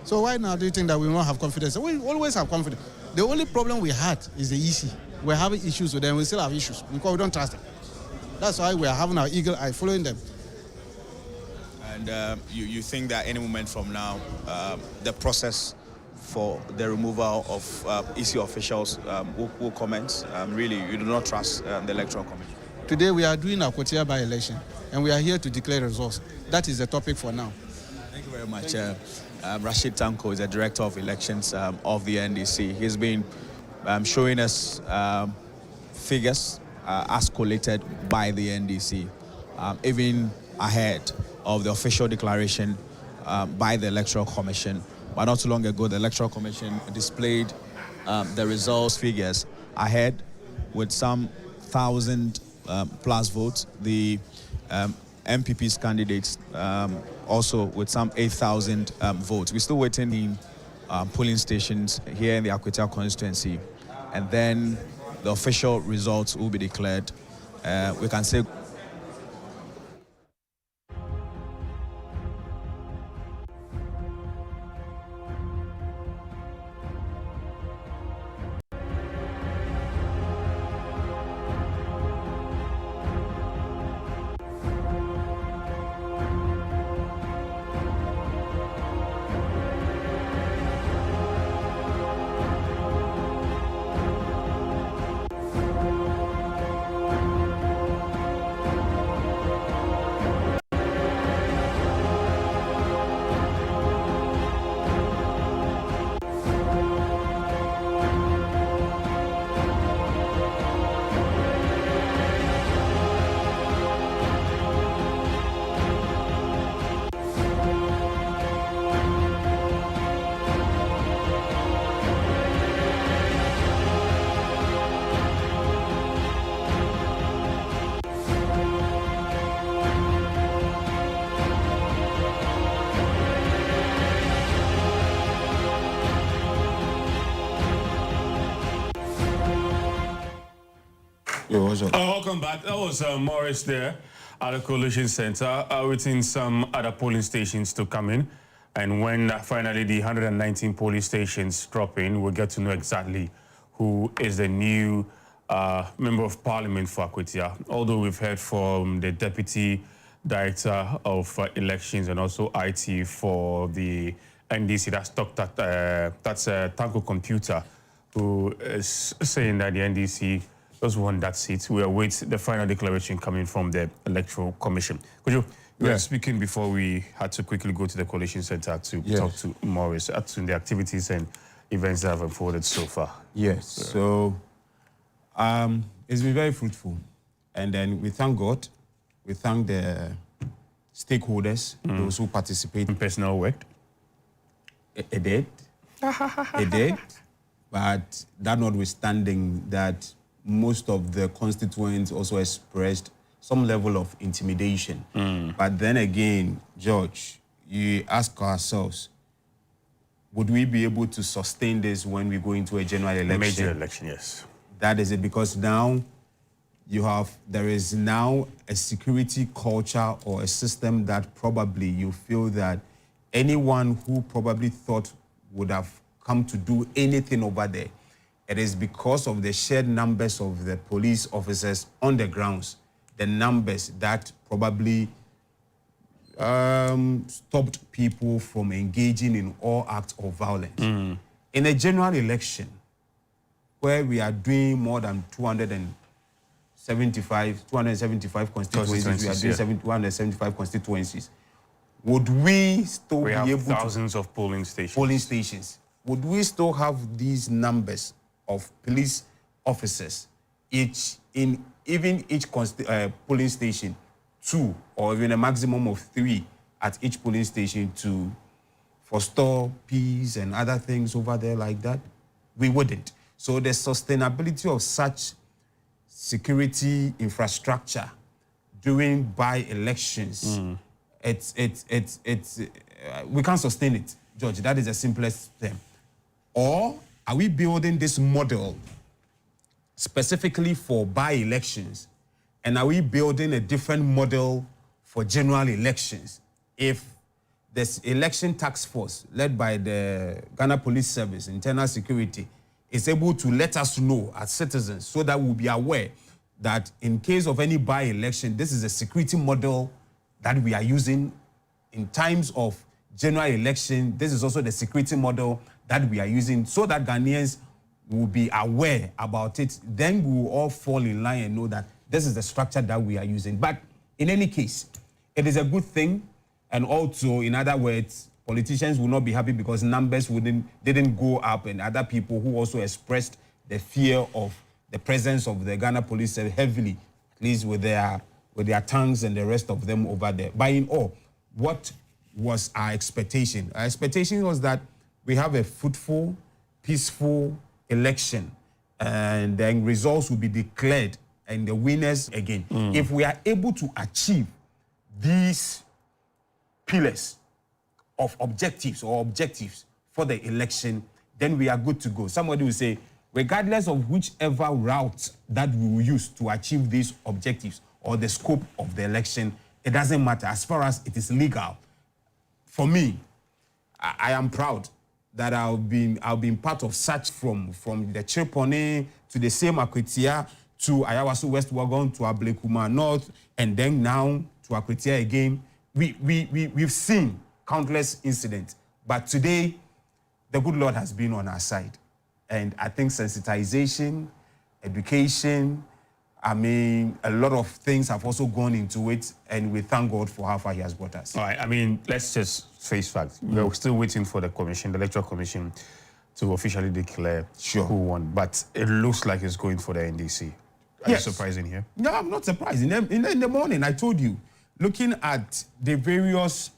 So why now do you think that we won't have confidence? We always have confidence. The only problem we had is the EC. We're having issues with them. We still have issues because we don't trust them. That's why we are having our eagle eye following them. And you think that any moment from now, the process for the removal of EC officials will commence? Really, you do not trust the Electoral Commission? Today we are doing Akwatia by-election, and we are here to declare results. That is the topic for now. Thank you very much. Rashid Tanko is the Director of Elections of the NDC. He's been showing us figures as collated by the NDC, even ahead of the official declaration by the Electoral Commission. But not too long ago, the Electoral Commission displayed the results figures ahead with some 1,000 plus votes. The MPP's candidates also with some 8,000 votes. We're still waiting in polling stations here in the Akwatia constituency, and then the official results will be declared. We can say Welcome back. That was Morris there at the Coalition Center, waiting some other polling stations to come in. And when finally the 119 polling stations drop in, we'll get to know exactly who is the new Member of Parliament for Akwatia. Although we've heard from the Deputy Director of Elections and also IT for the NDC, that's Tanko Computer, who is saying that the NDC just won that seat. We await the final declaration coming from the Electoral Commission. Could you were speaking before we had to quickly go to the Coalition Center to talk to Morris to the activities and events that have unfolded so far? Yes. So it's been very fruitful. And then we thank God. We thank the stakeholders, those who participate. In personal work? It did. It did. But that notwithstanding that most of the constituents also expressed some level of intimidation. But then again, George, you ask ourselves, would we be able to sustain this when we go into a general election? Major election, yes. That is it, because now there is now a security culture or a system that probably you feel that anyone who probably thought would have come to do anything over there, it is because of the shared numbers of the police officers on the grounds, the numbers that probably stopped people from engaging in all acts of violence. In a general election, where we are doing more than 275 constituencies, we are doing 275 constituencies, would we still be able to... thousands of polling stations. Would we still have these numbers of police officers, even each polling station, 2 or even a maximum of 3 at each polling station to forestall peace and other things over there like that? We wouldn't. So the sustainability of such security infrastructure during by-elections, we can't sustain it, George. That is the simplest thing. Or are we building this model specifically for by-elections, and are we building a different model for general elections if this election task force led by the Ghana Police Service, Internal Security, is able to let us know as citizens so that we'll be aware that in case of any by-election, this is a security model that we are using in times of general election. This is also the security model that we are using so that Ghanaians will be aware about it. Then we will all fall in line and know that this is the structure that we are using. But in any case, it is a good thing. And also, in other words, politicians will not be happy because numbers didn't go up, and other people who also expressed the fear of the presence of the Ghana police heavily, at least with their tongues and the rest of them over there. But in all, what was our expectation? Our expectation was that we have a fruitful, peaceful election, and then results will be declared and the winners again. If we are able to achieve these pillars of objectives for the election, then we are good to go. Somebody will say, regardless of whichever route that we will use to achieve these objectives or the scope of the election, it doesn't matter as far as it is legal. For me, I am proud that I've been part of such from the Chirpone to the same Akwatia to Ayawaso West Wagon to Ablekuma North, and then now to Akwatia again. We've seen countless incidents, but today the good Lord has been on our side. And I think sensitization, education, I mean, a lot of things have also gone into it, and we thank God for how far he has brought us. All right, I mean, let's just face facts. We're still waiting for the commission, the electoral commission, to officially declare who won, but it looks like it's going for the NDC. Are you surprised in here? No, I'm not surprised. In the morning, I told you, looking at the various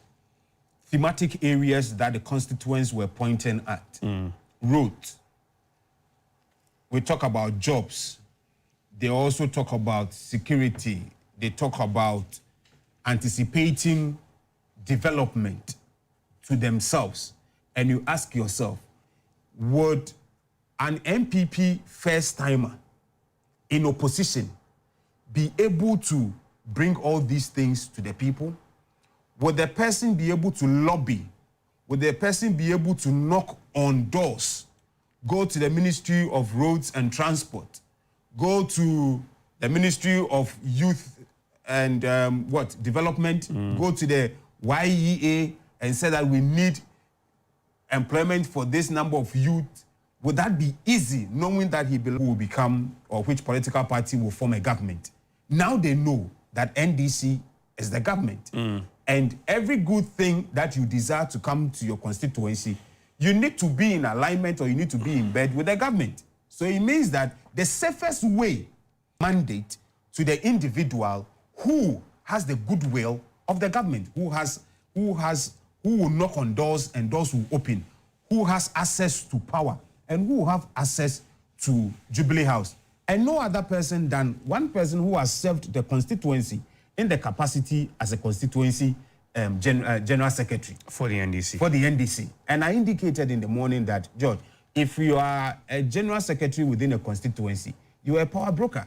thematic areas that the constituents were pointing at, roads, we talk about jobs, they also talk about security, they talk about anticipating development to themselves. And you ask yourself, would an MPP first-timer in opposition be able to bring all these things to the people? Would the person be able to lobby? Would the person be able to knock on doors? Go to the Ministry of Roads and Transport, go to the Ministry of Youth and Development, go to the YEA and say that we need employment for this number of youth? Would that be easy, knowing that he will become, or which political party will form a government? Now they know that NDC is the government. And every good thing that you desire to come to your constituency, you need to be in alignment or you need to be in bed with the government. So it means that the safest way mandate to the individual who has the goodwill of the government, who will knock on doors and doors will open, who has access to power and who have access to Jubilee House. And no other person than one person who has served the constituency in the capacity as a constituency general secretary. For the NDC. For the NDC. And I indicated in the morning that, George, if you are a general secretary within a constituency, you are a power broker.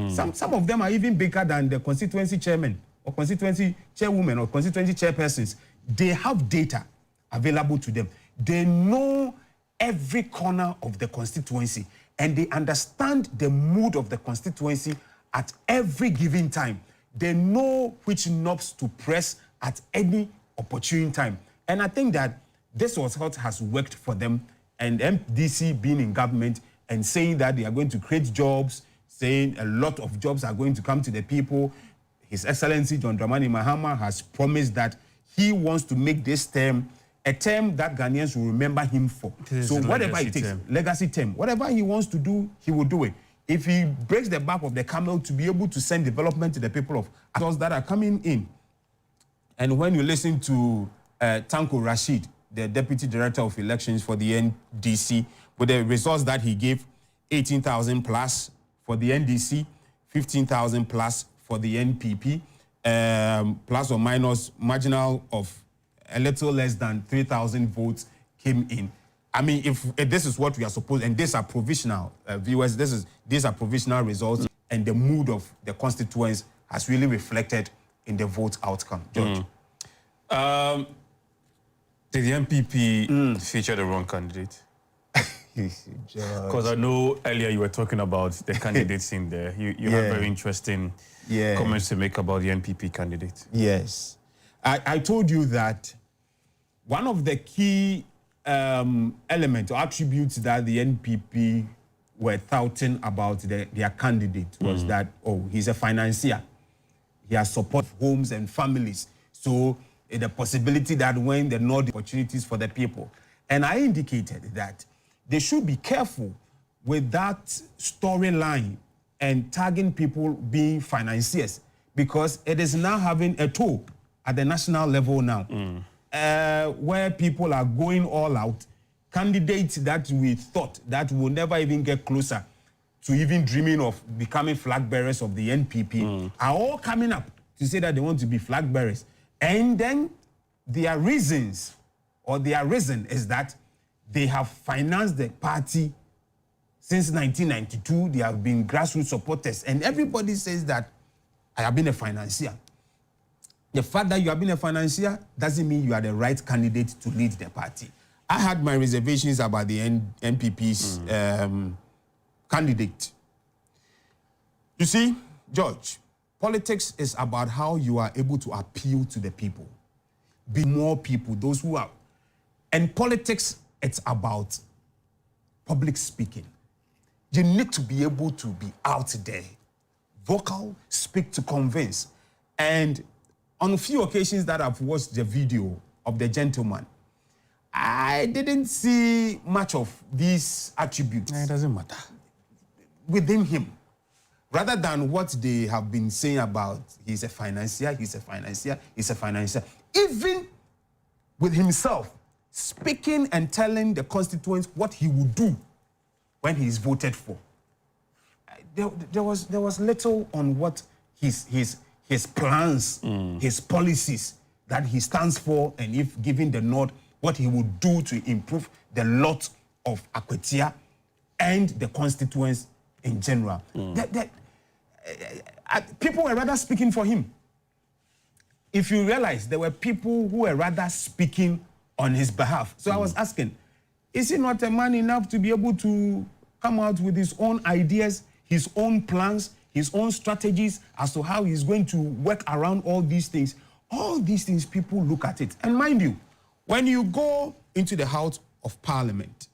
Some of them are even bigger than the constituency chairman or constituency chairwoman or constituency chairpersons. They have data available to them. They know every corner of the constituency and they understand the mood of the constituency at every given time. They know which knobs to press at any opportune time. And I think that this was what has worked for them. And MDC being in government and saying that they are going to create jobs, saying a lot of jobs are going to come to the people. His Excellency John Dramani Mahama has promised that he wants to make this term a term that Ghanaians will remember him for. So whatever it takes, legacy term, whatever he wants to do, he will do it. If he breaks the back of the camel to be able to send development to the people of those that are coming in. And when you listen to Tanko Rashid, the Deputy Director of Elections for the NDC, with the results that he gave, 18,000 plus for the NDC, 15,000 plus for the NPP, plus or minus marginal of a little less than 3,000 votes came in. I mean, if this is what we are supposed, and these are provisional, viewers, these are provisional results, and the mood of the constituents has really reflected in the vote outcome. George. Did the MPP feature the wrong candidate? Because I know earlier you were talking about the candidates in there. You have very interesting comments to make about the NPP candidate. Yes. I told you that one of the key elements or attributes that the NPP were touting about their candidate was that, oh, he's a financier. He has support homes and families. So the possibility that when there are no opportunities for the people. And I indicated that they should be careful with that storyline and tagging people being financiers, because it is now having a toll at the national level now, where people are going all out. Candidates that we thought that will never even get closer to even dreaming of becoming flag bearers of the NPP are all coming up to say that they want to be flag bearers. And then their reasons, or their reason is that they have financed the party since 1992. They have been grassroots supporters. And everybody says that I have been a financier. The fact that you have been a financier doesn't mean you are the right candidate to lead the party. I had my reservations about the NPP's candidate. You see, George, politics is about how you are able to appeal to the people. Be more people, those who are. And politics, it's about public speaking. You need to be able to be out there, vocal, speak to convince. And on a few occasions that I've watched the video of the gentleman, I didn't see much of these attributes. It doesn't matter. Within him. Rather than what they have been saying about he's a financier, even with himself, speaking and telling the constituents what he would do when he is voted for. There was little on what his plans, his policies that he stands for, and if given the nod, what he would do to improve the lot of Akwatia and the constituents in general. People were rather speaking for him. If you realize, there were people who were rather speaking on his behalf. So I was asking, is he not a man enough to be able to come out with his own ideas, his own plans, his own strategies as to how he's going to work around all these things? All these things, people look at it. And mind you, when you go into the House of Parliament,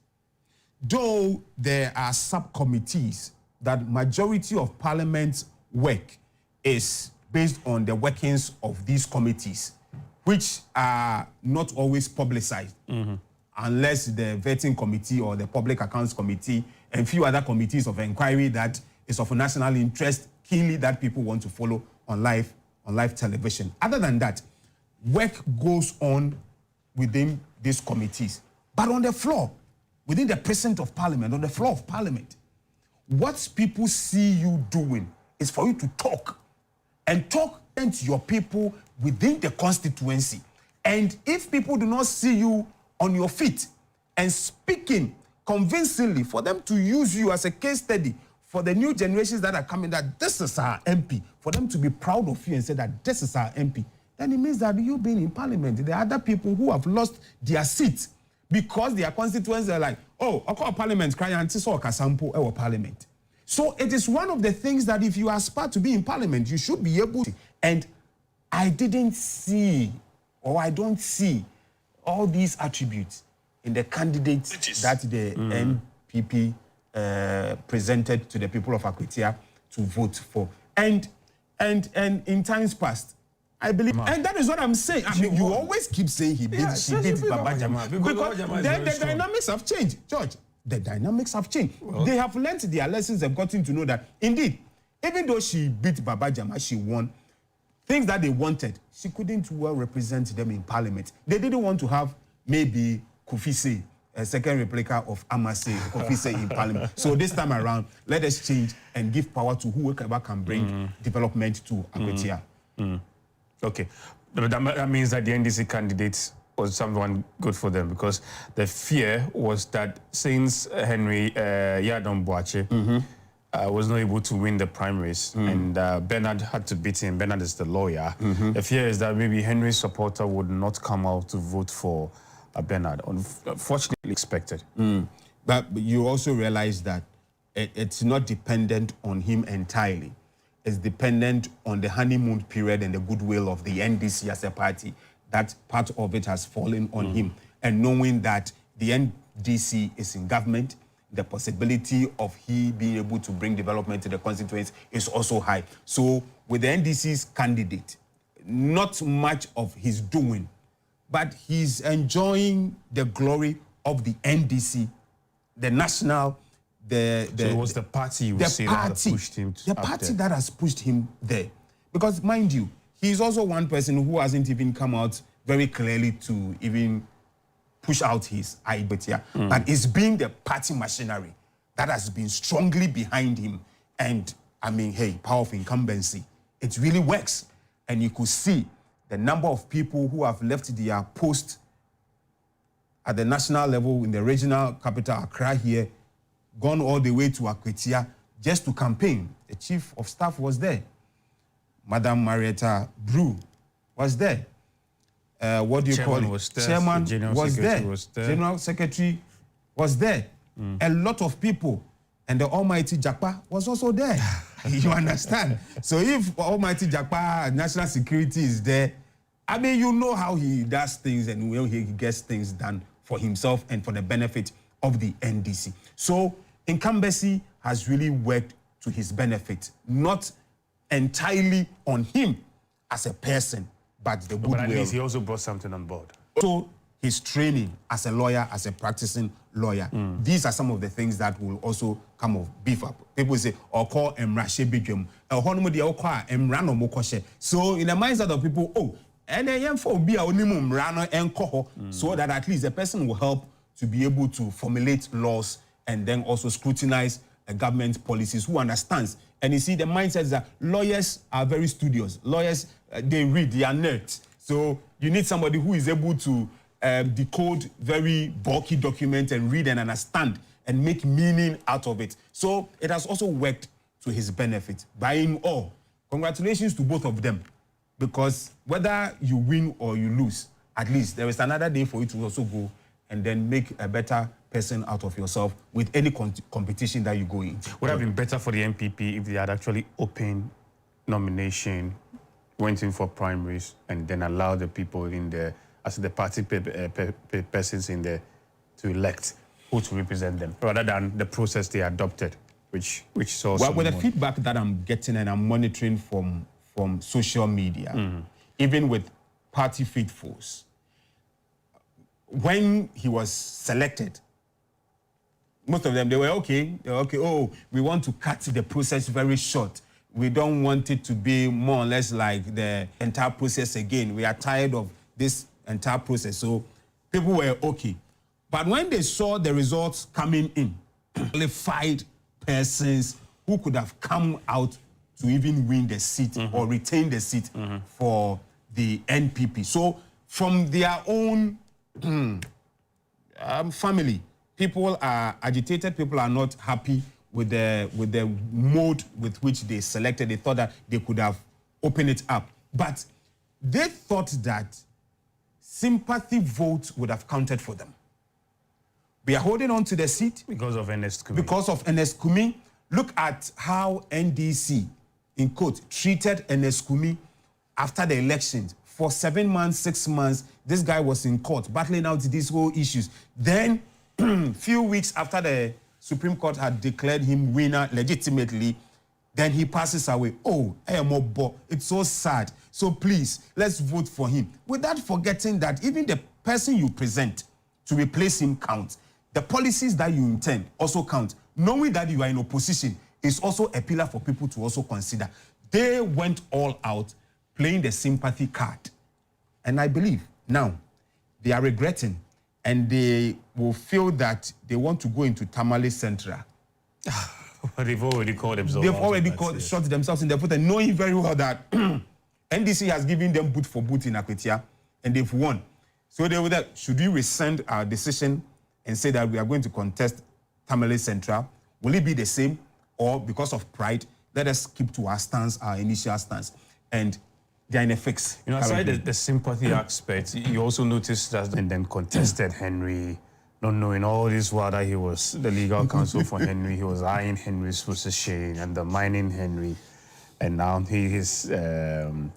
though there are subcommittees, that majority of Parliament's work is based on the workings of these committees, which are not always publicized, unless the vetting committee or the public accounts committee and few other committees of inquiry that is of national interest, keenly that people want to follow on live television. Other than that, work goes on within these committees. But on the floor, within the precinct of Parliament, on the floor of Parliament, what people see you doing is for you to talk and talk to your people within the constituency. And if people do not see you on your feet and speaking convincingly, for them to use you as a case study for the new generations that are coming, that this is our MP, for them to be proud of you and say that this is our MP, then it means that you being in Parliament, there are other people who have lost their seats because their constituents are like, oh, I call Parliament, cry and so Kasampo or Parliament. So it is one of the things that if you aspire to be in Parliament, you should be able to. And I didn't see, or I don't see, all these attributes in the candidates that the NPP presented to the people of Akwatia to vote for. And in times past, I believe, and that is what I'm saying. I mean, you always keep saying she beat Baba Jama, because the dynamics have changed, George. The dynamics have changed. Well, they have learned their lessons and gotten to know that, indeed, even though she beat Baba Jama, she won. Things that they wanted, she couldn't well represent them in Parliament. They didn't want to have maybe Kufise, a second replica of Amase, Kufise in Parliament. So this time around, let us change and give power to whoever can bring development to Akwatia. Okay, that means that the NDC candidates was someone good for them, because the fear was that since Henry Yadon Boache was not able to win the primaries and Bernard had to beat him, Bernard is the lawyer, the fear is that maybe Henry's supporter would not come out to vote for Bernard, unfortunately expected. But you also realize that it's not dependent on him entirely. It's dependent on the honeymoon period and the goodwill of the NDC as a party. That part of it has fallen on him. And knowing that the NDC is in government, the possibility of he being able to bring development to the constituency is also high. So with the NDC's candidate, not much of his doing, but he's enjoying the glory of the NDC, the national, so it was the party you would say that pushed him the party that has pushed him there. Because mind you, he's also one person who hasn't even come out very clearly to even push out his Akwatia. But it's been the party machinery that has been strongly behind him. And I mean, hey, power of incumbency, it really works. And you could see the number of people who have left their post at the national level in the regional capital, Accra here, gone all the way to Akwatia just to campaign. The chief of staff was there. Madam Marietta Brew was there. What do you call it? Was there. Chairman The was there. was there. General Secretary was there. A lot of people. And the almighty Jakpa was also there. You understand? So if almighty Jakpa, national security is there, I mean, you know how he does things and he gets things done for himself and for the benefit of the NDC. So incumbency has really worked to his benefit, not entirely on him as a person, but the goodwill. But at least he also brought something on board. So his training as a lawyer, as a practicing lawyer, these are some of the things that will also come of beef up. People say, or call Emrashe Bidjum, so in the mindset of people, oh, and then for be so that at least the person will help to be able to formulate laws and then also scrutinize the government policies, who understands. And you see, the mindset is that lawyers are very studious. Lawyers, they read, they are nerds. So you need somebody who is able to decode very bulky documents and read and understand and make meaning out of it. So it has also worked to his benefit. By him all, congratulations to both of them. Because whether you win or you lose, at least there is another day for you to also go and then make a better person out of yourself with any competition that you go in. Would have been better for the MPP if they had actually opened nomination, went in for primaries, and then allowed the people in there, as the party persons in there, to elect who to represent them, rather than the process they adopted, which saw. Well, with the feedback that I'm getting and I'm monitoring from social media, even with party faithfuls, when he was selected, most of them, they were okay. Oh, we want to cut the process very short. We don't want it to be more or less like the entire process again. We are tired of this entire process. So people were okay. But when they saw the results coming in, qualified persons who could have come out to even win the seat or retain the seat for the NPP. So from their own family, people are agitated, people are not happy with the mode with which they selected. They thought that they could have opened it up. But they thought that sympathy votes would have counted for them. We are holding on to the seat. Because of Ernest Kumi. Because of Ernest Kumi. Look at how NDC, in quote, treated Ernest Kumi after the elections. For 7 months, 6 months, this guy was in court, battling out these whole issues. Then, few weeks after the Supreme Court had declared him winner legitimately, then he passes away. Oh, it's so sad. So please, let's vote for him. Without forgetting that even the person you present to replace him counts. The policies that you intend also count. Knowing that you are in opposition is also a pillar for people to also consider. They went all out playing the sympathy card. And I believe now they are regretting and they will feel that they want to go into Tamale Central. They've already called themselves. They've already shot themselves in the foot and knowing very well that NDC has given them boot for boot in Akwatia and they've won. So they were that, should we rescind our decision and say that we are going to contest Tamale Central? Will it be the same? Or because of pride, let us keep to our stance, our initial stance. And they are in a fix. You know, aside the sympathy aspect, you also noticed that and then contested Henry, not knowing all this while that he was the legal counsel for Henry. He was eyeing Henry's position and undermining Henry. And now he is the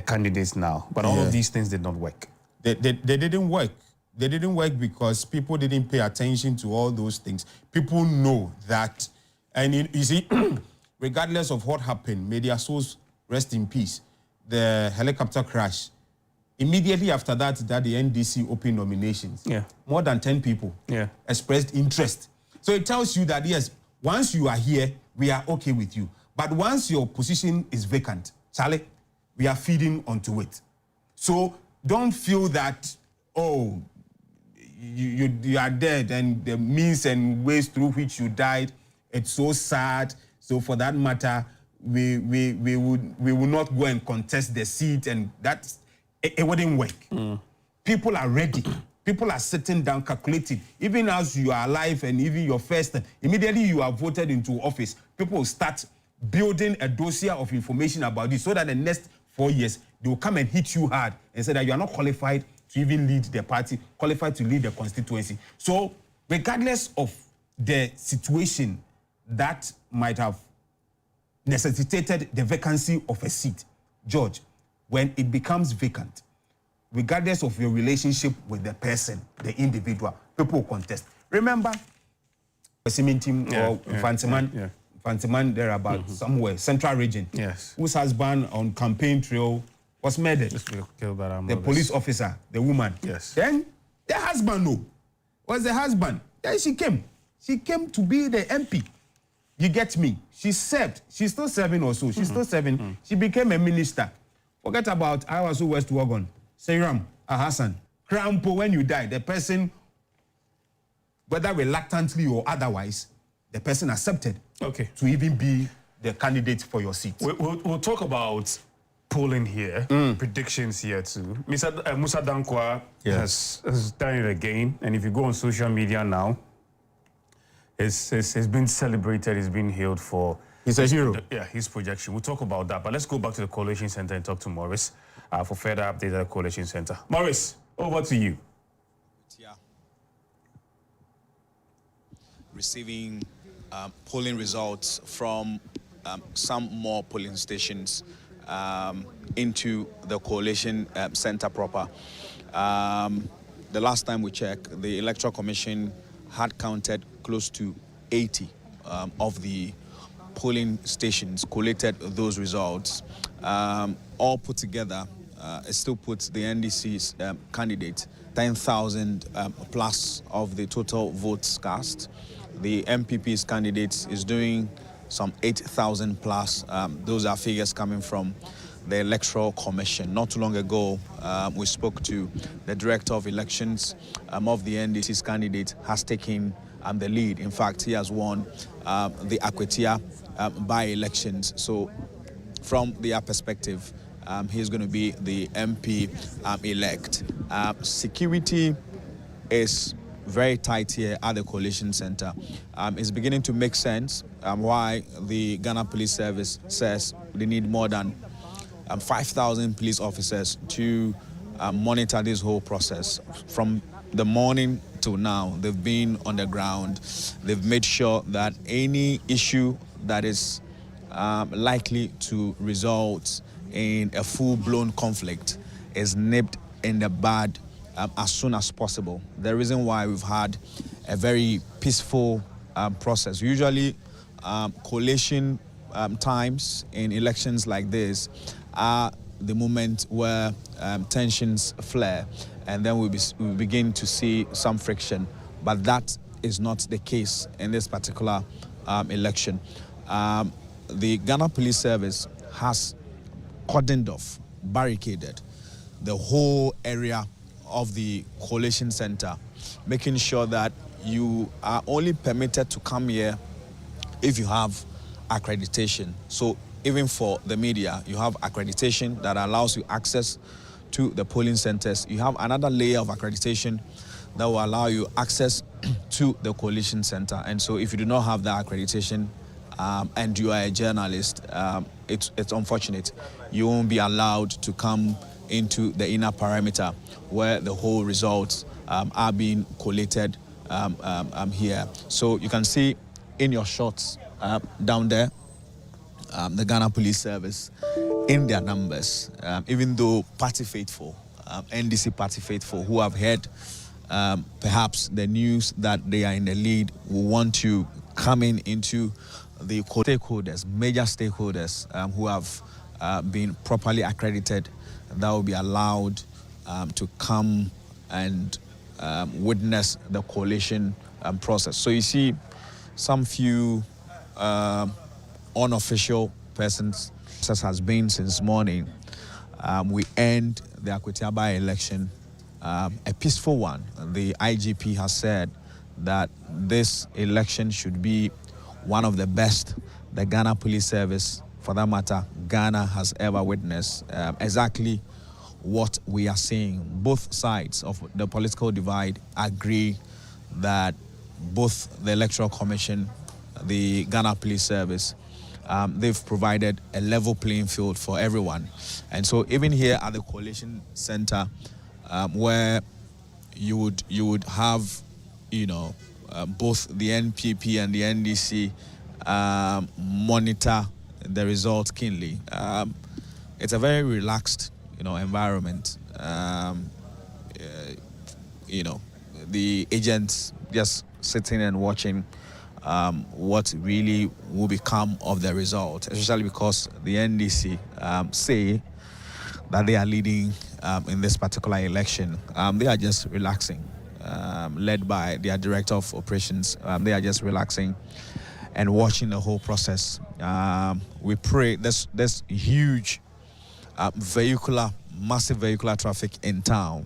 candidate now. But all of these things did not work. They didn't work. They didn't work because people didn't pay attention to all those things. People know that, and you see, regardless of what happened, may their souls rest in peace. The helicopter crash. Immediately after that, the NDC opened nominations. More than 10 people expressed interest. So it tells you that, yes, once you are here, we are okay with you. But once your position is vacant, Charlie, we are feeding onto it. So don't feel that, oh, you are dead and the means and ways through which you died, it's so sad. So for that matter, we will not go and contest the seat, and that's it wouldn't work. People are ready. People are sitting down, calculating. Even as you are alive and even your first, immediately you are voted into office, people will start building a dossier of information about you so that the next 4 years, they will come and hit you hard and say that you are not qualified to even lead the party, qualified to lead the constituency. So regardless of the situation that might have necessitated the vacancy of a seat, George, when it becomes vacant, regardless of your relationship with the person, the individual, people will contest. Remember, Team or Fantiman there about somewhere, Central Region, whose husband on campaign trail was murdered. The police officer, the woman. Then the husband, was the husband. Then she came. She came to be the MP. You get me? She served. She's still serving also. She's still serving. She became a minister. Forget about Awasu West Wagon, Seyram, Hassan. Krampo, when you die, the person, whether reluctantly or otherwise, the person accepted to even be the candidate for your seat. We'll talk about polling here, predictions here too. Musa Dankwa has done it again, and if you go on social media now, he's been celebrated, he's been hailed for... He's a hero. His projection. We'll talk about that, but let's go back to the Coalition Center and talk to Morris for further updates at the Coalition Center. Morris, over to you. Receiving polling results from some more polling stations into the Coalition Center proper. The last time we checked, the Electoral Commission had counted close to 80 of the polling stations, collated those results. All put together, it still puts the NDC's candidate 10,000 plus of the total votes cast. The MPP's candidate is doing some 8,000 plus. Those are figures coming from the Electoral Commission. Not too long ago, we spoke to the Director of Elections of the NDC's candidate has taken the lead. In fact, he has won the Akwatia by-elections. So from their perspective, he's going to be the MP elect. Security is very tight here at the Coalition Center. It's beginning to make sense why the Ghana Police Service says they need more than 5,000 police officers to monitor this whole process. From the morning till now, they've been on the ground. They've made sure that any issue that is likely to result in a full-blown conflict is nipped in the bud as soon as possible. The reason why we've had a very peaceful process. Usually, coalition times in elections like this are the moment where tensions flare, and then we begin to see some friction. But that is not the case in this particular election. The Ghana Police Service has cordoned off, barricaded the whole area of the Coalition Center, making sure that you are only permitted to come here if you have accreditation. So even for the media, you have accreditation that allows you access to the polling centers. You have another layer of accreditation that will allow you access to the Coalition Center. And so if you do not have that accreditation, and you are a journalist, it's unfortunate. You won't be allowed to come into the inner perimeter where the whole results are being collated here. So you can see in your shots down there, the Ghana Police Service in their numbers, even though party faithful, NDC party faithful, who have heard perhaps the news that they are in the lead, will want to come into the stakeholders, major stakeholders who have been properly accredited, that will be allowed to come and witness the coalition process. So you see some few unofficial persons, as has been since morning. We end the Akwatia by-election, a peaceful one. The IGP has said that this election should be one of the best the Ghana Police Service, for that matter, Ghana has ever witnessed. Exactly what we are seeing. Both sides of the political divide agree that both the Electoral Commission, the Ghana Police Service, they've provided a level playing field for everyone. And so even here at the Coalition Center, where you would have, both the NPP and the NDC monitor the results keenly. It's a very relaxed, environment. The agents just sitting and watching what really will become of the result, especially because the NDC say that they are leading in this particular election. They are just relaxing, led by their director of operations. They are just relaxing and watching the whole process. We pray there's huge massive vehicular traffic in town,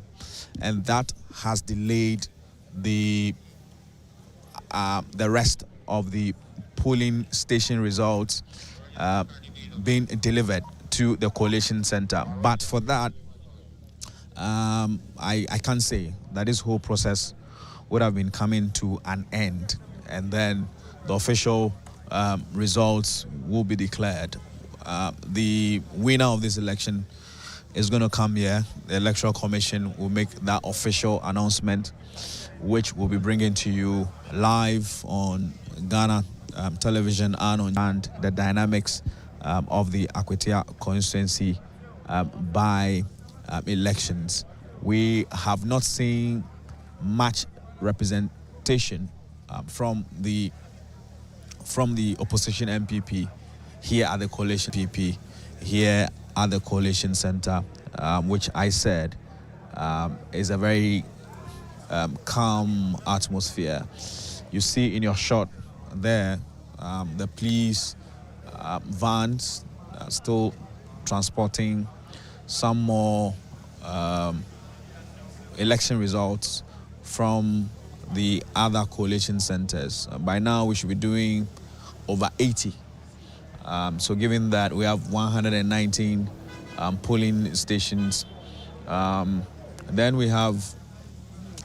and that has delayed the rest of the polling station results being delivered to the Coalition Center. But for that, I can say that this whole process would have been coming to an end, and then the official results will be declared. The winner of this election is going to come here. The Electoral Commission will make that official announcement, which we'll be bringing to you live on Ghana television and the dynamics of the Akwatia constituency by elections. We have not seen much representation from the opposition MPP here at the coalition PP, here at the Coalition Center, which I said is a very calm atmosphere. You see in your shot there, the police vans still transporting some more election results from the other coalition centers. By now, we should be doing over 80. So given that we have 119 polling stations, then we have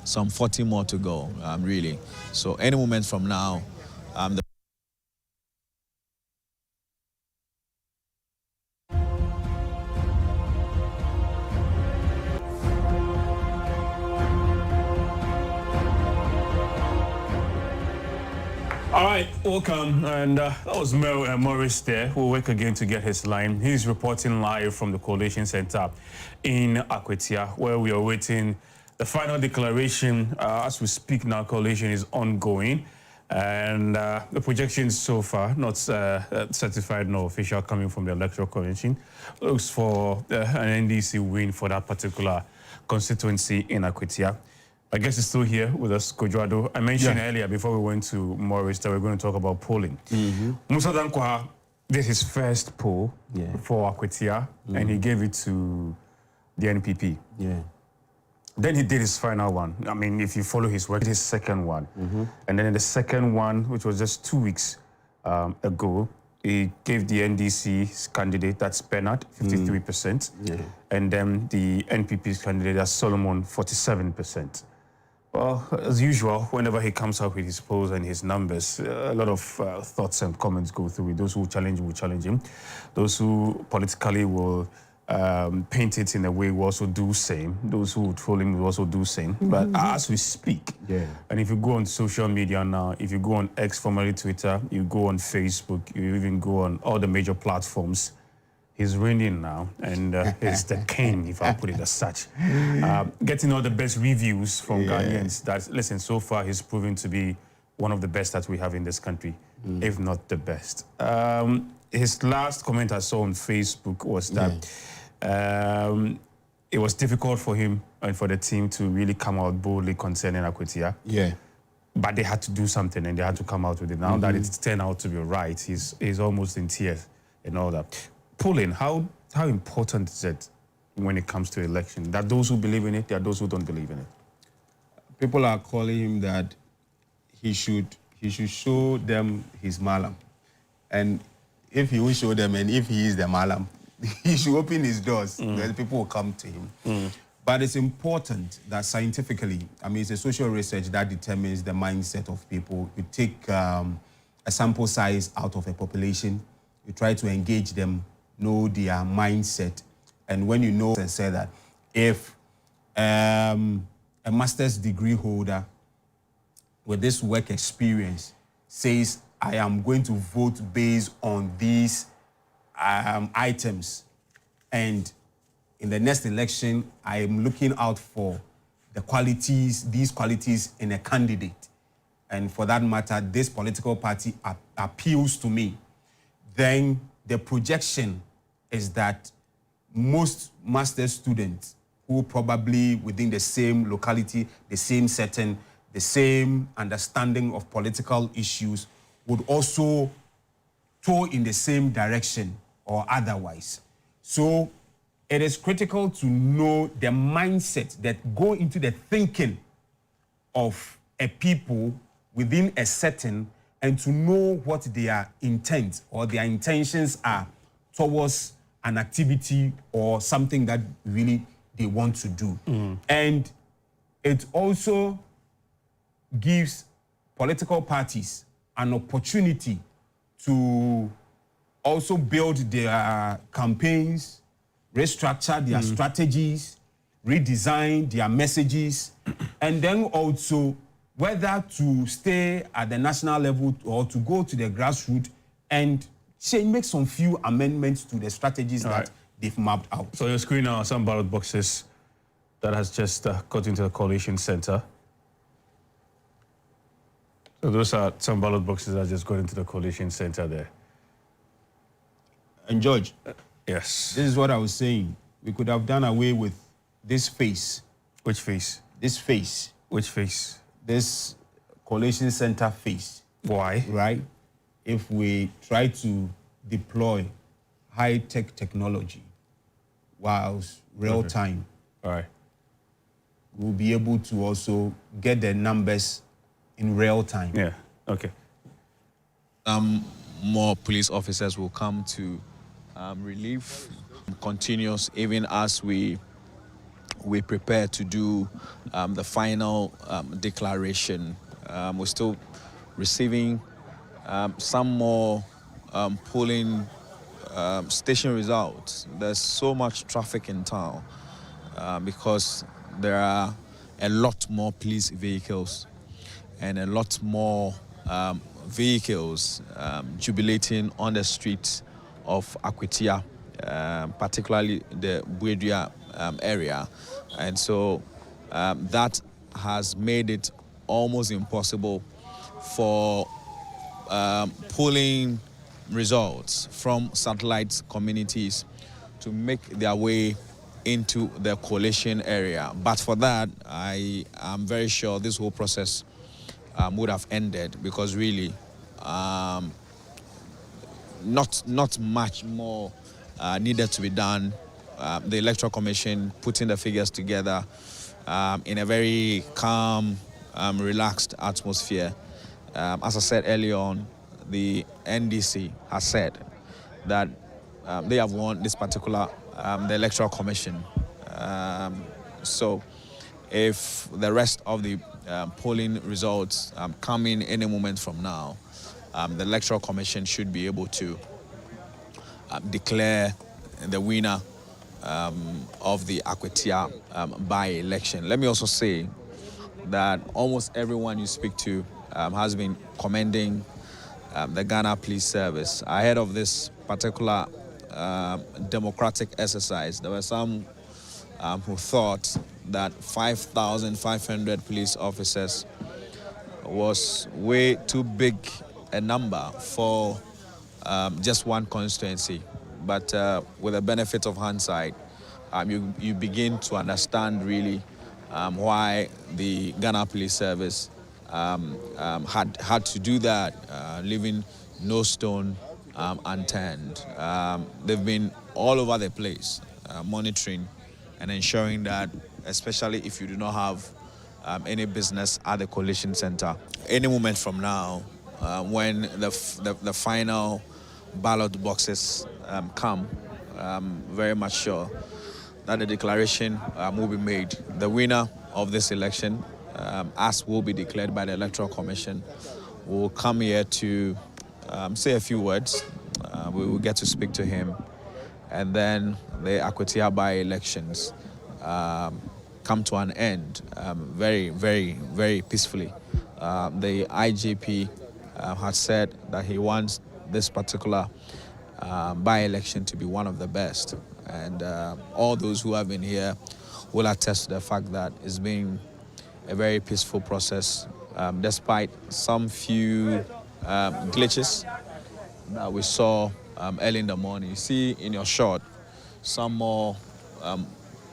some 40 more to go, really. So any moment from now, All right, welcome. And that was Maurice there, who will work again to get his line. He's reporting live from the Coalition Center in Akwatia, where we are waiting the final declaration. As we speak now, coalition is ongoing. And the projections so far, not certified nor official, coming from the Electoral Commission, looks for an NDC win for that particular constituency in Akwatia. I guess it's still here with us, Kojoado. I mentioned earlier, before we went to Maurice, that we're going to talk about polling. Musa Dankwa did his first poll for Akwatia, and he gave it to the NPP. Then he did his final one. I mean, if you follow his work, his second one. And then in the second one, which was just 2 weeks ago, he gave the NDC's candidate, that's Bernard, 53%. And then the NPP's candidate, that's Solomon, 47%. Well, as usual, whenever he comes up with his polls and his numbers, a lot of thoughts and comments go through it. Those who challenge will challenge him. Those who politically will paint it in a way will also do same. Those who troll him will also do same. But as we speak, and if you go on social media now, if you go on X, formerly Twitter, you go on Facebook, you even go on all the major platforms, he's reigning now, and he's the king, if I put it as such. Getting all the best reviews from Ghanaians. That, listen, so far he's proven to be one of the best that we have in this country, if not the best. His last comment I saw on Facebook was that it was difficult for him and for the team to really come out boldly concerning Akwatia. But they had to do something, and they had to come out with it. Now that it's turned out to be right, he's almost in tears and all that. Polling, how important is it when it comes to election? That those who believe in it, there are those who don't believe in it. People are calling him that he should show them his malam. And if he will show them, and if he is the malam, he should open his doors, then people will come to him. But it's important that scientifically, I mean, it's a social research that determines the mindset of people. You take a sample size out of a population, you try to engage them, know their mindset. And when you know and say that if a master's degree holder with this work experience says, I am going to vote based on these items, and in the next election, I am looking out for the qualities, these qualities in a candidate, and for that matter, this political party appeals to me, then the projection is that most master's students who probably within the same locality, the same setting, the same understanding of political issues would also toe in the same direction or otherwise. So it is critical to know the mindset that go into the thinking of a people within a setting, and to know what their intent or their intentions are towards an activity or something that really they want to do. And it also gives political parties an opportunity to also build their campaigns, restructure their strategies, redesign their messages, and then also whether to stay at the national level or to go to the grassroots and make some few amendments to the strategies that they've mapped out. So your screen now, some ballot boxes that has just got into the coalition center. So those are some ballot boxes that just got into the coalition center there. And George, yes, this is what I was saying. We could have done away with this face. Which face? This face. Which face? This coalition center face. Why? Right? If we try to deploy high-tech technology whilst real time, we'll be able to also get the numbers in real time. Yeah, okay. More police officers will come to relief continues even as we prepare to do the final declaration. We're still receiving some more polling station results. There's so much traffic in town because there are a lot more police vehicles and a lot more vehicles jubilating on the streets of Akwatia, particularly the Buedua area. And so that has made it almost impossible for polling results from satellite communities to make their way into the coalition area. But for that, I am very sure this whole process would have ended, because really not much more needed to be done. The Electoral Commission putting the figures together in a very calm, relaxed atmosphere. As I said earlier on, the NDC has said that they have won this particular, the Electoral Commission. So if the rest of the polling results come in any moment from now, the Electoral Commission should be able to declare the winner of the Akwatia by-election. Let me also say that almost everyone you speak to has been commending the Ghana Police Service. Ahead of this particular democratic exercise, there were some who thought that 5,500 police officers was way too big a number for just one constituency. But with the benefit of hindsight, you begin to understand really why the Ghana Police Service had to do that, leaving no stone unturned. They've been all over the place, monitoring and ensuring that, especially if you do not have any business at the collation center, any moment from now, when the final ballot boxes come, very much sure that the declaration will be made. The winner of this election, as will be declared by the Electoral Commission, will come here to say a few words. We will get to speak to him, and then the Akwatia by-elections come to an end very, very, very peacefully. The IGP has said that he wants this particular by-election to be one of the best, and all those who have been here will attest to the fact that it's been a very peaceful process, despite some few glitches that we saw early in the morning. You see in your shot some more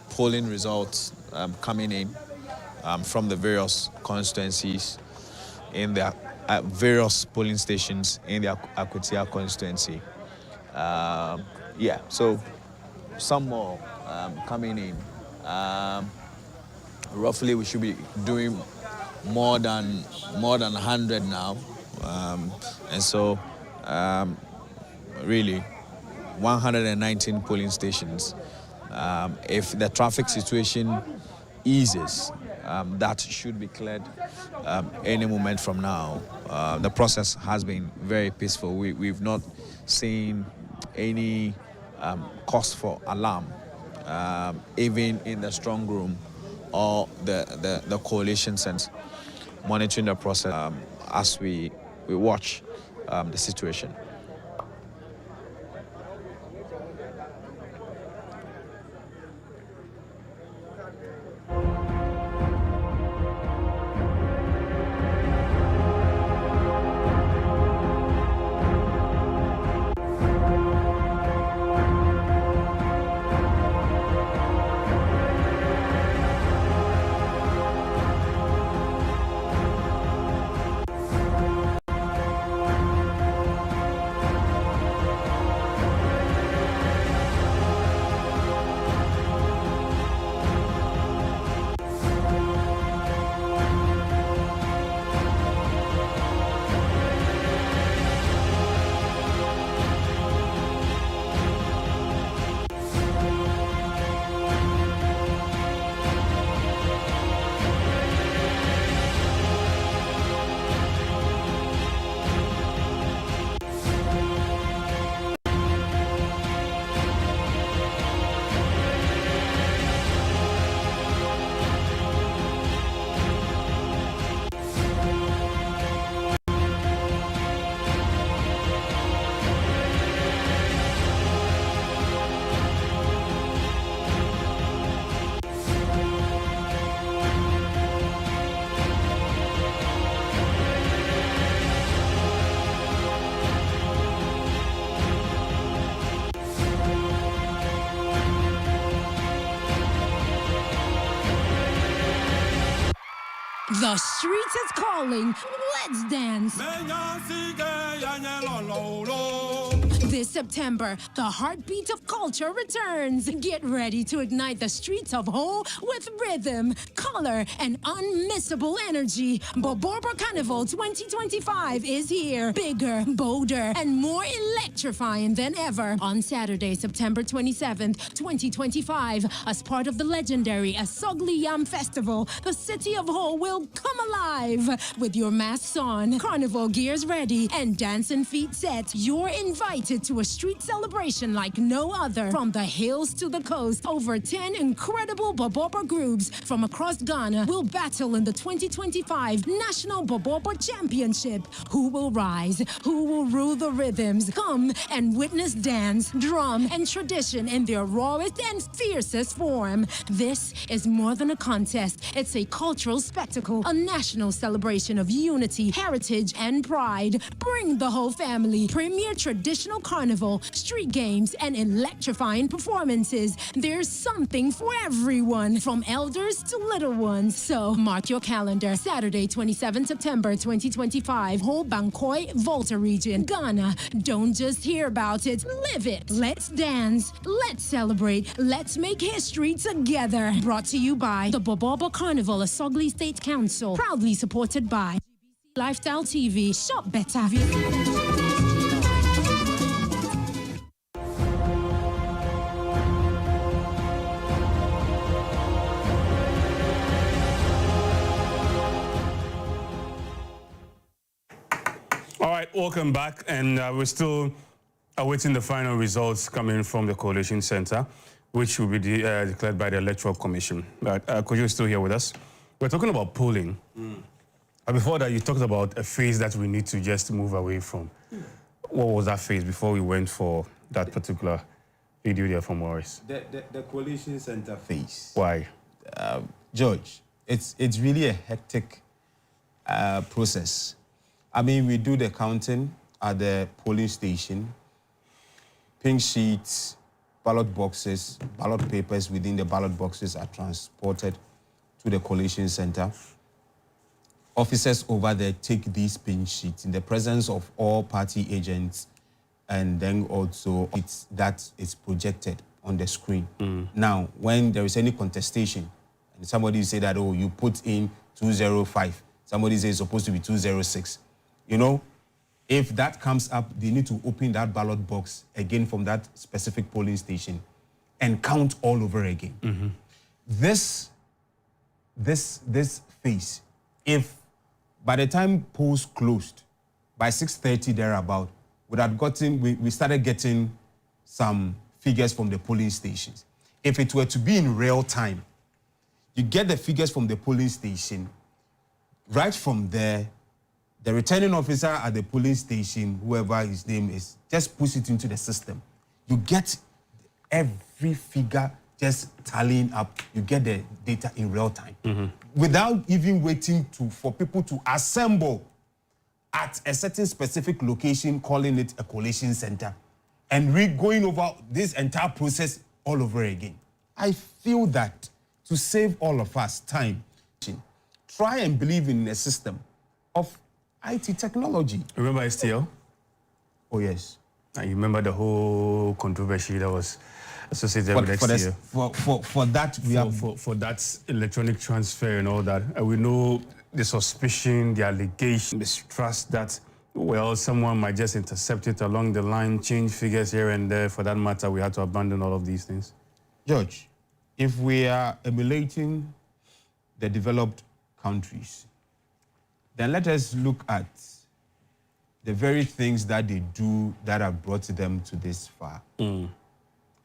polling results coming in from the various constituencies in the various polling stations in the Akwatia constituency. Yeah, so some more coming in. Roughly, we should be doing more than 100 now, and so really 119 polling stations. If the traffic situation eases, that should be cleared any moment from now. The process has been very peaceful. We've not seen any cause for alarm, even in the strong room or the coalition sense, monitoring the process as we watch the situation. The street is calling. Let's dance. This September, the heartbeat of culture returns. Get ready to ignite the streets of Ho with rhythm, color, and unmissable energy. Boborbo Carnival 2025 is here. Bigger, bolder, and more electrifying than ever. On Saturday, September 27th, 2025, as part of the legendary Asogli Yam Festival, the city of Ho will come alive. With your masks on, carnival gears ready, and dancing feet set, you're invited to a street celebration like no other. From the hills to the coast, over 10 incredible Bobobo groups from across Ghana will battle in the 2025 National Bobobo Championship. Who will rise? Who will rule the rhythms? Come and witness dance, drum, and tradition in their rawest and fiercest form. This is more than a contest. It's a cultural spectacle, a national celebration of unity, heritage, and pride. Bring the whole family. Premier traditional carnival, street games, and electrifying performances. There's something for everyone, from elders to little ones. So mark your calendar. Saturday, 27 September 2025, Ho Bankoi, Volta region, Ghana. Don't just hear about it, live it. Let's dance, let's celebrate, let's make history together. Brought to you by the Bobobo Carnival Asogli State Council. Proudly supported by Lifestyle TV. Shop better. All right, welcome back, and we're still awaiting the final results coming from the Coalition Center, which will be declared by the Electoral Commission. But could you still here with us? We're talking about polling. Before that, you talked about a phase that we need to just move away from. What was that phase before we went for that particular video there from Morris? The Coalition Center phase. Why? George, it's really a hectic process. I mean, we do the counting at the polling station, pink sheets, ballot boxes, ballot papers within the ballot boxes are transported to the Coalition Center. Officers over there take these pink sheets in the presence of all party agents, and then also that is projected on the screen. Now, when there is any contestation, and somebody say that, oh, you put in 205, somebody says it's supposed to be 206, you know, if that comes up, they need to open that ballot box again from that specific polling station and count all over again. This phase, if by the time polls closed, by 6:30 thereabout, we started getting some figures from the polling stations. If it were to be in real time, you get the figures from the polling station. Right from there, the returning officer at the polling station, whoever his name is, just puts it into the system. You get every figure just tallying up. You get the data in real time. Without even waiting for people to assemble at a certain specific location, calling it a coalition center, and going over this entire process all over again. I feel that to save all of us time, try and believe in a system of IT technology. Remember STL? Oh, yes. And you remember the whole controversy that was associated with STL? For that, for that electronic transfer and all that. And we know the suspicion, the allegation, mistrust that, well, someone might just intercept it along the line, change figures here and there. For that matter, we had to abandon all of these things. George, if we are emulating the developed countries, then let us look at the very things that they do that have brought them to this far.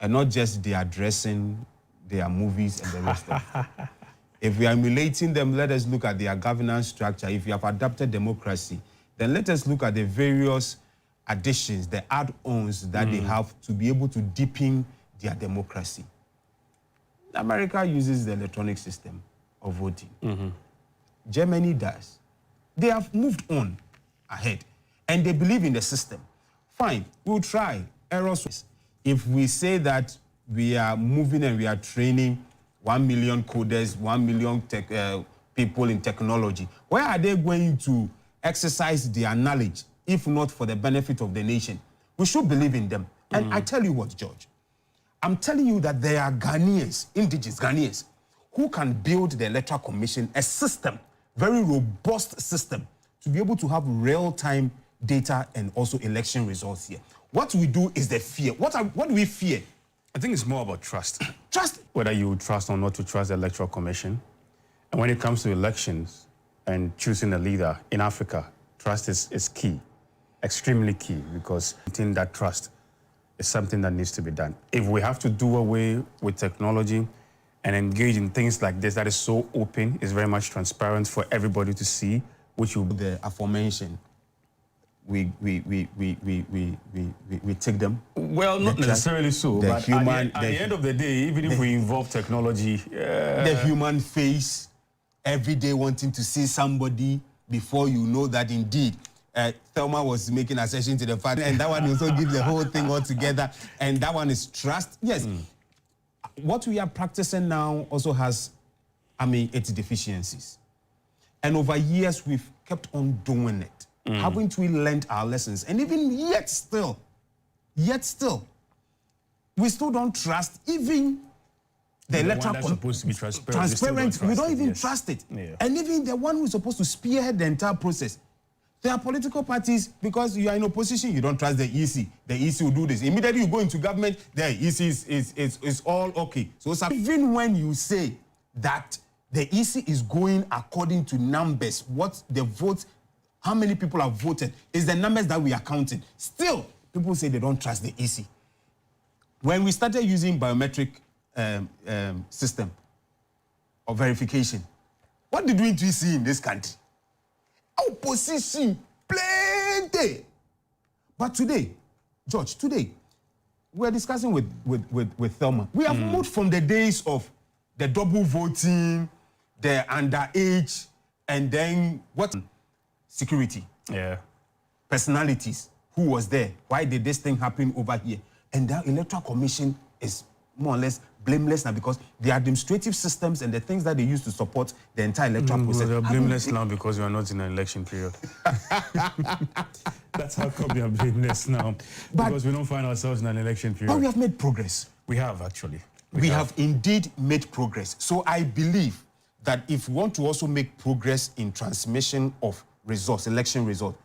And not just their dressing, their movies, and the rest of it. If we are emulating them, let us look at their governance structure. If you have adopted democracy, then let us look at the various additions, the add-ons that they have to be able to deepen their democracy. America uses the electronic system of voting. Germany does. They have moved on ahead, and they believe in the system. Fine, we'll try. Errors. If we say that we are moving and we are training 1 million coders, 1 million people in technology, where are they going to exercise their knowledge, if not for the benefit of the nation? We should believe in them. And I tell you what, George, I'm telling you that there are Ghanaians, indigenous Ghanaians, who can build the Electoral Commission, a system, very robust system, to be able to have real-time data and also election results here. What we do is the fear. What do we fear? I think it's more about trust. Trust. Whether you trust or not to trust the Electoral Commission. And when it comes to elections and choosing a leader in Africa, trust is key, extremely key, because in that trust is something that needs to be done. If we have to do away with technology and engage in things like this that is so open, is very much transparent for everybody to see, which will be the aforementioned, we take them. Well, not necessarily so, but at the end of the day, even if we involve technology... the human face, every day wanting to see somebody before you know that indeed Thelma was making a session to the party, and that one also gives the whole thing all together, and that one is trust. Yes. What we are practicing now also has, its deficiencies. And over years, we've kept on doing it. Haven't we learned our lessons? And even yet still, we still don't trust even the electoral one that's supposed to be transparent. We don't even trust it. Yeah. And even the one who's supposed to spearhead the entire process. There are political parties, because you are in opposition, you don't trust the EC. The EC will do this. Immediately you go into government, the EC is all okay. So even when you say that the EC is going according to numbers, what the votes, how many people have voted, is the numbers that we are counting. Still, people say they don't trust the EC. When we started using biometric system of verification, what did we see in this country? Opposition, plenty. But today, George, we're discussing with Thelma. We have moved from the days of the double voting, the underage, and then what? Security. Yeah. Personalities. Who was there? Why did this thing happen over here? And the Electoral Commission is more or less blameless now, because the administrative systems and the things that they use to support the entire electoral process. They're blameless now because we are not in an election period. That's how come we are blameless now. Because we don't find ourselves in an election period. But we have made progress. We have, actually. We have indeed made progress. So I believe that if we want to also make progress in transmission of results, election results,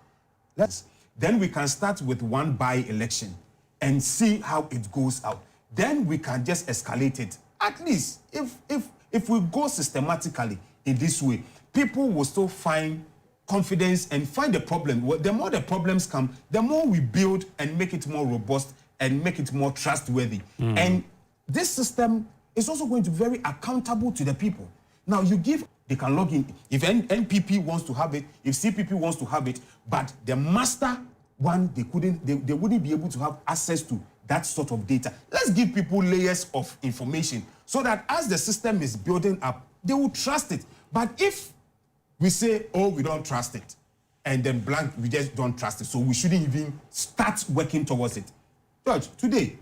then we can start with one by-election and see how it goes out. Then we can just escalate it. At least, if we go systematically in this way, people will still find confidence and find the problem. The more the problems come, the more we build and make it more robust and make it more trustworthy. And this system is also going to be very accountable to the people. Now, they can log in. If NPP wants to have it, if CPP wants to have it, but the master one, they wouldn't be able to have access to that sort of data. Let's give people layers of information so that as the system is building up, they will trust it. But if we say, oh, we don't trust it, and then blank, we just don't trust it, so we shouldn't even start working towards it. George, today,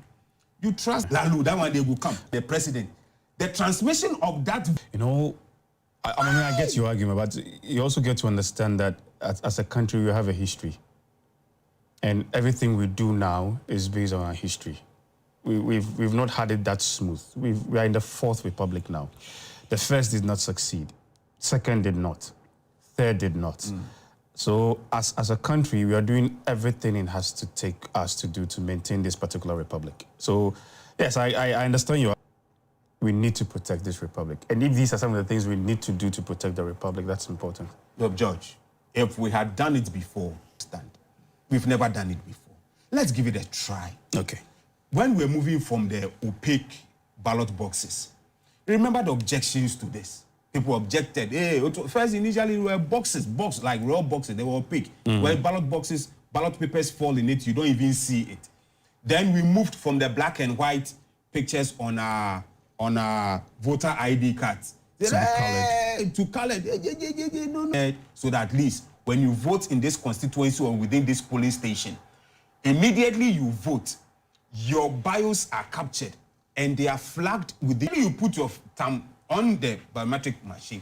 you trust Lalu, that one day will come, the president. The transmission of that... You know, I get your argument, but you also get to understand that as a country, we have a history. And everything we do now is based on our history. We've not had it that smooth. We are in the Fourth Republic now. The first did not succeed. Second did not. Third did not. So as a country, we are doing everything it has to take us to do to maintain this particular republic. So yes, I understand you. We need to protect this republic. And if these are some of the things we need to do to protect the republic, that's important. Look, George, if we had done it before, we've never done it before. Let's give it a try. Okay. When we're moving from the opaque ballot boxes, remember the objections to this. People objected. Hey, first, initially, were boxes, like raw boxes. They were opaque. Where ballot boxes, ballot papers fall in it, you don't even see it. Then we moved from the black and white pictures on our voter ID cards. To colored. So that at least when you vote in this constituency or within this polling station, immediately you vote, your bios are captured and they are flagged within. You put your thumb on the biometric machine,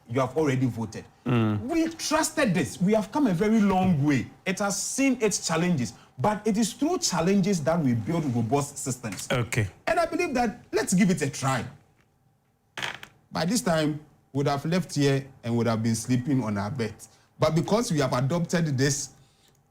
you have already voted. We trusted this. We have come a very long way. It has seen its challenges, But it is through challenges that we build robust systems. Okay. And I believe that let's give it a try. By this time, we would have left here and would have been sleeping on our bed. But because we have adopted this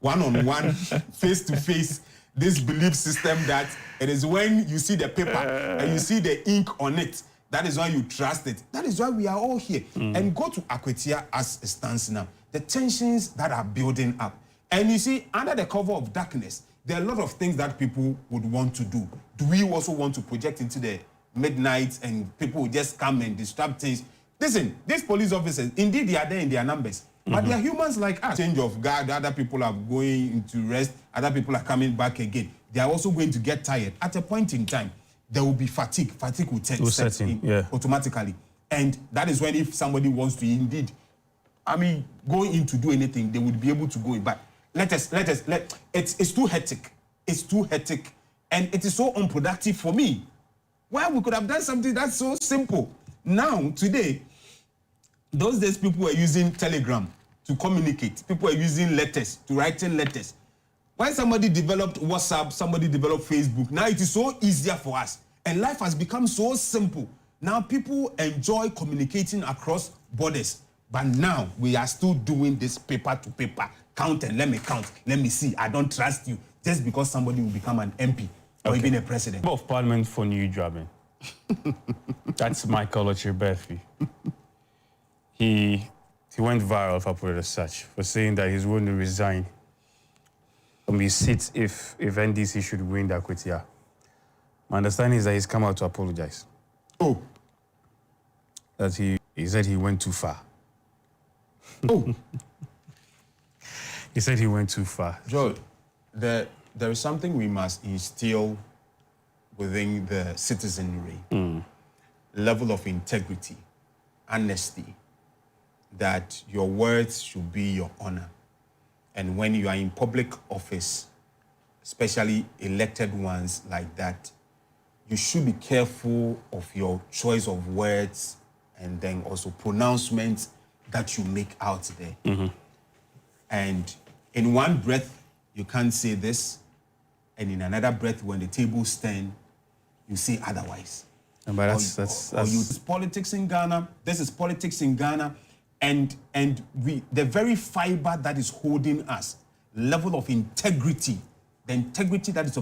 one-on-one, face-to-face, this belief system that it is when you see the paper and you see the ink on it, that is why you trust it. That is why we are all here. And go to Akwatia as it stands now. The tensions that are building up. And you see, under the cover of darkness, there are a lot of things that people would want to do. Do we also want to project into the midnight and people will just come and disrupt things? Listen, these police officers, indeed they are there in their numbers. But they are humans like us. Change of guard, other people are going into rest, other people are coming back again. They are also going to get tired. At a point in time, there will be fatigue. Fatigue will set in automatically. And that is when if somebody wants to indeed, go in to do anything, they would be able to go in. But it's too hectic. It's too hectic. And it is so unproductive for me. Well, we could have done something that's so simple. Now, today, those days people were using Telegram to communicate. People were using letters, to writing letters. When somebody developed WhatsApp, somebody developed Facebook, now it is so easier for us. And life has become so simple. Now people enjoy communicating across borders. But now we are still doing this paper to paper. Count and let me count. Let me see. I don't trust you. Just because somebody will become an MP or even a president. Member of Parliament for New Jabbing. That's Michael Ochibefi. He went viral, if I put it as such, for saying that he's going to resign from his seat if NDC should win the Akwatia. My understanding is that he's come out to apologize. Oh. That he said he went too far. Oh. He said he went too far. Joel, there is something we must instill within the citizenry. Level of integrity, honesty, that your words should be your honor. And when you are in public office, especially elected ones like that, you should be careful of your choice of words and then also pronouncements that you make out there. And in one breath, you can't say this, and in another breath, when the tables turn, you say otherwise. But that's politics in Ghana. This is politics in Ghana, and the very fiber that is holding us, level of integrity, the integrity that is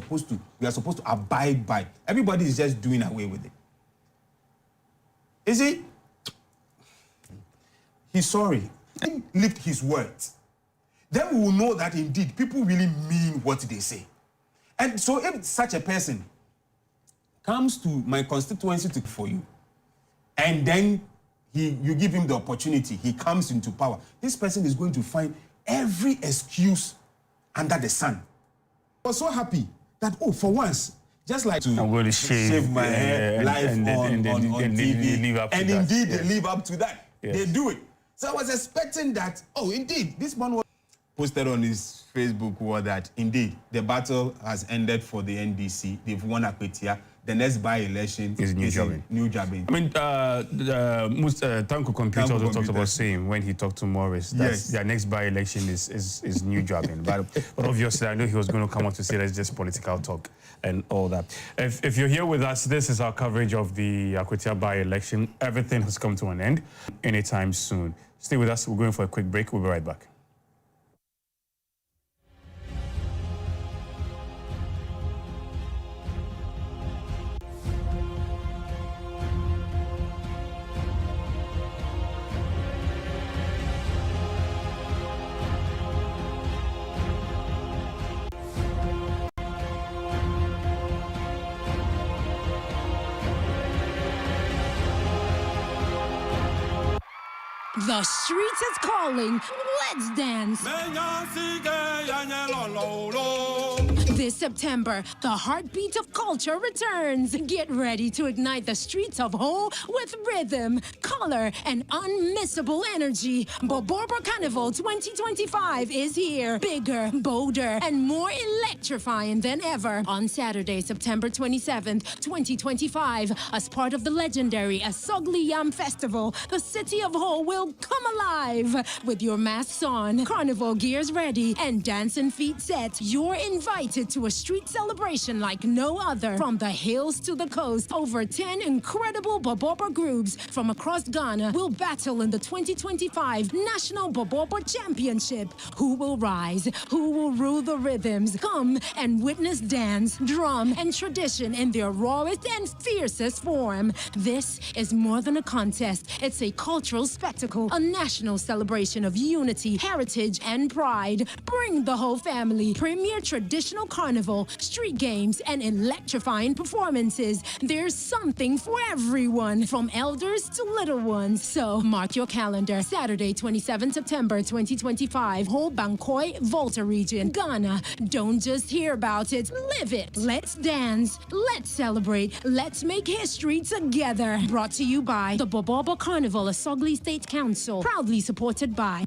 we are supposed to abide by. Everybody is just doing away with it. You see, he's sorry. He lift his words. Then we will know that indeed people really mean what they say. And so if such a person comes to my constituency for you, and then you give him the opportunity, he comes into power, this person is going to find every excuse under the sun. I was so happy that, for once, just like I'm going to shave my hair live on TV, and indeed they live up to that. Yes. They do it. So I was expecting that, indeed, this man was posted on his Facebook wall that, indeed, the battle has ended for the NDC. They've won Akwatia. The next by-election is New Jabbing. I mean, Tanko Computer also talked about saying when he talked to Morris that their next by-election is New Jabbing. but obviously, I know he was going to come out to say that's just political talk and all that. If you're here with us, this is our coverage of the Akwatia by-election. Everything has come to an end anytime soon. Stay with us. We're going for a quick break. We'll be right back. The streets is calling. Let's dance. This September, the heartbeat of culture returns. Get ready to ignite the streets of Ho with rhythm, color, and unmissable energy. Boborbo Carnival 2025 is here. Bigger, bolder, and more electrifying than ever. On Saturday, September 27th, 2025, as part of the legendary Asogli Yam Festival, the city of Ho will come alive. With your masks on, carnival gears ready, and dancing feet set, you're invited to a street celebration like no other. From the hills to the coast, over 10 incredible Bobobo groups from across Ghana will battle in the 2025 National Bobobo Championship. Who will rise? Who will rule the rhythms? Come and witness dance, drum, and tradition in their rawest and fiercest form. This is more than a contest. It's a cultural spectacle, a national celebration of unity, heritage, and pride. Bring the whole family. Premier traditional carnival, street games, and electrifying performances. There's something for everyone, from elders to little ones. So mark your calendar. Saturday, 27 September 2025, Ho Bankoi, Volta region, Ghana. Don't just hear about it, live it. Let's dance, let's celebrate, let's make history together. Brought to you by the Bobobo Carnival Asogli State Council. Proudly supported by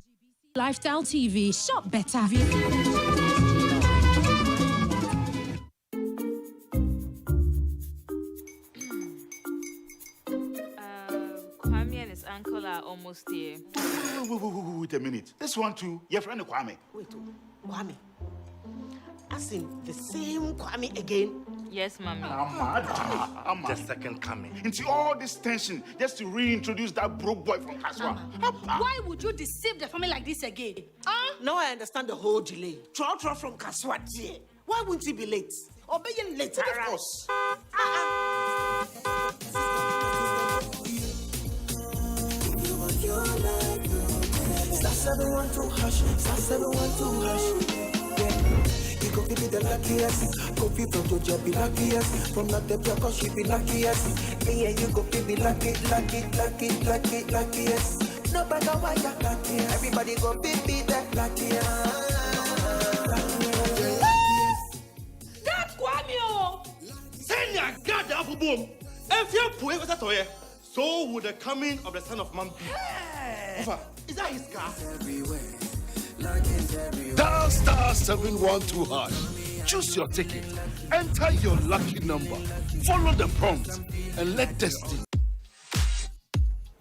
Lifestyle TV. Shop better. Kwame and his uncle are almost here. Wait a minute. This one too, your friend Kwame. Wait, Kwame. As in the same Kwame again? Yes, Mommy. I'm the second coming. Into all this tension just to reintroduce that broke boy from Kaswa. Why would you deceive the family like this again? Now I understand the whole delay. Trotro from Kaswati. Why wouldn't he be late? Or be late, of course. That's everyone to hush. That's everyone to hush. You go give me the luckiest. Go feel from Georgia be luckiest. From not the block, she be luckiest. Me and you go feel be luckiest. No matter why you're luckiest. Everybody go be the luckiest. That's Kwame. Senya God the apple boom. If you're poor, what's that? So would the coming of the Son of Man be. Is that his car? Dial star 712 hash. Choose your ticket. Enter your lucky number. Follow the prompts and let destiny.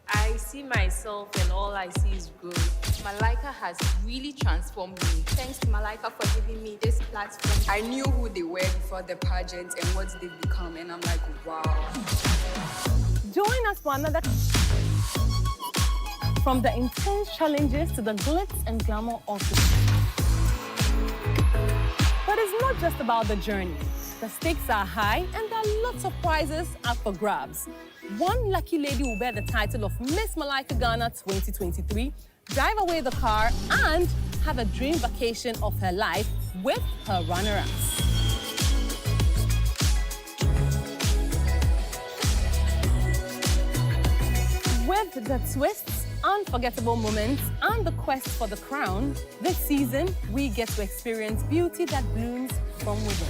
I see myself and all I see is growth. Malaika has really transformed me. Thanks to Malaika for giving me this platform. I knew who they were before the pageant and what they've become, and I'm like, wow. Join us for another. From the intense challenges to the glitz and glamour of it. But it's not just about the journey. The stakes are high and there are lots of prizes up for grabs. One lucky lady will bear the title of Miss Malaika Ghana 2023, drive away the car, and have a dream vacation of her life with her runner-ups. With the twists, unforgettable moments, and the quest for the crown, this season, we get to experience beauty that blooms from within.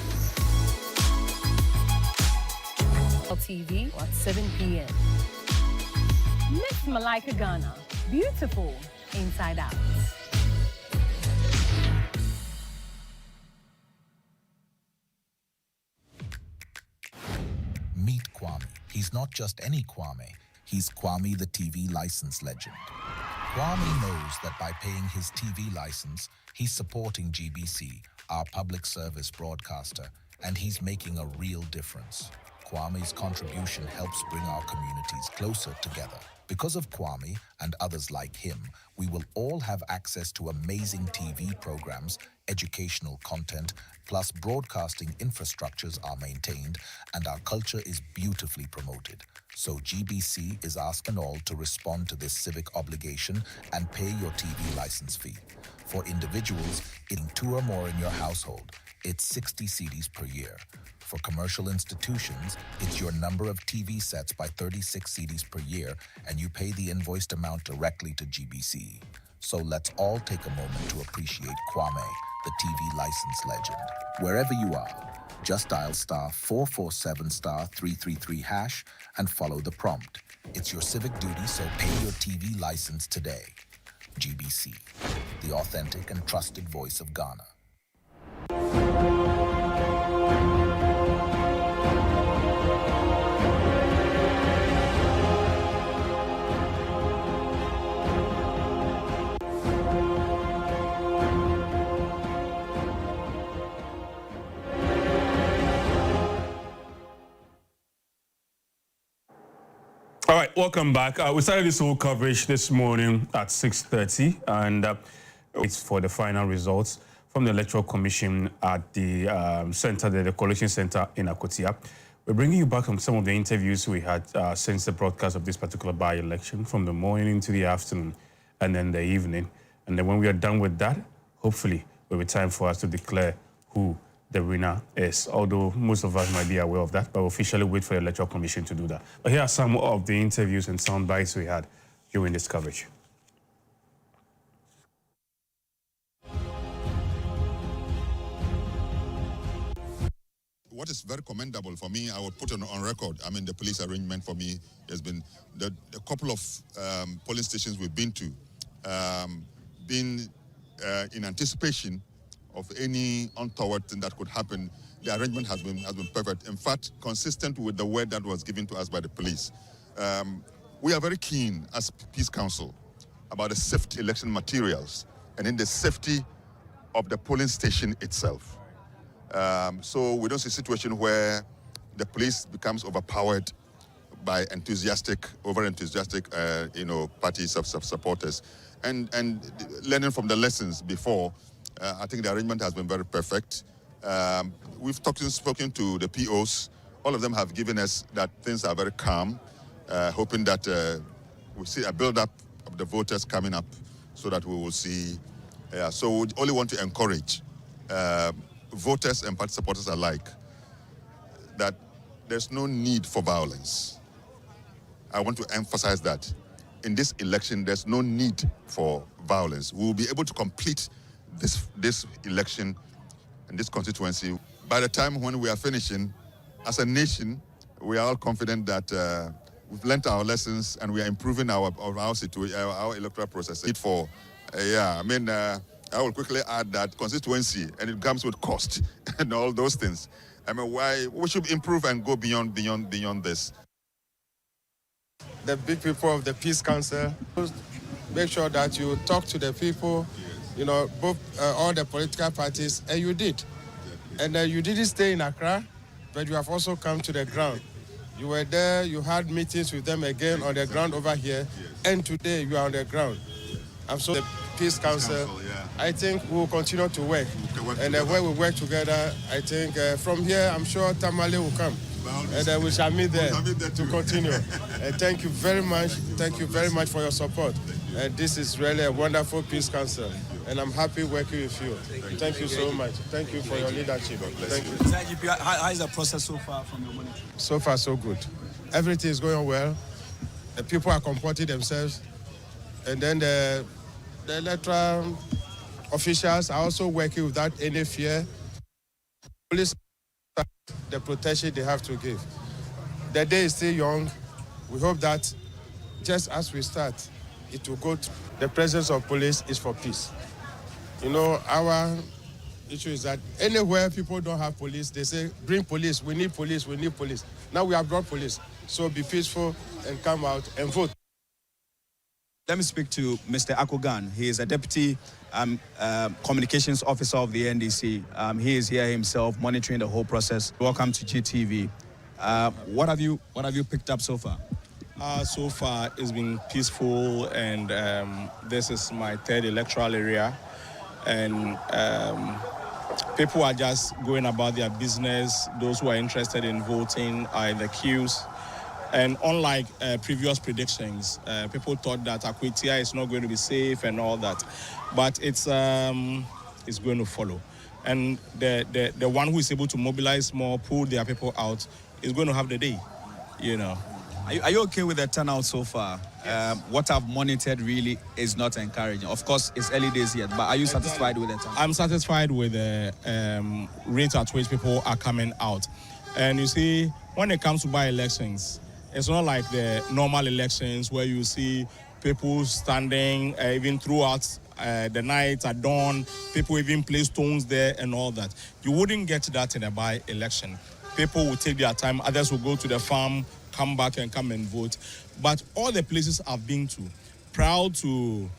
TV at 7 p.m. Miss Malaika Ghana, beautiful inside out. Meet Kwame. He's not just any Kwame. He's Kwame the TV license legend. Kwame knows that by paying his TV license, he's supporting GBC, our public service broadcaster, and he's making a real difference. Kwame's contribution helps bring our communities closer together. Because of Kwame and others like him, we will all have access to amazing TV programs, educational content, plus broadcasting infrastructures are maintained, and our culture is beautifully promoted. So GBC is asking all to respond to this civic obligation and pay your TV license fee. For individuals, getting 2 or more in your household, it's 60 cedis per year. For commercial institutions, it's your number of TV sets by 36 cedis per year, and you pay the invoiced amount directly to GBC. So let's all take a moment to appreciate Kwame, the TV license legend. Wherever you are, just dial *447 *333 hash and follow the prompt. It's your civic duty, so pay your TV license today. GBC, the authentic and trusted voice of Ghana. All right, welcome back. We started this whole coverage this morning at 6:30, and it's for the final results from the Electoral Commission at the center, the Coalition Center in Akwatia. We're bringing you back from some of the interviews we had since the broadcast of this particular by-election, from the morning to the afternoon and then the evening. And then when we are done with that, hopefully it will be time for us to declare who the winner is, although most of us might be aware of that, but we'll officially wait for the Electoral Commission to do that. But here are some of the interviews and sound bites we had during this coverage. What is very commendable for me, I would put on record, I mean, the police arrangement for me has been a couple of polling stations we've been to, in anticipation of any untoward thing that could happen. The arrangement has been perfect. In fact, consistent with the word that was given to us by the police. We are very keen as Peace Council about the safety election materials and in the safety of the polling station itself. So we don't see a situation where the police becomes overpowered by over-enthusiastic, parties of supporters. And learning from the lessons before, I think the arrangement has been very perfect. We've spoken to the POs. All of them have given us that things are very calm, hoping that we'll see a build-up of the voters coming up so that we will see. So we only want to encourage voters and party supporters alike that there's no need for violence. I want to emphasize that. In this election, there's no need for violence. We will be able to complete this election and this constituency. By the time when we are finishing, as a nation, we are all confident that we've learned our lessons and we are improving our electoral process. I will quickly add that constituency, and it comes with cost and all those things. I mean, why we should improve and go beyond this. The big people of the Peace Council, make sure that you talk to the people, both all the political parties, and you did. And you didn't stay in Accra, but you have also come to the ground. You were there, you had meetings with them again on the ground over here, and today you are on the ground. I'm so the Peace Council, I think we'll continue to work. And when we work together, I think from here, I'm sure Tamale will come. And we shall meet there to continue. Thank you very much. Thank you very much for your support. This is really a wonderful Peace Council. And I'm happy working with you. Thank you so much. Thank you for your leadership. Thank you. How is the process so far from your monitoring? So far, so good. Everything is going well. The people are comporting themselves. And then the electoral officials are also working without any fear. Police, the protection they have to give. The day is still young. We hope that just as we start, it will go to the presence of police is for peace. Our issue is that anywhere people don't have police, they say, bring police, we need police, we need police. Now we have brought police. So be peaceful and come out and vote. Let me speak to Mr. Akogan. He is a Deputy Communications Officer of the NDC. He is here himself monitoring the whole process. Welcome to GTV. What have you picked up so far? So far, it's been peaceful, and this is my third electoral area. And people are just going about their business. Those who are interested in voting are in the queues. And unlike previous predictions, people thought that Akwatia is not going to be safe and all that. But it's going to follow. And the one who is able to mobilize more, pull their people out, is going to have the day, Are you okay with the turnout so far? Yes. What I've monitored really is not encouraging. Of course, it's early days yet, but are you satisfied with the turnout? I'm satisfied with the rate at which people are coming out. And you see, when it comes to by-elections, it's not like the normal elections where you see people standing even throughout the night at dawn, people even play stones there and all that. You wouldn't get that in a by-election. People will take their time, others will go to the farm, come back and come and vote. But all the places I've been to, proud to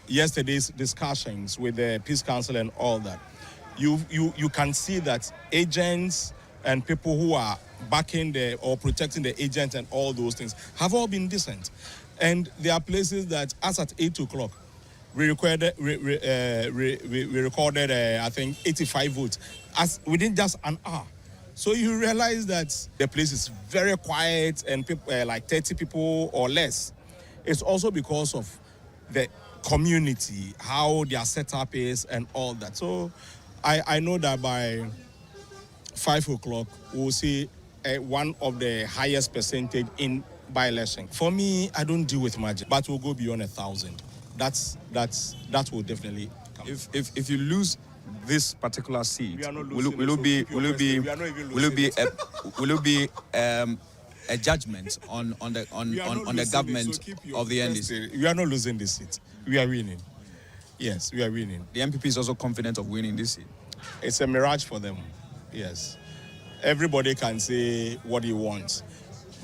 yesterday's discussions with the Peace Council and all that, you can see that agents and people who are backing or protecting the agent and all those things have all been decent. And there are places that, as at 8 o'clock, we recorded, I think, 85 votes as within just an hour. So you realize that the place is very quiet and people, like 30 people or less. It's also because of the community, how their setup is and all that. So I know that by 5 o'clock, we'll see one of the highest percentage in by-election. For me, I don't deal with magic, but we'll go beyond 1,000. That will definitely come. If you lose this particular seat, will it be a judgment on the government of the NDC? We are not losing this seat. We are winning. Yes, we are winning. The MPP is also confident of winning this seat. It's a mirage for them. Yes. Everybody can say what he wants.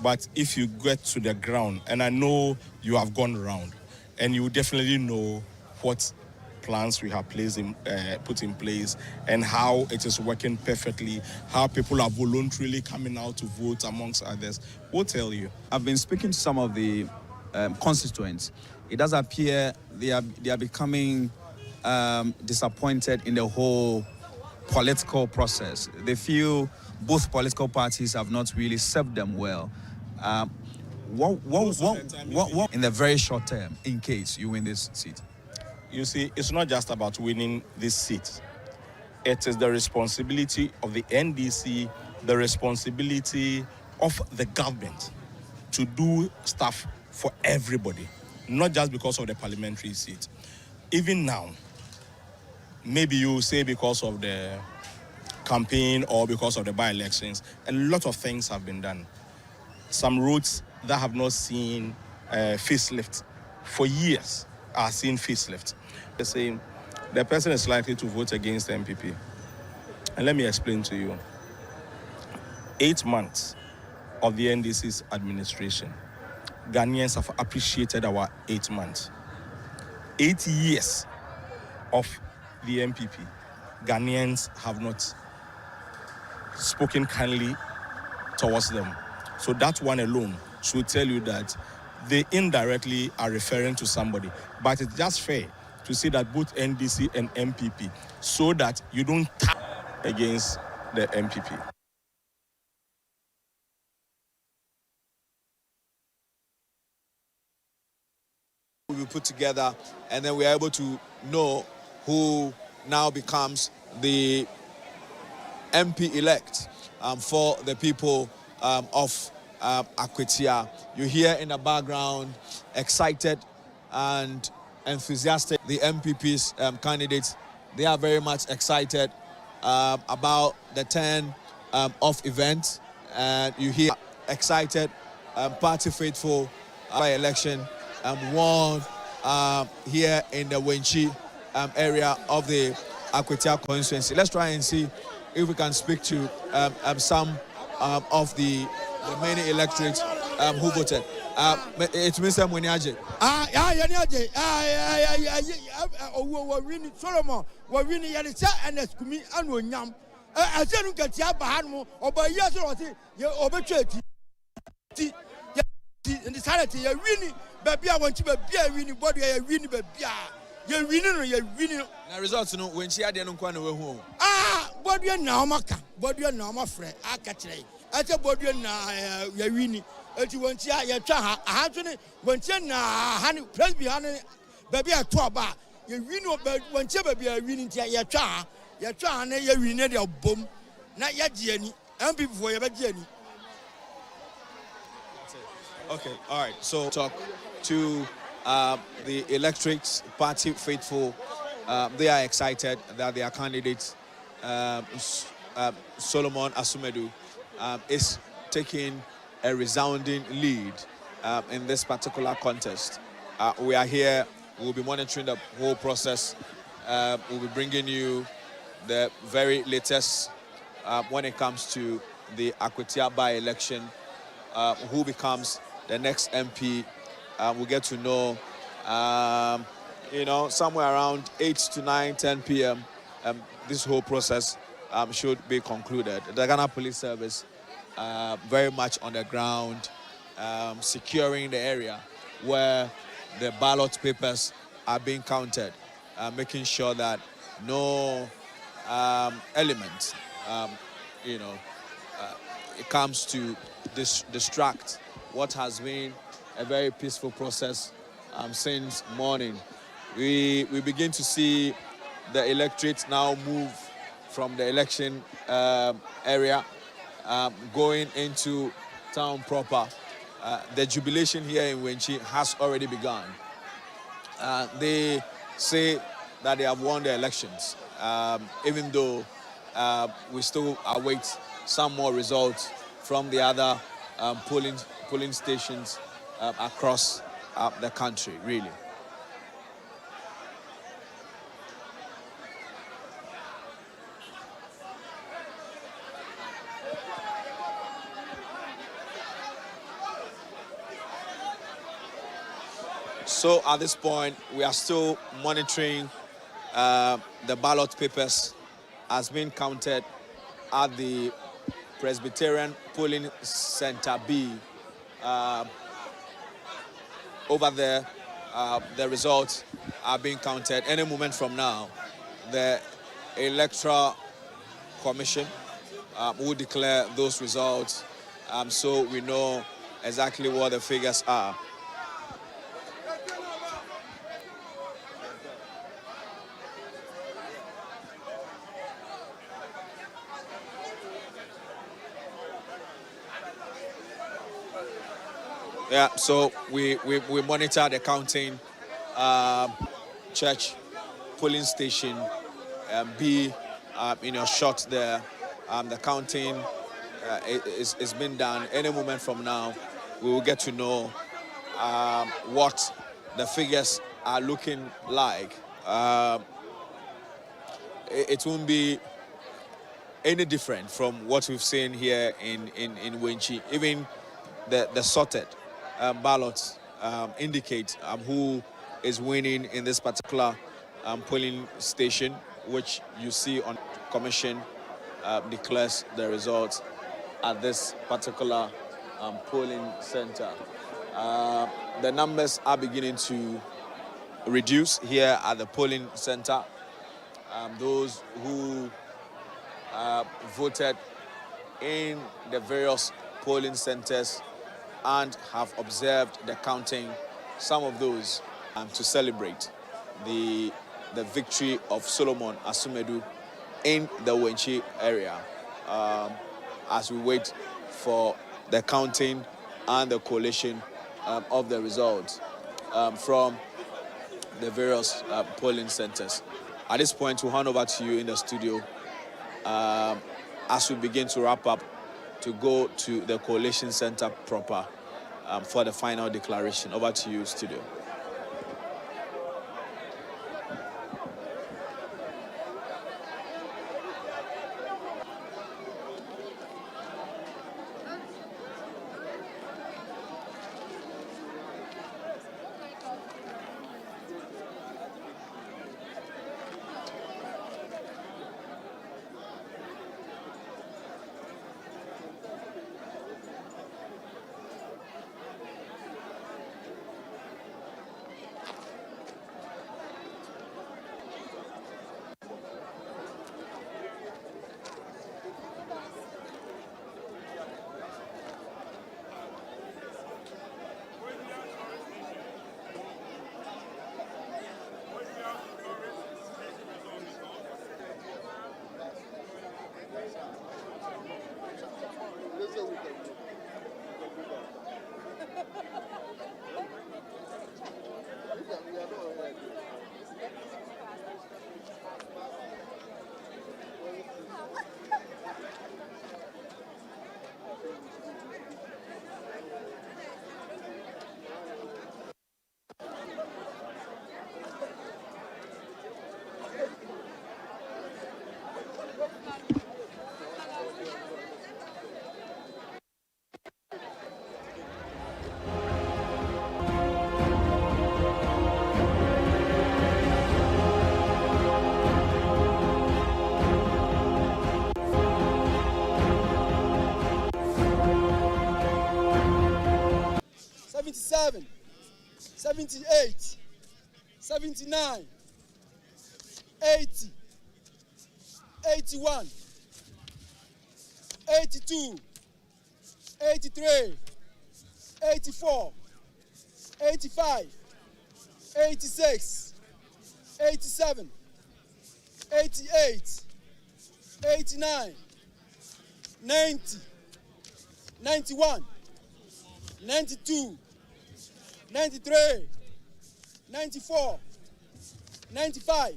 But if you get to the ground, and I know you have gone around, and you definitely know what plans we have put in place and how it is working perfectly, how people are voluntarily coming out to vote amongst others, we'll tell you. I've been speaking to some of the constituents. It does appear they are becoming disappointed in the whole political process. They feel both political parties have not really served them well. What in the very short term, in case you win this seat? You see, it's not just about winning this seat. It is the responsibility of the NDC, the responsibility of the government to do stuff for everybody, not just because of the parliamentary seat. Even now, maybe you say because of the campaign or because of the by-elections, a lot of things have been done. Some roads that have not seen facelift for years are seeing facelift. They're saying the person is likely to vote against the MPP. And let me explain to you. 8 months of the NDC's administration, Ghanaians have appreciated our 8 months. 8 years of the MPP, Ghanaians have not spoken kindly towards them. So that one alone should tell you that they indirectly are referring to somebody. But it's just fair to say that both NDC and MPP, so that you don't tap against the MPP. We will put together, and then we are able to know who now becomes the MP-elect for the people of Akwatia. You hear in the background, excited and enthusiastic. The MPP's candidates, they are very much excited about the turn of events. And you hear excited, party faithful by-election won here in the Wenchi area of the Akwatia constituency. Let's try and see if we can speak to some of the many electorates who voted. It's Mr. Munyaje. We're winning Solomon, we're winning Yadisa and Escumi and Wonyam. I said, look at Yabahan or by years or overtrade. And the sanity, you're winning, baby. I want you to be a winning body, you're winning, baby. You're winning. The results, no, when she had the home. What do you know, Maka? What do you know, my friend? I catch it. I tell body now, you're winning. You want to your child, I have to want you now, honey, press behind baby. I talk about you win, but when you baby are winning your child, you're winning your boom, not your journey, and before your journey. Okay, all right. So talk to the electorate party faithful. They are excited that their candidate, Solomon Asumedu, is taking a resounding lead in this particular contest. We are here. We'll be monitoring the whole process. We'll be bringing you the very latest when it comes to the Akwatia by-election. Who becomes the next MP? We'll get to know, somewhere around 8 to 9, 10 p.m. This whole process should be concluded. The Ghana Police Service very much on the ground, securing the area where the ballot papers are being counted, making sure that no element, it comes to distract what has been a very peaceful process since morning. We begin to see the electorate now move from the election area, going into town proper. The jubilation here in Wenchi has already begun. They say that they have won the elections, even though we still await some more results from the other polling stations across the country, really. So at this point, we are still monitoring the ballot papers as being counted at the Presbyterian Polling Center B. Over there, the results are being counted. Any moment from now, the Electoral Commission will declare those results, so we know exactly what the figures are. Yeah, so we monitor the counting, church polling station B in your shot there. The counting is been done. Any moment from now, we will get to know what the figures are looking like. It won't be any different from what we've seen here in Wenchi. Even the sorted ballots indicate who is winning in this particular polling station, which you see on commission declares the results at this particular polling center. The numbers are beginning to reduce here at the polling center. Those who voted in the various polling centers and have observed the counting, some of those to celebrate the victory of Solomon Asumedu in the Wenchi area, as we wait for the counting and the collation of the results from the various polling centers. At this point, we'll hand over to you in the studio as we begin to wrap up to go to the collation center proper for the final declaration. Over to you, studio. 77, 78, 79, 80, 81, 82, 83, 84, 85, 86, 87, 88, 89, 90, 91, 92, 93, 94, 95,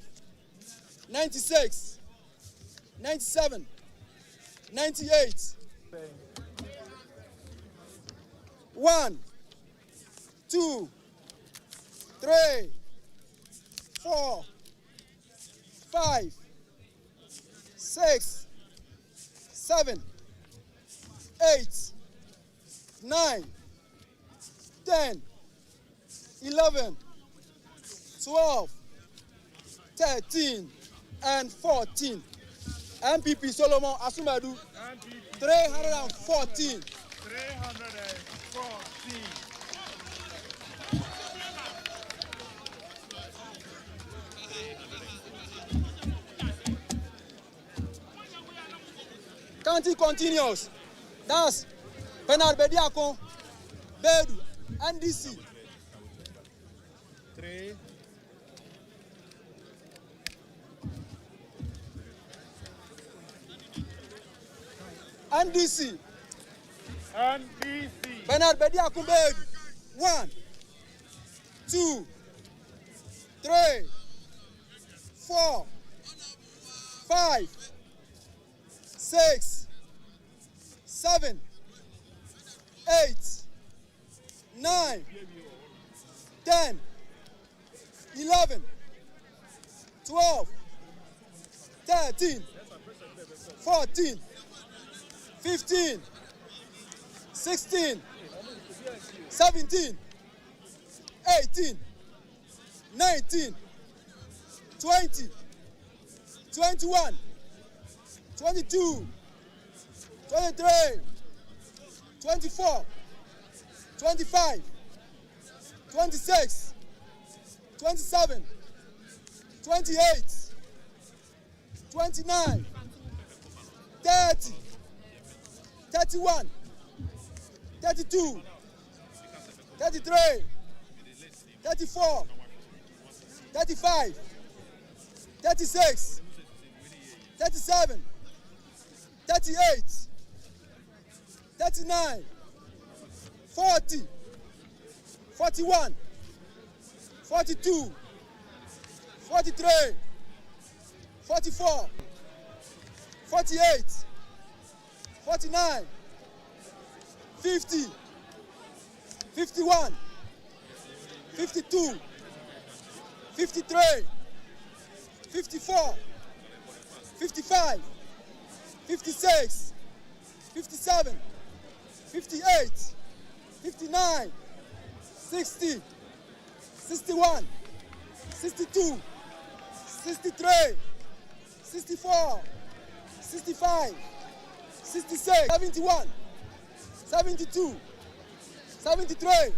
96, 97, 98. 1, 2, 3, 4, 5, 6, 7, 8, 9, 10, 11, 12, 13, and 14. MPP Solomon Asumadu, 314. 314. County continues. That's Bernard Bediako, Bedu, NDC. 3. NDC. NDC. Bernard Bediako, Bedu. 1, 2, 3, 4, 5, 6, 7, 8, 9, 10, 11, 12, 13, 14, 15, 16, 17, 18, 19, 20, 21, 22, 23, 24, 25, 26, 27, 28, 29, 30, 31, 32, 33, 34, 35, 36, 37, 38, 39, 40, 41, 42, 43, 44, 48, 49, 50, 51, 52, 53, 54, 55, 56, 57, 58, 59, 60, 61, 62, 63, 64, 65, 66, 71, 72, 73,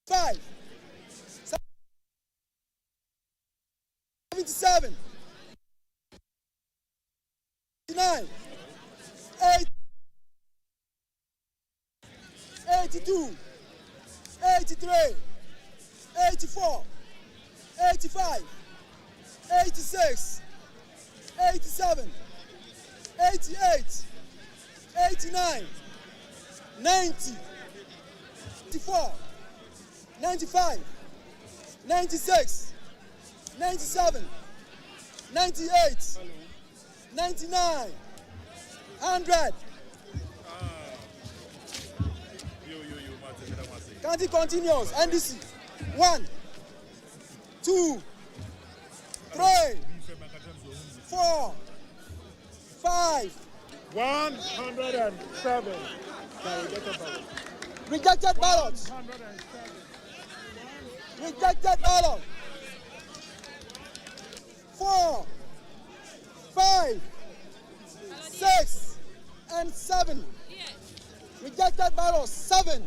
75, 77, 89, 82, 83, 84, 85, 86, 87, 88, 89, 90, 94, 95, 96, 97, 98, 99, 100. County continues. NDC. 1, 2, 3, 4, 5. 107. Rejected ballots. Rejected ballot. 4, 5, 6, and 7. Rejected Rejected ballot 7.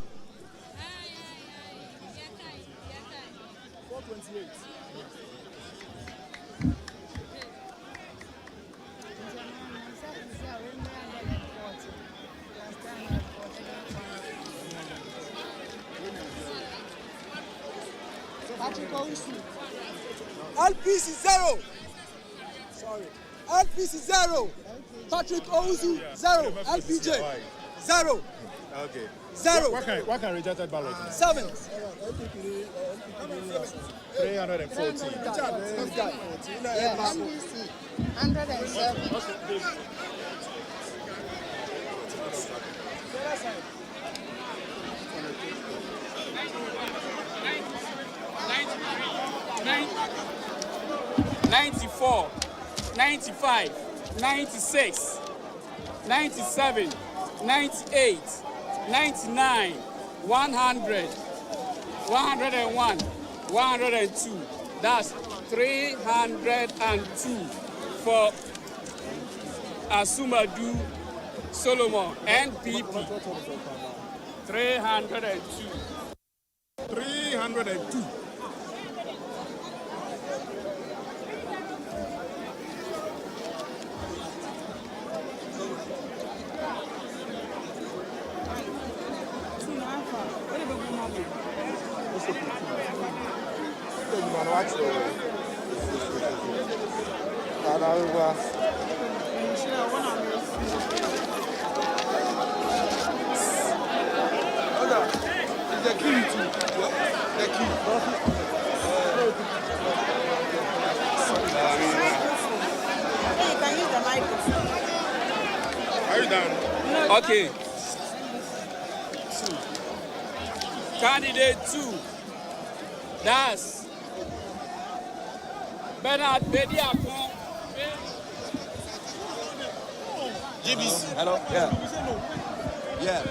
428. LPC 0. Sorry. LPC 0. Patrick Owusu 0. LPJ 0. Okay. 0. What can rejected ballot? 7. 314. Yeah. 107. 94, 95, 96, 97, 98, 99, 100, 101, 102. That's 302 for Asumadu Solomon, NPP. 302. 302. The key too. The key. Hey, you can use the microphone. Are you done? Okay. Candidate 2. That's Bernard Bediakon. GBC. Hello? Yeah. Yeah.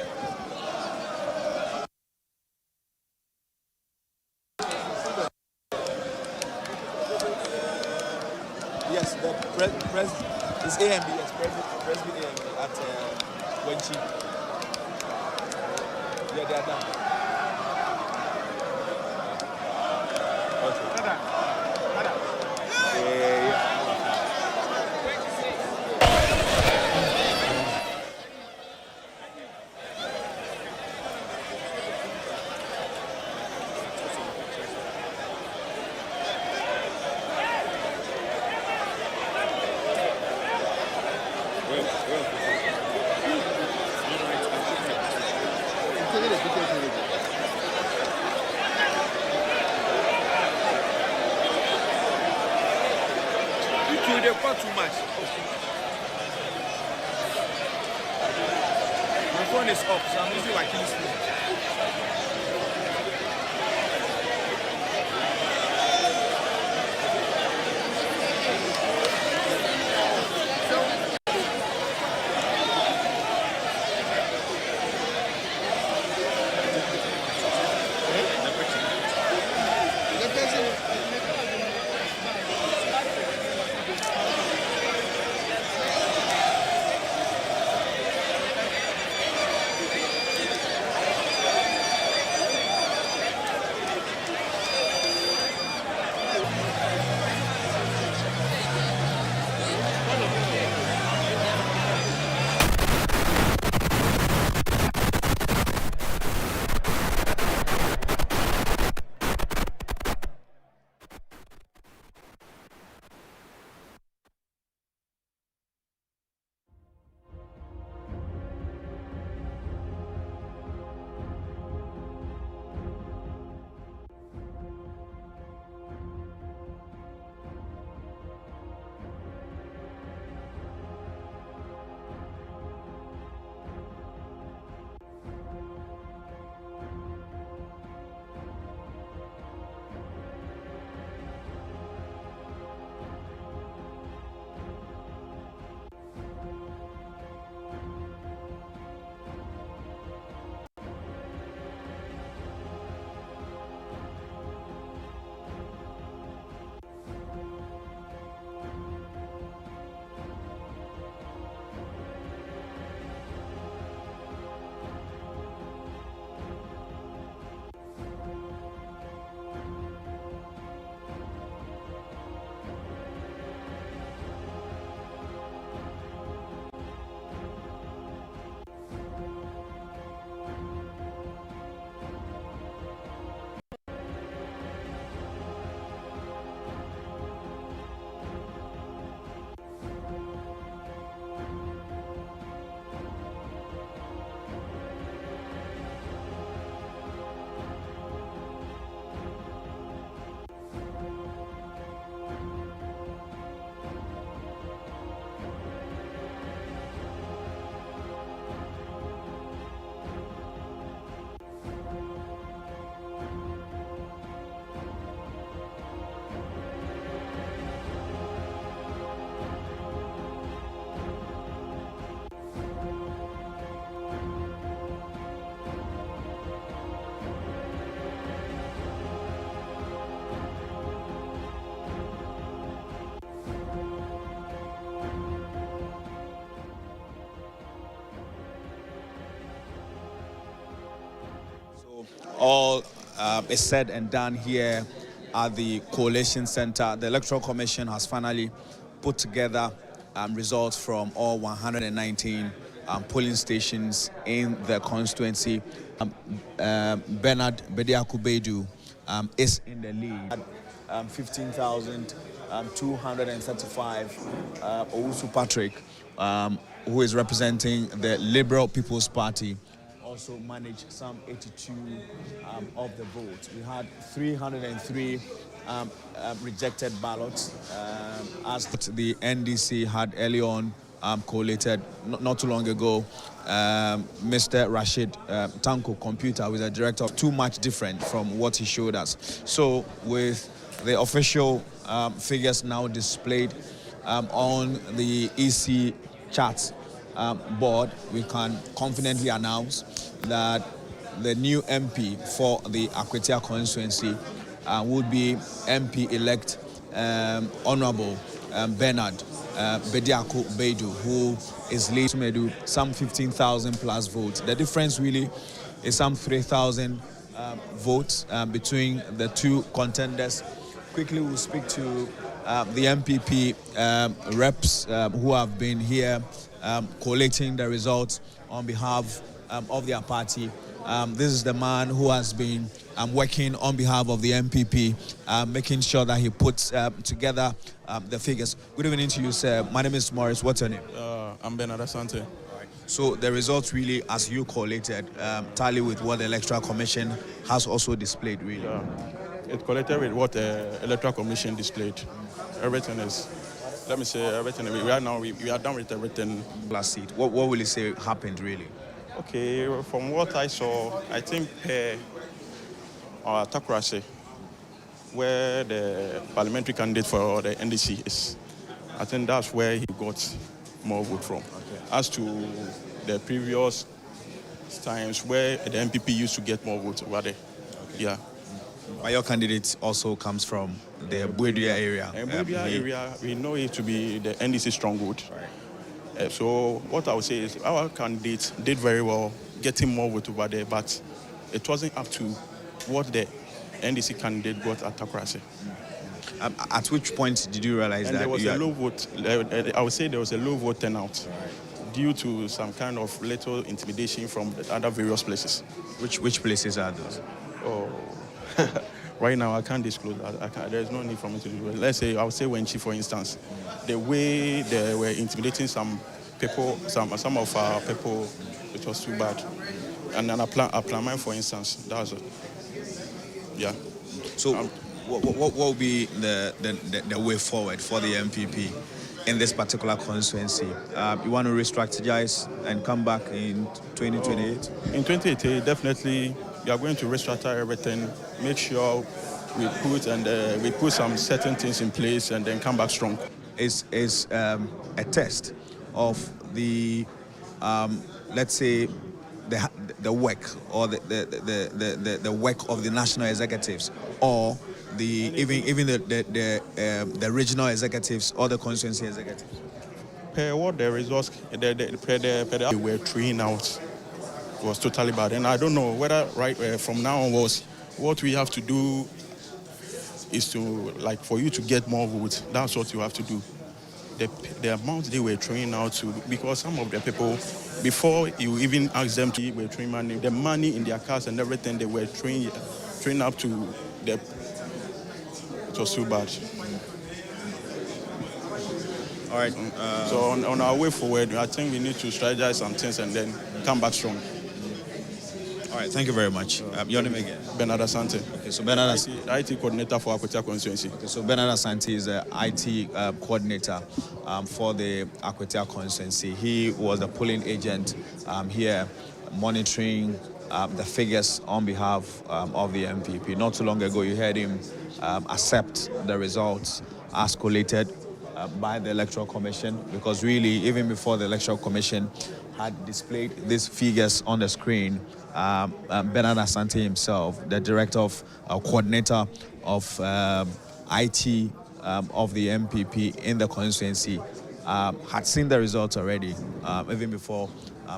Yes, the pres is AMB, yes, Presby AMB at Wenchi. Yeah, they are done. Okay. Yeah. They cut too much. My phone is off, so I'm using my keys. all is said and done here at the Coalition Center. The Electoral Commission has finally put together results from all 119 polling stations in the constituency. Bernard Bediako-Baidu is in the lead. 15,235. Owusu Patrick, who is representing the Liberal People's Party, also managed some 82 of the votes. We had 303 rejected ballots, as the NDC had early on collated not too long ago. Mr. Rashid Tanko Computer, who is a director, too much different from what he showed us. So with the official figures now displayed on the EC charts board, we can confidently announce that the new MP for the Akwatia constituency would be MP-elect Honorable Bernard Bediako-Baidu, who is leading some 15,000 plus votes. The difference really is some 3,000 votes between the two contenders. Quickly, we'll speak to the MPP reps who have been here collating the results on behalf of their party. This is the man who has been working on behalf of the MPP, making sure that he puts together the figures. Good evening to you, sir. My name is Morris. What's your name? I'm Bernard Asante. So the results really, as you collated, tally with what the Electoral Commission has also displayed, really. It collected with what the Electoral Commission displayed. Everything is, let me say, everything. We are done with everything. Last seat. What will you say happened, really? Okay, from what I saw, I think Takoradi, where the parliamentary candidate for the NDC is, I think that's where he got more vote from. Okay. As to the previous times where the MPP used to get more votes over there. Okay. Yeah. But your candidate also comes from the Buedria area. Buedria area, we know it to be the NDC stronghold. Right. So what I would say is our candidate did very well, getting more vote over there, but it wasn't up to what the NDC candidate got at Takoradi. At which point did you realize that? There was a low vote. I would say there was a low vote turnout due to some kind of little intimidation from the other various places. Which places are those? Oh, right now I can't disclose that. There's no need for me to do it. Let's say, I would say Wenchi, for instance, the way they were intimidating some people, some of our people, it was too bad. And then Aplamai, for instance, that was it. Yeah. So what will be the way forward for the MPP in this particular constituency? You want to re-strategize and come back in 2028? In 2028, definitely, we are going to restructure everything, make sure we put some certain things in place and then come back strong. Is a test of the let's say the work or the work of the national executives, or even the regional executives or the constituency executives. Per what the results they were throwing out was totally bad, and I don't know whether from now onwards what we have to do is to, like, for you to get more votes. That's what you have to do. The amount they were throwing out to, because some of the people, before you even ask them to, were throwing money, the money in their cars and everything, they were throwing up to the. It was too bad. All right. So on our way forward, I think we need to strategize some things and then come back strong. All right, thank you very much. Your name again? Bernard Asante. Okay, so Bernard Asante, IT coordinator for Akwatia Constituency. Okay, so Bernard Asante is the IT coordinator for the Akwatia Constituency. He was the polling agent here, monitoring the figures on behalf of the MPP. Not too long ago, you heard him accept the results as collated by the Electoral Commission, because really, even before the Electoral Commission had displayed these figures on the screen, Bernard Asante himself, the director of coordinator of IT of the MPP in the constituency, had seen the results already, even before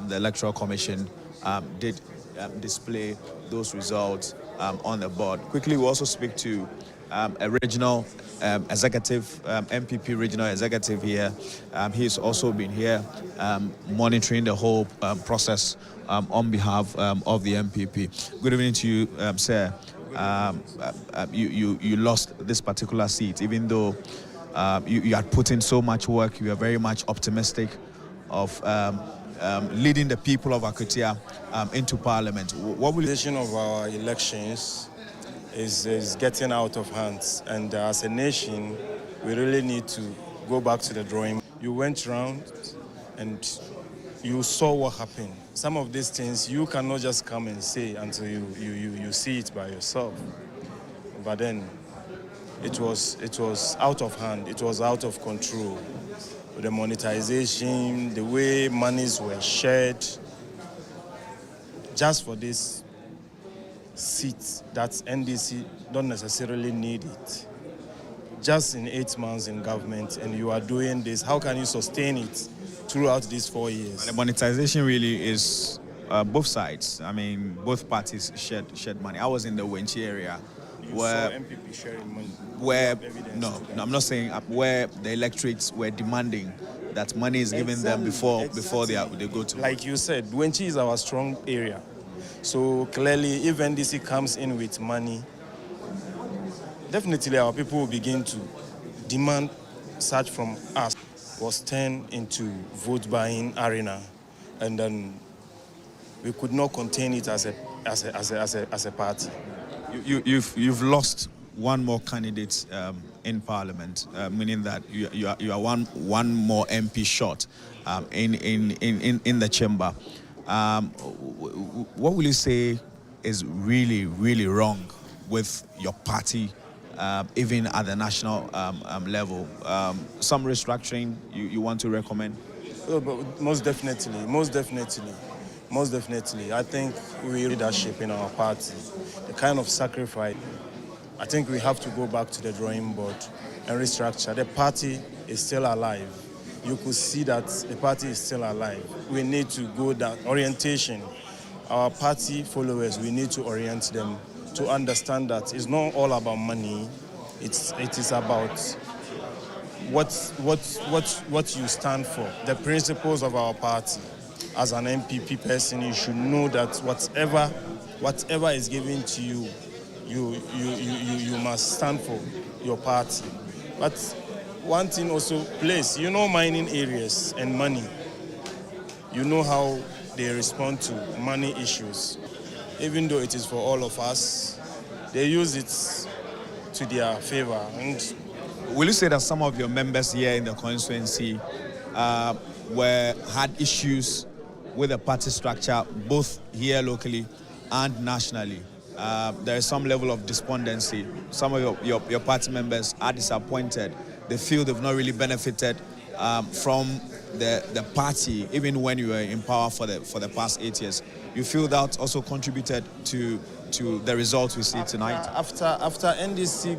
the Electoral Commission did display those results on the board. Quickly, we also speak to a regional executive, MPP regional executive here. He's also been here monitoring the whole process on behalf of the MPP. Good evening to you, sir. You lost this particular seat, even though you had put in so much work. You are very much optimistic of leading the people of Akwatia into parliament. What will the of our elections is getting out of hand, and as a nation, we really need to go back to the drawing. You went round and you saw what happened. Some of these things you cannot just come and say until you see it by yourself. But then it was out of hand, it was out of control. The monetization, the way monies were shared, just for this seat that NDC don't necessarily need it. Just in 8 months in government, and you are doing this, how can you sustain it throughout these 4 years? The monetization really is both sides. I mean, both parties shared money. I was in the Wenchi area, where MPP sharing money. Where no, I'm not saying where the electorates were demanding that money is given them before they go to. Like you said, Wenchi is our strong area. So clearly, if NDC comes in with money, definitely our people will begin to demand such from us. Was turned into vote buying arena, and then we could not contain it as a party. You've lost one more candidate in Parliament, meaning that you are one more MP short in the chamber. What will you say is really wrong with your party, even at the national level? Some restructuring you want to recommend? But most definitely. I think we leadership in our party, the kind of sacrifice. I think we have to go back to the drawing board and restructure. The party is still alive. You could see that the party is still alive. We need to go that orientation. Our party followers, we need to orient them to understand that it's not all about money. It is about what you stand for, the principles of our party. As an MPP person, you should know that whatever is given to you, you must stand for your party. But one thing also plays, mining areas and money. You know how they respond to money issues. Even though it is for all of us, they use it to their favor. And will you say that some of your members here in the constituency had issues with the party structure, both here locally and nationally? There is some level of despondency. Some of your party members are disappointed. They feel they've not really benefited from the party, even when you were in power for the past 8 years. You feel that also contributed to the results we see tonight? After NDC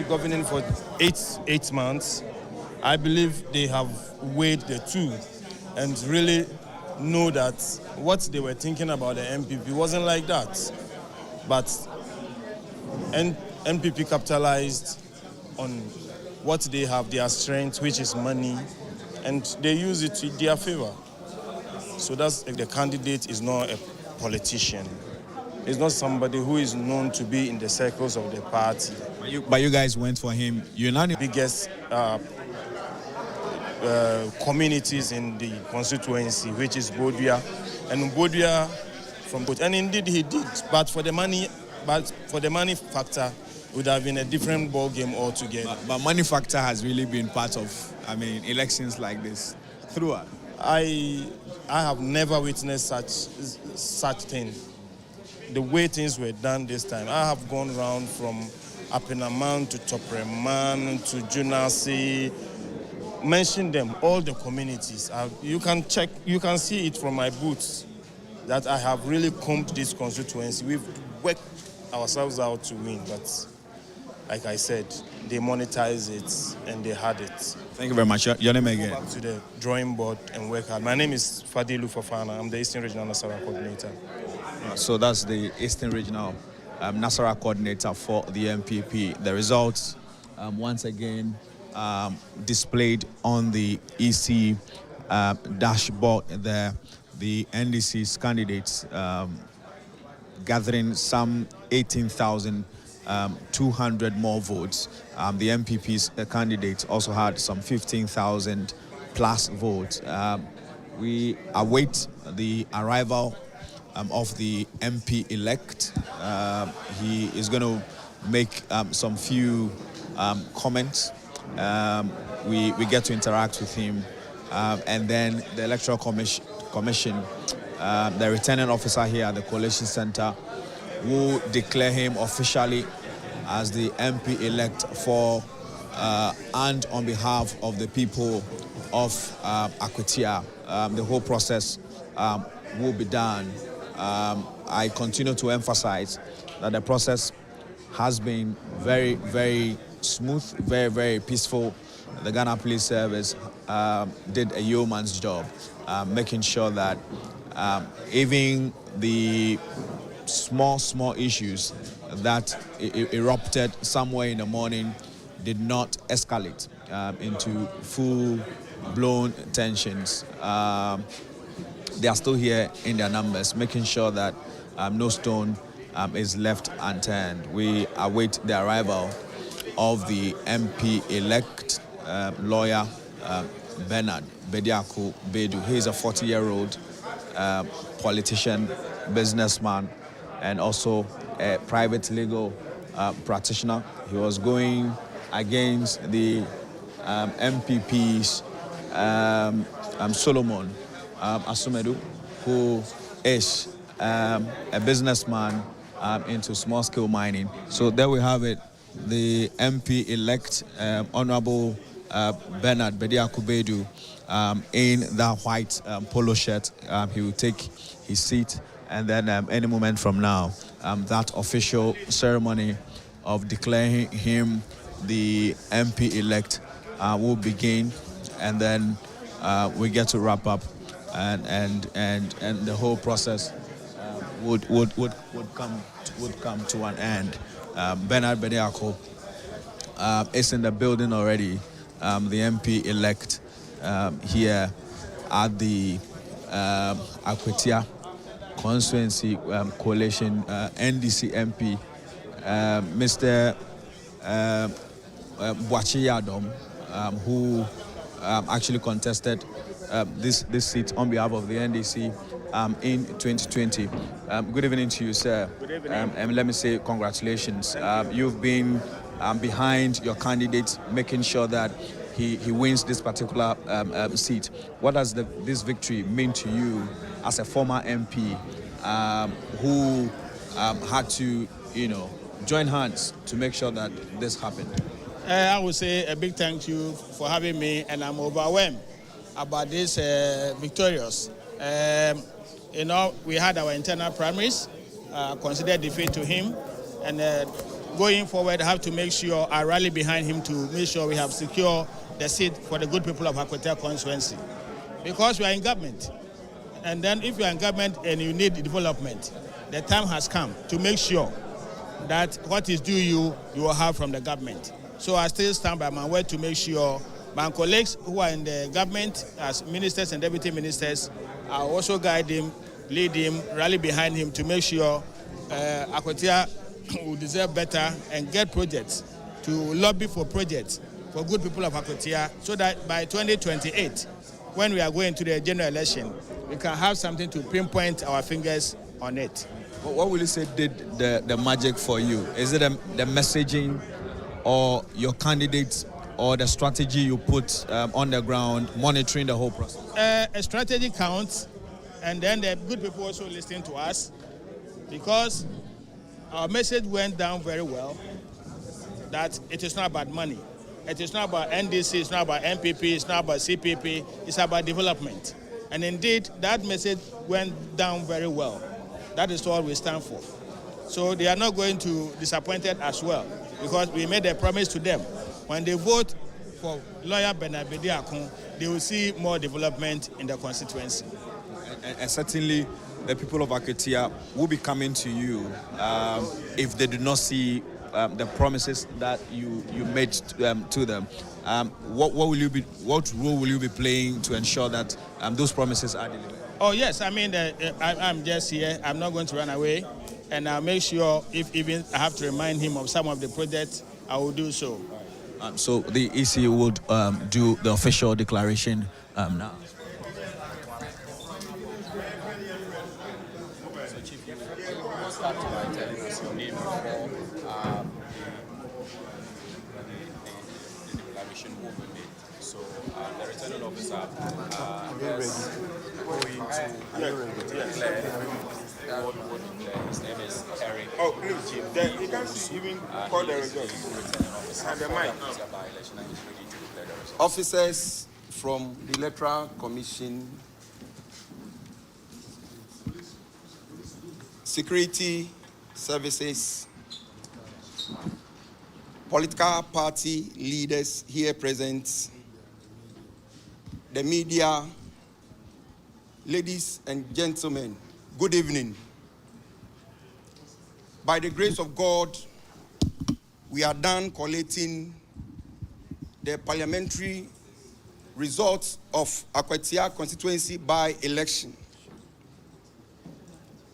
governing for eight months, I believe they have weighed the two and really know that what they were thinking about the MPP wasn't like that. But MPP capitalized on what they have, their strength, which is money, and they use it to their favor. So that's the candidate is not a politician. It's not somebody who is known to be in the circles of the party. But you guys went for him unanimously. Biggest communities in the constituency, which is Bodua, and Bodua from both. And indeed he did, but for the money factor, it would have been a different ball game altogether. But money factor has really been part of, elections like this throughout. I have never witnessed such thing. The way things were done this time, I have gone around from Apenaman to Topreman to Junasi, mention them, all the communities. You can see it from my boots that I have really combed this constituency. We've worked ourselves out to win, but like I said, they monetize it, and they had it. Thank you very much. Your name again? Go back to the drawing board and work hard. My name is Fadilu Fofana. I'm the Eastern Regional Nasarawa Coordinator. So that's the Eastern Regional Nasarawa Coordinator for the MPP. The results, once again, displayed on the EC dashboard there. The NDC's candidates gathering some 18,200 more votes. The MPP's candidates also had some 15,000 plus votes. We await the arrival of the MP-elect. He is going to make some few comments. We get to interact with him. And then the Electoral Commission, the returning officer here at the Coalition Center, will declare him officially as the MP-elect for and on behalf of the people of Akwatia. The whole process will be done. I continue to emphasize that the process has been very, very smooth, very, very peaceful. The Ghana Police Service did a yeoman's job, making sure that even the small issues that erupted somewhere in the morning did not escalate into full-blown tensions. They are still here in their numbers, making sure that no stone is left unturned. We await the arrival of the MP-elect lawyer Bernard Bediako Bedu. He is a 40-year-old politician, businessman, and also a private legal practitioner. He was going against the MPP's Solomon Asumedu, who is a businessman into small-scale mining. So there we have it. The MP-elect, Honorable Bernard Bediako Bedu, in that white polo shirt. He will take his seat, and then any moment from now, that official ceremony of declaring him the MP-elect will begin, and then we get to wrap up, and the whole process would come to an end. Bernard Bediako is in the building already. The MP-elect here at the Akwatia Constituency Coalition NDC MP, Mr. Boachi Yadom, who actually contested this seat on behalf of the NDC in 2020. Good evening to you, sir. Good evening. And let me say congratulations. You've been behind your candidate, making sure that he wins this particular seat. What does this victory mean to you as a former MP who had to, join hands to make sure that this happened? I would say a big thank you for having me, and I'm overwhelmed about this victorious. We had our internal primaries, considered defeat to him, and going forward, I have to make sure I rally behind him to make sure we have secure the seat for the good people of Akwatia Constituency. Because we are in government, and then if you are in government and you need development, the time has come to make sure that what is due you will have from the government. So I still stand by my word to make sure my colleagues who are in the government as ministers and deputy ministers, I also guide him, lead him, rally behind him to make sure Akwatia will deserve better and get projects, to lobby for projects for good people of Akwatia, so that by 2028, when we are going to the general election, we can have something to pinpoint our fingers on it. What will you say did the magic for you? Is it the messaging, or your candidates, or the strategy you put on the ground, monitoring the whole process? A strategy counts, and then the good people also listen to us, because our message went down very well, that it is not about money. It is not about NDC, it's not about MPP, it's not about CPP, it's about development. And indeed, that message went down very well. That is what we stand for. So they are not going to be disappointed as well. because we made a promise to them. When they vote for lawyer Bernard Bediakun, they will see more development in the constituency. And certainly the people of Akwatia will be coming to you if they do not see the promises that you made to them. What role will you be playing to ensure that those promises are delivered? Oh yes, I mean I'm just here. I'm not going to run away, and I'll make sure if even I have to remind him of some of the projects, I will do so. So the EC would do the official declaration now. So Chief, you will start by telling us your name before the declaration will be made. So the returning officer is going to declare what will declare. His name is Eric. Oh, please, you can't even call the results. And the mic. Officers from the Electoral Commission, security services, political party leaders here present, the media, ladies and gentlemen, good evening. By the grace of God, we are done collating the parliamentary results of Akwatia Constituency by-election.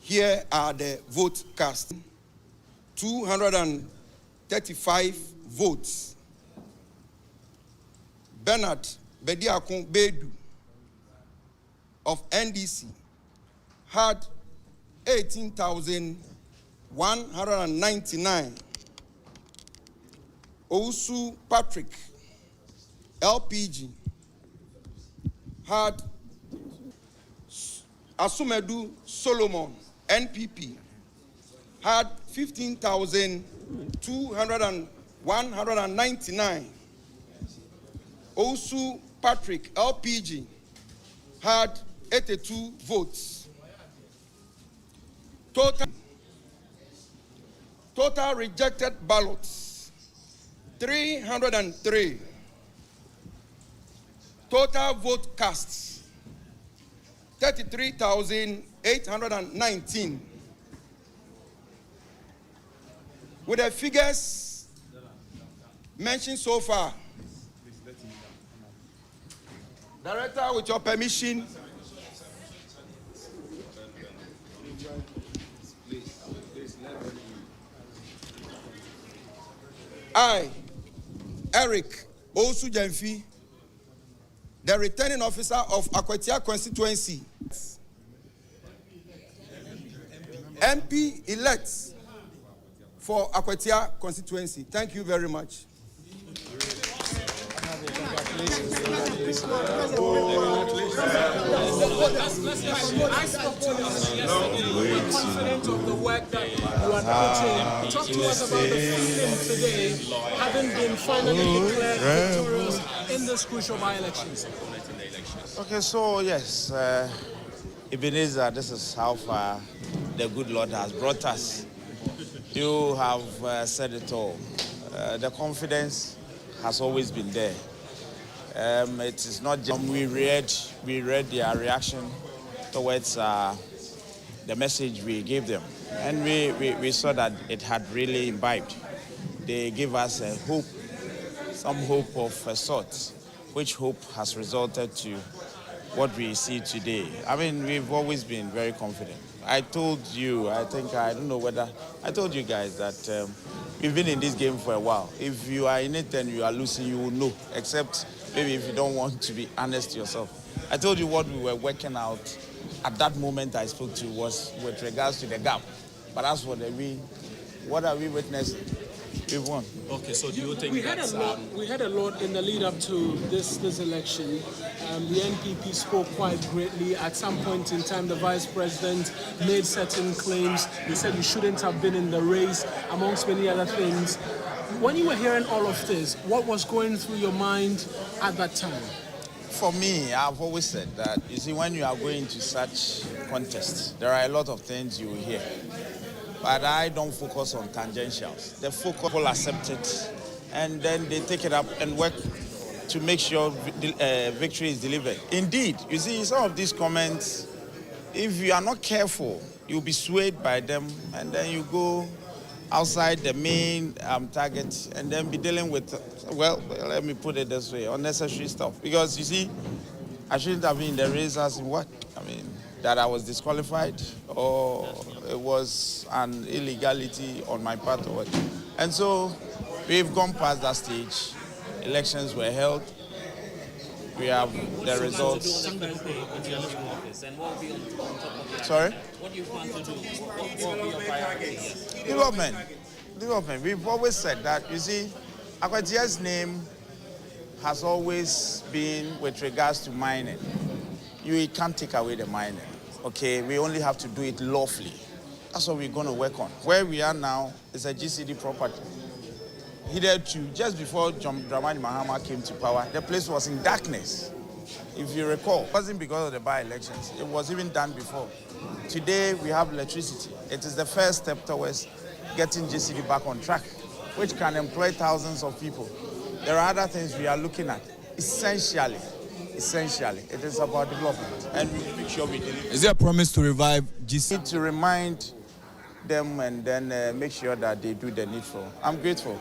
Here are the vote cast. 235 votes. Bernard Bediakun Bedu of NDC had 18,199. Ousu Patrick, LPG, had Asumedu Solomon, NPP, had 15,199. Ousu Patrick, LPG, had 82 votes. Total rejected ballots, 303. Total vote casts, 33,819. With the figures mentioned so far, Director, with your permission, I, Eric Osu Jemfi, the returning officer of Akwatia Constituency, MP elect for Akwatia Constituency. Thank you very much. I spoke to you yesterday, confident of the work that you had put in. Talk to us about the feeling today, having been finally declared victorious in this crucial by-elections. Okay, so yes, Ebenezer, this is how far the good Lord has brought us. You have said it all. The confidence has always been there. It is not just we read their reaction towards the message we gave them, and we saw that it had really imbibed. They gave us a hope, some hope of a sort, which hope has resulted to what we see today. I mean, we've always been very confident. I told you, I don't know whether I told you guys that we've been in this game for a while. If you are in it and you are losing, you will know, except maybe if you don't want to be honest yourself. I told you what we were working out at that moment I spoke to was with regards to the gap. But as for the win, what are we witnessing? We've won. Okay, so do you think we had a lot in the lead up to this election. The NPP spoke quite greatly. At some point in time, the vice president made certain claims. He said you shouldn't have been in the race, amongst many other things. When you were hearing all of this, what was going through your mind at that time? For me, I've always said that, you see, when you are going to such contests, there are a lot of things you will hear. But I don't focus on tangentials. The focus, people accept it, and then they take it up and work to make sure victory is delivered. Indeed, you see, some of these comments, if you are not careful, you'll be swayed by them, and then you go outside the main target and then be dealing with, well, let me put it this way, unnecessary stuff. Because you see, I shouldn't have been in the race as in what? I mean, that I was disqualified, or it was an illegality on my part or what. And so we've gone past that stage. Elections were held. We have the results. Sorry? What do you plan to do? What will be your priorities? Development. We've always said that, you see, Akwatia's name has always been with regards to mining. You can't take away the mining, okay? We only have to do it lawfully. That's what we're going to work on. Where we are now is a GCD property. Hitherto, just before John Dramani Mahama came to power, the place was in darkness. If you recall, it wasn't because of the by-elections. It was even done before. Today, we have electricity. It is the first step towards getting GCD back on track, which can employ thousands of people. There are other things we are looking at. Essentially, it is about development, and we make sure we deliver. Is there a promise to revive GCD? To remind them and then make sure that they do the needful. I'm grateful.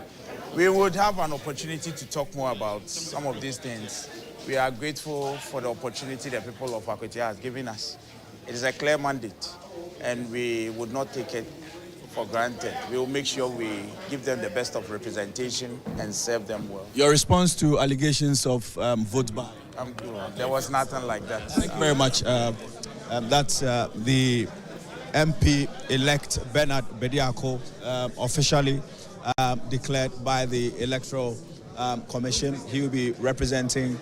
We would have an opportunity to talk more about some of these things. We are grateful for the opportunity the people of Akwatia has given us. It is a clear mandate, and we would not take it for granted. We will make sure we give them the best of representation and serve them well. Your response to allegations of vote buying? I'm good. There was nothing like that. Thank you very much. That's the MP-elect Bernard Bediako, officially declared by the Electoral Commission. He will be representing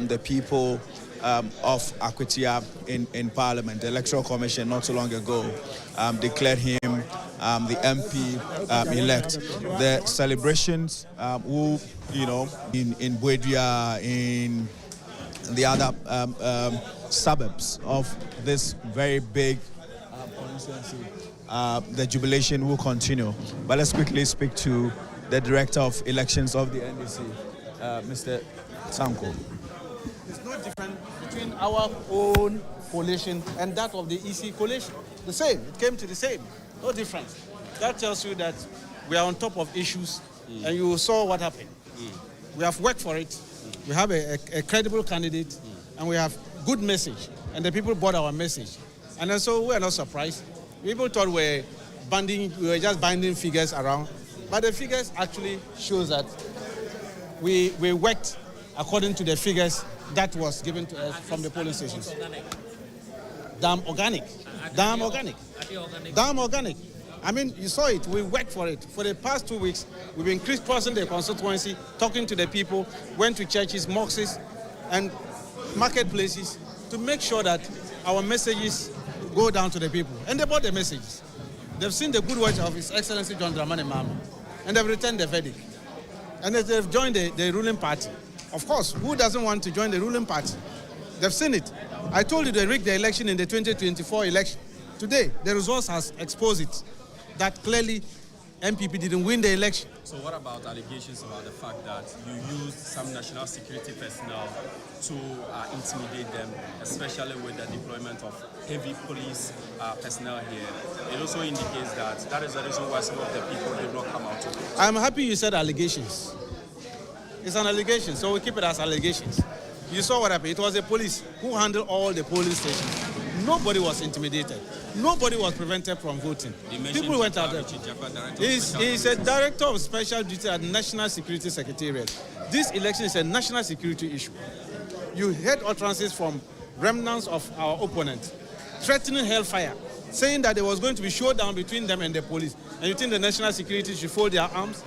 the people of Akwatia in Parliament. The Electoral Commission not so long ago declared him the MP-elect. The celebrations will, in Buedria, in the other suburbs of this very big constituency, the jubilation will continue. But let's quickly speak to the Director of Elections of the NDC, Mr. Sanko. It's no different between our own coalition and that of the EC coalition. The same. It came to the same. No difference. That tells you that we are on top of issues, and you saw what happened. We have worked for it. We have a credible candidate, and we have good message, and the people bought our message. And so we are not surprised. People thought we were just binding figures around, but the figures actually shows that we worked according to the figures that was given to us from the polling stations. Damn organic. I mean, you saw it. We worked for it. For the past 2 weeks, we've been crisscrossing the constituency, talking to the people, went to churches, mosques, and marketplaces to make sure that our messages go down to the people. And they bought the messages. They've seen the good work of His Excellency John Dramani Mahama, and they've returned the verdict. And they've joined the ruling party. Of course, who doesn't want to join the ruling party? They've seen it. I told you they rigged the election in the 2024 election. Today, the results has exposed it, that clearly MPP didn't win the election. So what about allegations about the fact that you used some national security personnel to intimidate them, especially with the deployment of heavy police personnel here? It also indicates that is the reason why some of the people did not come out to vote. I'm happy you said allegations. It's an allegation, so we keep it as allegations. You saw what happened. It was the police who handled all the polling stations. Nobody was intimidated. Nobody was prevented from voting. People went out there. He's a director of special duty at National Security Secretariat. This election is a national security issue. You heard utterances from remnants of our opponent, threatening hellfire, saying that there was going to be showdown between them and the police. And you think the national security should fold their arms?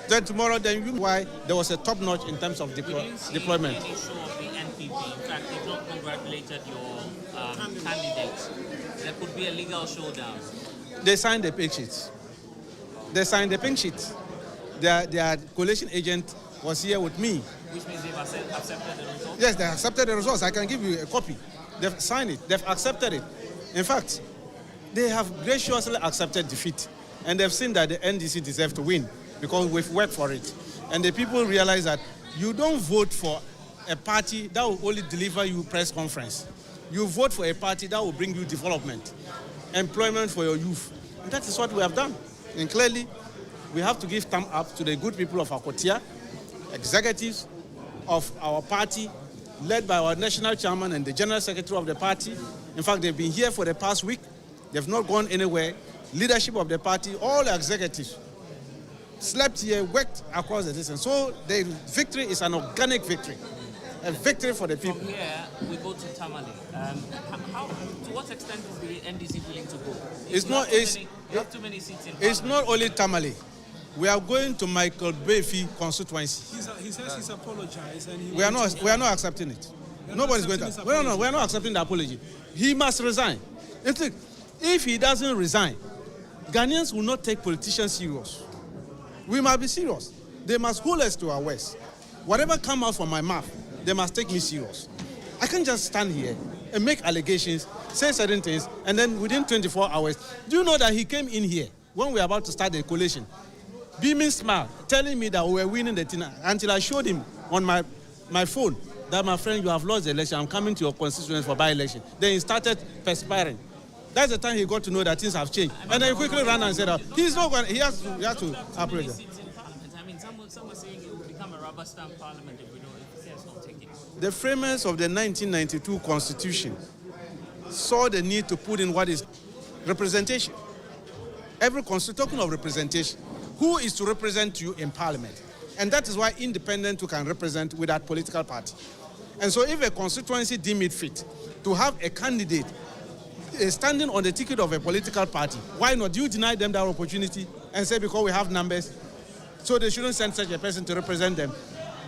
Then tomorrow, why there was a top notch in terms of deployment. Any show of the NPP. In fact, they've not congratulated your candidates. There could be a legal showdown. They signed the pink sheets. Their coalition agent was here with me. Which means they've accepted the results? Yes, they accepted the results. I can give you a copy. They've signed it. They've accepted it. In fact, they have graciously accepted defeat. And they've seen that the NDC deserves to win because we've worked for it. And the people realize that you don't vote for a party that will only deliver you press conference. You vote for a party that will bring you development, employment for your youth. And that is what we have done. And clearly, we have to give thumb up to the good people of Akwatia, executives of our party, led by our national chairman and the general secretary of the party. In fact, they've been here for the past week. They've not gone anywhere. Leadership of the party, all the executives, slept here, worked across the distance. So the victory is an organic victory, a victory for the people. From here, we go to Tamale. To what extent is the NDC willing to go? You have too many seats in Parliament. It's not only Tamale. We are going to Michael Befi constituency. He says he's apologized. And We are not accepting it. Nobody's going to. We are not accepting the apology. He must resign. If he doesn't resign, Ghanaians will not take politicians serious. We must be serious. They must hold us to our words. Whatever comes out from my mouth, they must take me serious. I can't just stand here and make allegations, say certain things, and then within 24 hours, do you know that he came in here when we were about to start the coalition, beaming smile, telling me that we were winning the thing, until I showed him on my phone that, my friend, you have lost the election, I'm coming to your constituency for by-election. Then he started perspiring. That's the time he got to know that things have changed. And then he quickly ran and said, he's not going, he has to apologize. I mean, some were saying it will become a rubber stamp parliament if it's not taken. The framers of the 1992 Constitution saw the need to put in what is representation. Every constitution, talking of representation, who is to represent you in parliament? And that is why independent who can represent without political party. And so if a constituency deem it fit to have a candidate standing on the ticket of a political party, why not? Do you deny them that opportunity and say because we have numbers, so they shouldn't send such a person to represent them?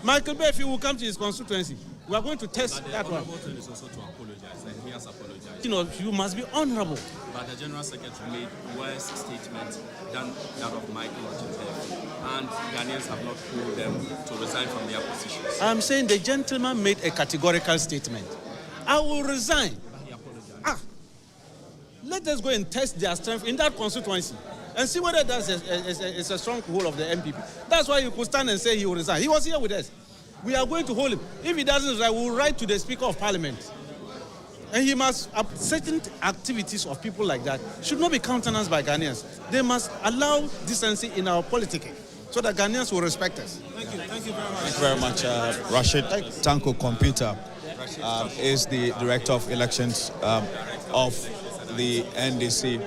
Michael Befi will come to his constituency. We are going to test that one. Is also to apologize, and he has apologized. You know, you must be honorable. But the General Secretary made worse statement than that of Michael Ojetefi, and Ghanaians have not told them to resign from their positions. I'm saying the gentleman made a categorical statement. I will resign. Let us go and test their strength in that constituency and see whether that's a strong hold of the MPP. That's why you could stand and say he will resign. He was here with us. We are going to hold him. If he doesn't resign, we will write to the Speaker of Parliament. And he must, certain activities of people like that should not be countenanced by Ghanaians. They must allow decency in our politics so that Ghanaians will respect us. Thank you very much. Thank you very much. Rashid Tanko Computer is the Director of Elections of the NDC.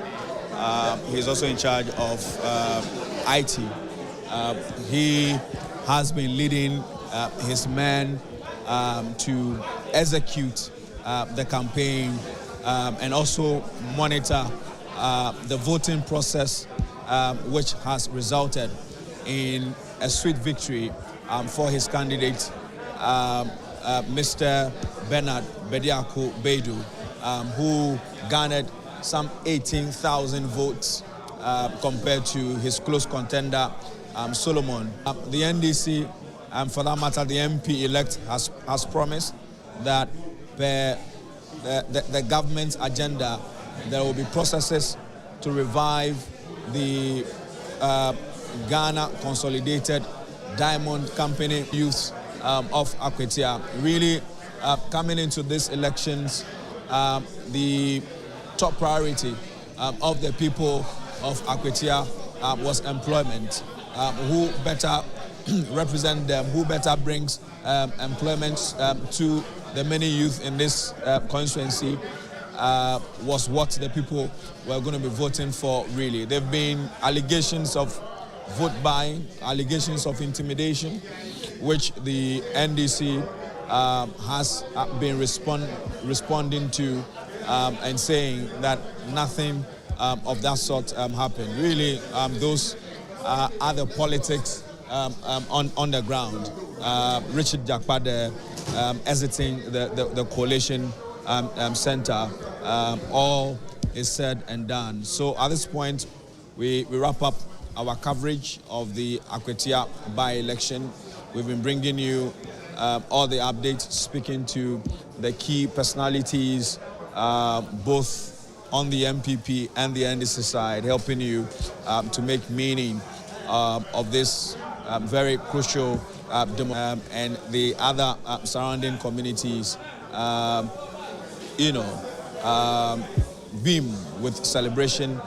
He's also in charge of IT. He has been leading his men to execute the campaign and also monitor the voting process, which has resulted in a sweet victory for his candidate, Mr. Bernard Bediako Baidu, who garnered some 18,000 votes compared to his close contender, Solomon. The NDC, for that matter, the MP-elect has promised that the government's agenda, there will be processes to revive the Ghana Consolidated Diamond Company youth of Akwatia. Really, coming into these elections, the top priority of the people of Akwatia was employment. Who better represent them, who better brings employment to the many youth in this constituency was what the people were going to be voting for, really. There have been allegations of vote buying, allegations of intimidation, which the NDC has been responding to and saying that nothing of that sort happened. Really, those are the politics on the ground. Richard Jakpade exiting the coalition center, all is said and done. So at this point, we wrap up our coverage of the Akwatia by-election. We've been bringing you all the updates, speaking to the key personalities, both on the MPP and the NDC side, helping you to make meaning of this very crucial and the other surrounding communities, beam with celebration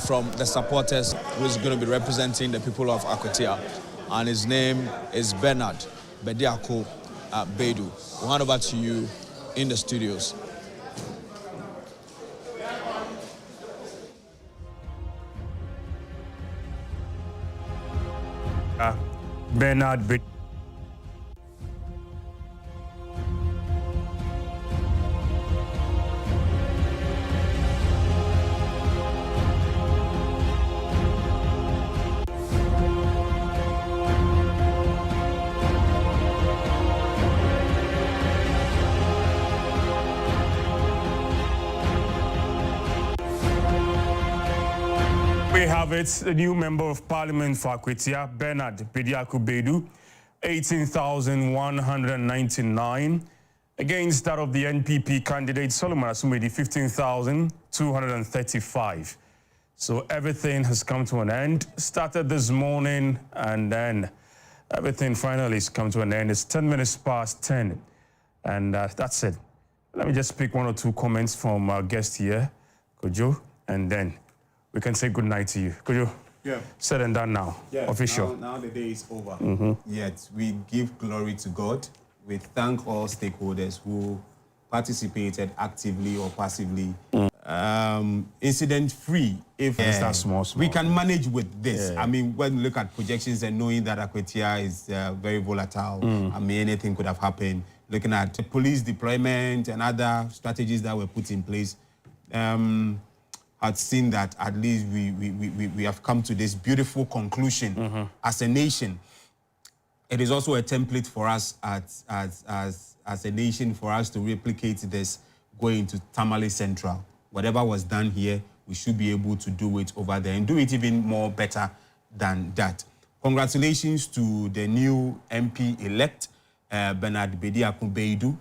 from the supporters who is going to be representing the people of Akwatia. And his name is Bernard Bediako Bedu. We'll hand over to you in the studios. Bernard Bediako. We have it, the new member of parliament for Akwatia, Bernard Bediako Bedu, 18,199, against that of the NPP candidate Solomon Asumedi, 15,235. So everything has come to an end. Started this morning, and then everything finally has come to an end. It's 10 minutes past 10, and that's it. Let me just pick one or two comments from our guest here, Kojo, and then we can say good night to you. Could you? Yeah. Said and done now. Yeah. Official. Now the day is over. Yet we give glory to God. We thank all stakeholders who participated actively or passively. Incident-free. If small. We can manage with this. Yeah. I mean, when we look at projections and knowing that Akwatia is very volatile, I mean, anything could have happened. Looking at the police deployment and other strategies that were put in place, had seen that at least we have come to this beautiful conclusion as a nation. It is also a template for us as a nation for us to replicate this going to Tamale Central. Whatever was done here, we should be able to do it over there and do it even more better than that. Congratulations to the new MP-elect, Bernard Bediako Bedu.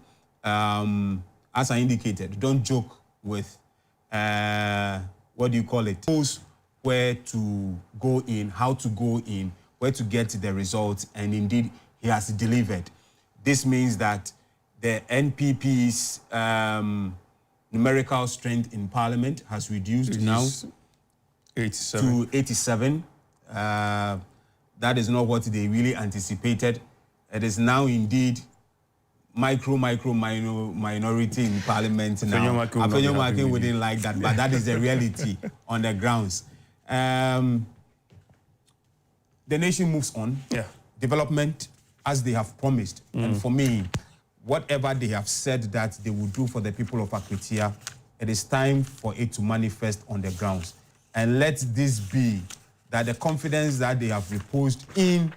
As I indicated, don't joke with what do you call it? Knows where to go in, how to go in, where to get the results, and indeed he has delivered. This means that the NPP's numerical strength in Parliament has reduced now 87. to 87. That is not what they really anticipated. It is now indeed minority in Parliament now. Afenyo wouldn't like that, but that is the reality on the grounds. The nation moves on. Yeah. Development, as they have promised. And for me, whatever they have said that they will do for the people of Akwatia, it is time for it to manifest on the grounds. And let this be that the confidence that they have reposed in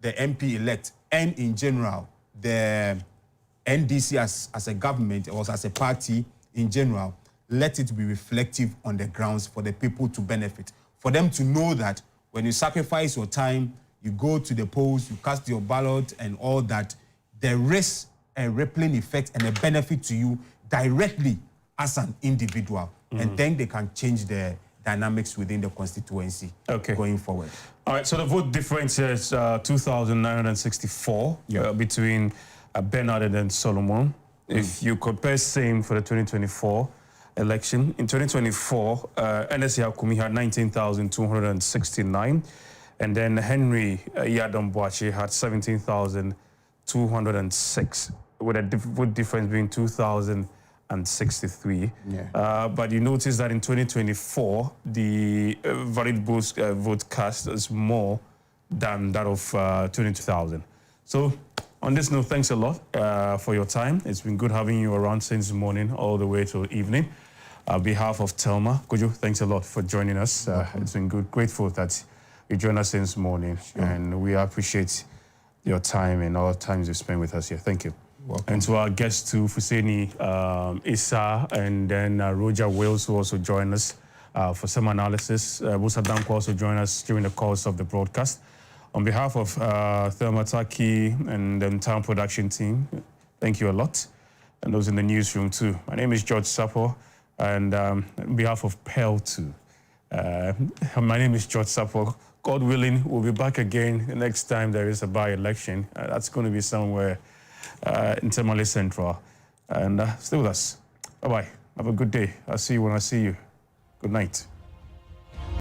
the MP-elect and in general, the NDC as a government or as a party in general, let it be reflective on the grounds for the people to benefit. For them to know that when you sacrifice your time, you go to the polls, you cast your ballot and all that, there is a rippling effect and a benefit to you directly as an individual. And then they can change the dynamics within the constituency going forward. All right, so the vote difference is 2,964 between Bernard and then Solomon. If you compare same for the 2024 election, in 2024, NSC Akumi had 19,269, and then Henry Yadom had 17,206, with a vote difference being 2,063. But you notice that in 2024, the valid vote cast is more than that of 22,000. So, on this note, thanks a lot for your time. It's been good having you around since morning all the way till evening. On behalf of Telma, Kojo, thanks a lot for joining us. It's been good. Grateful that you joined us since morning, and we appreciate your time and all the times you spent with us here. Thank you. Welcome. And to our guests too, Fuseni Issa, and then Roger Wales, who also joined us for some analysis. Musa Danko also joined us during the course of the broadcast. On behalf of Thelma Taki and the entire production team, thank you a lot. And those in the newsroom too. My name is George Sapo. And on behalf of PEL 2, my name is George Sapok. God willing, we'll be back again the next time there is a by-election. That's going to be somewhere in Tamale Central. And stay with us. Bye-bye. Have a good day. I'll see you when I see you. Good night.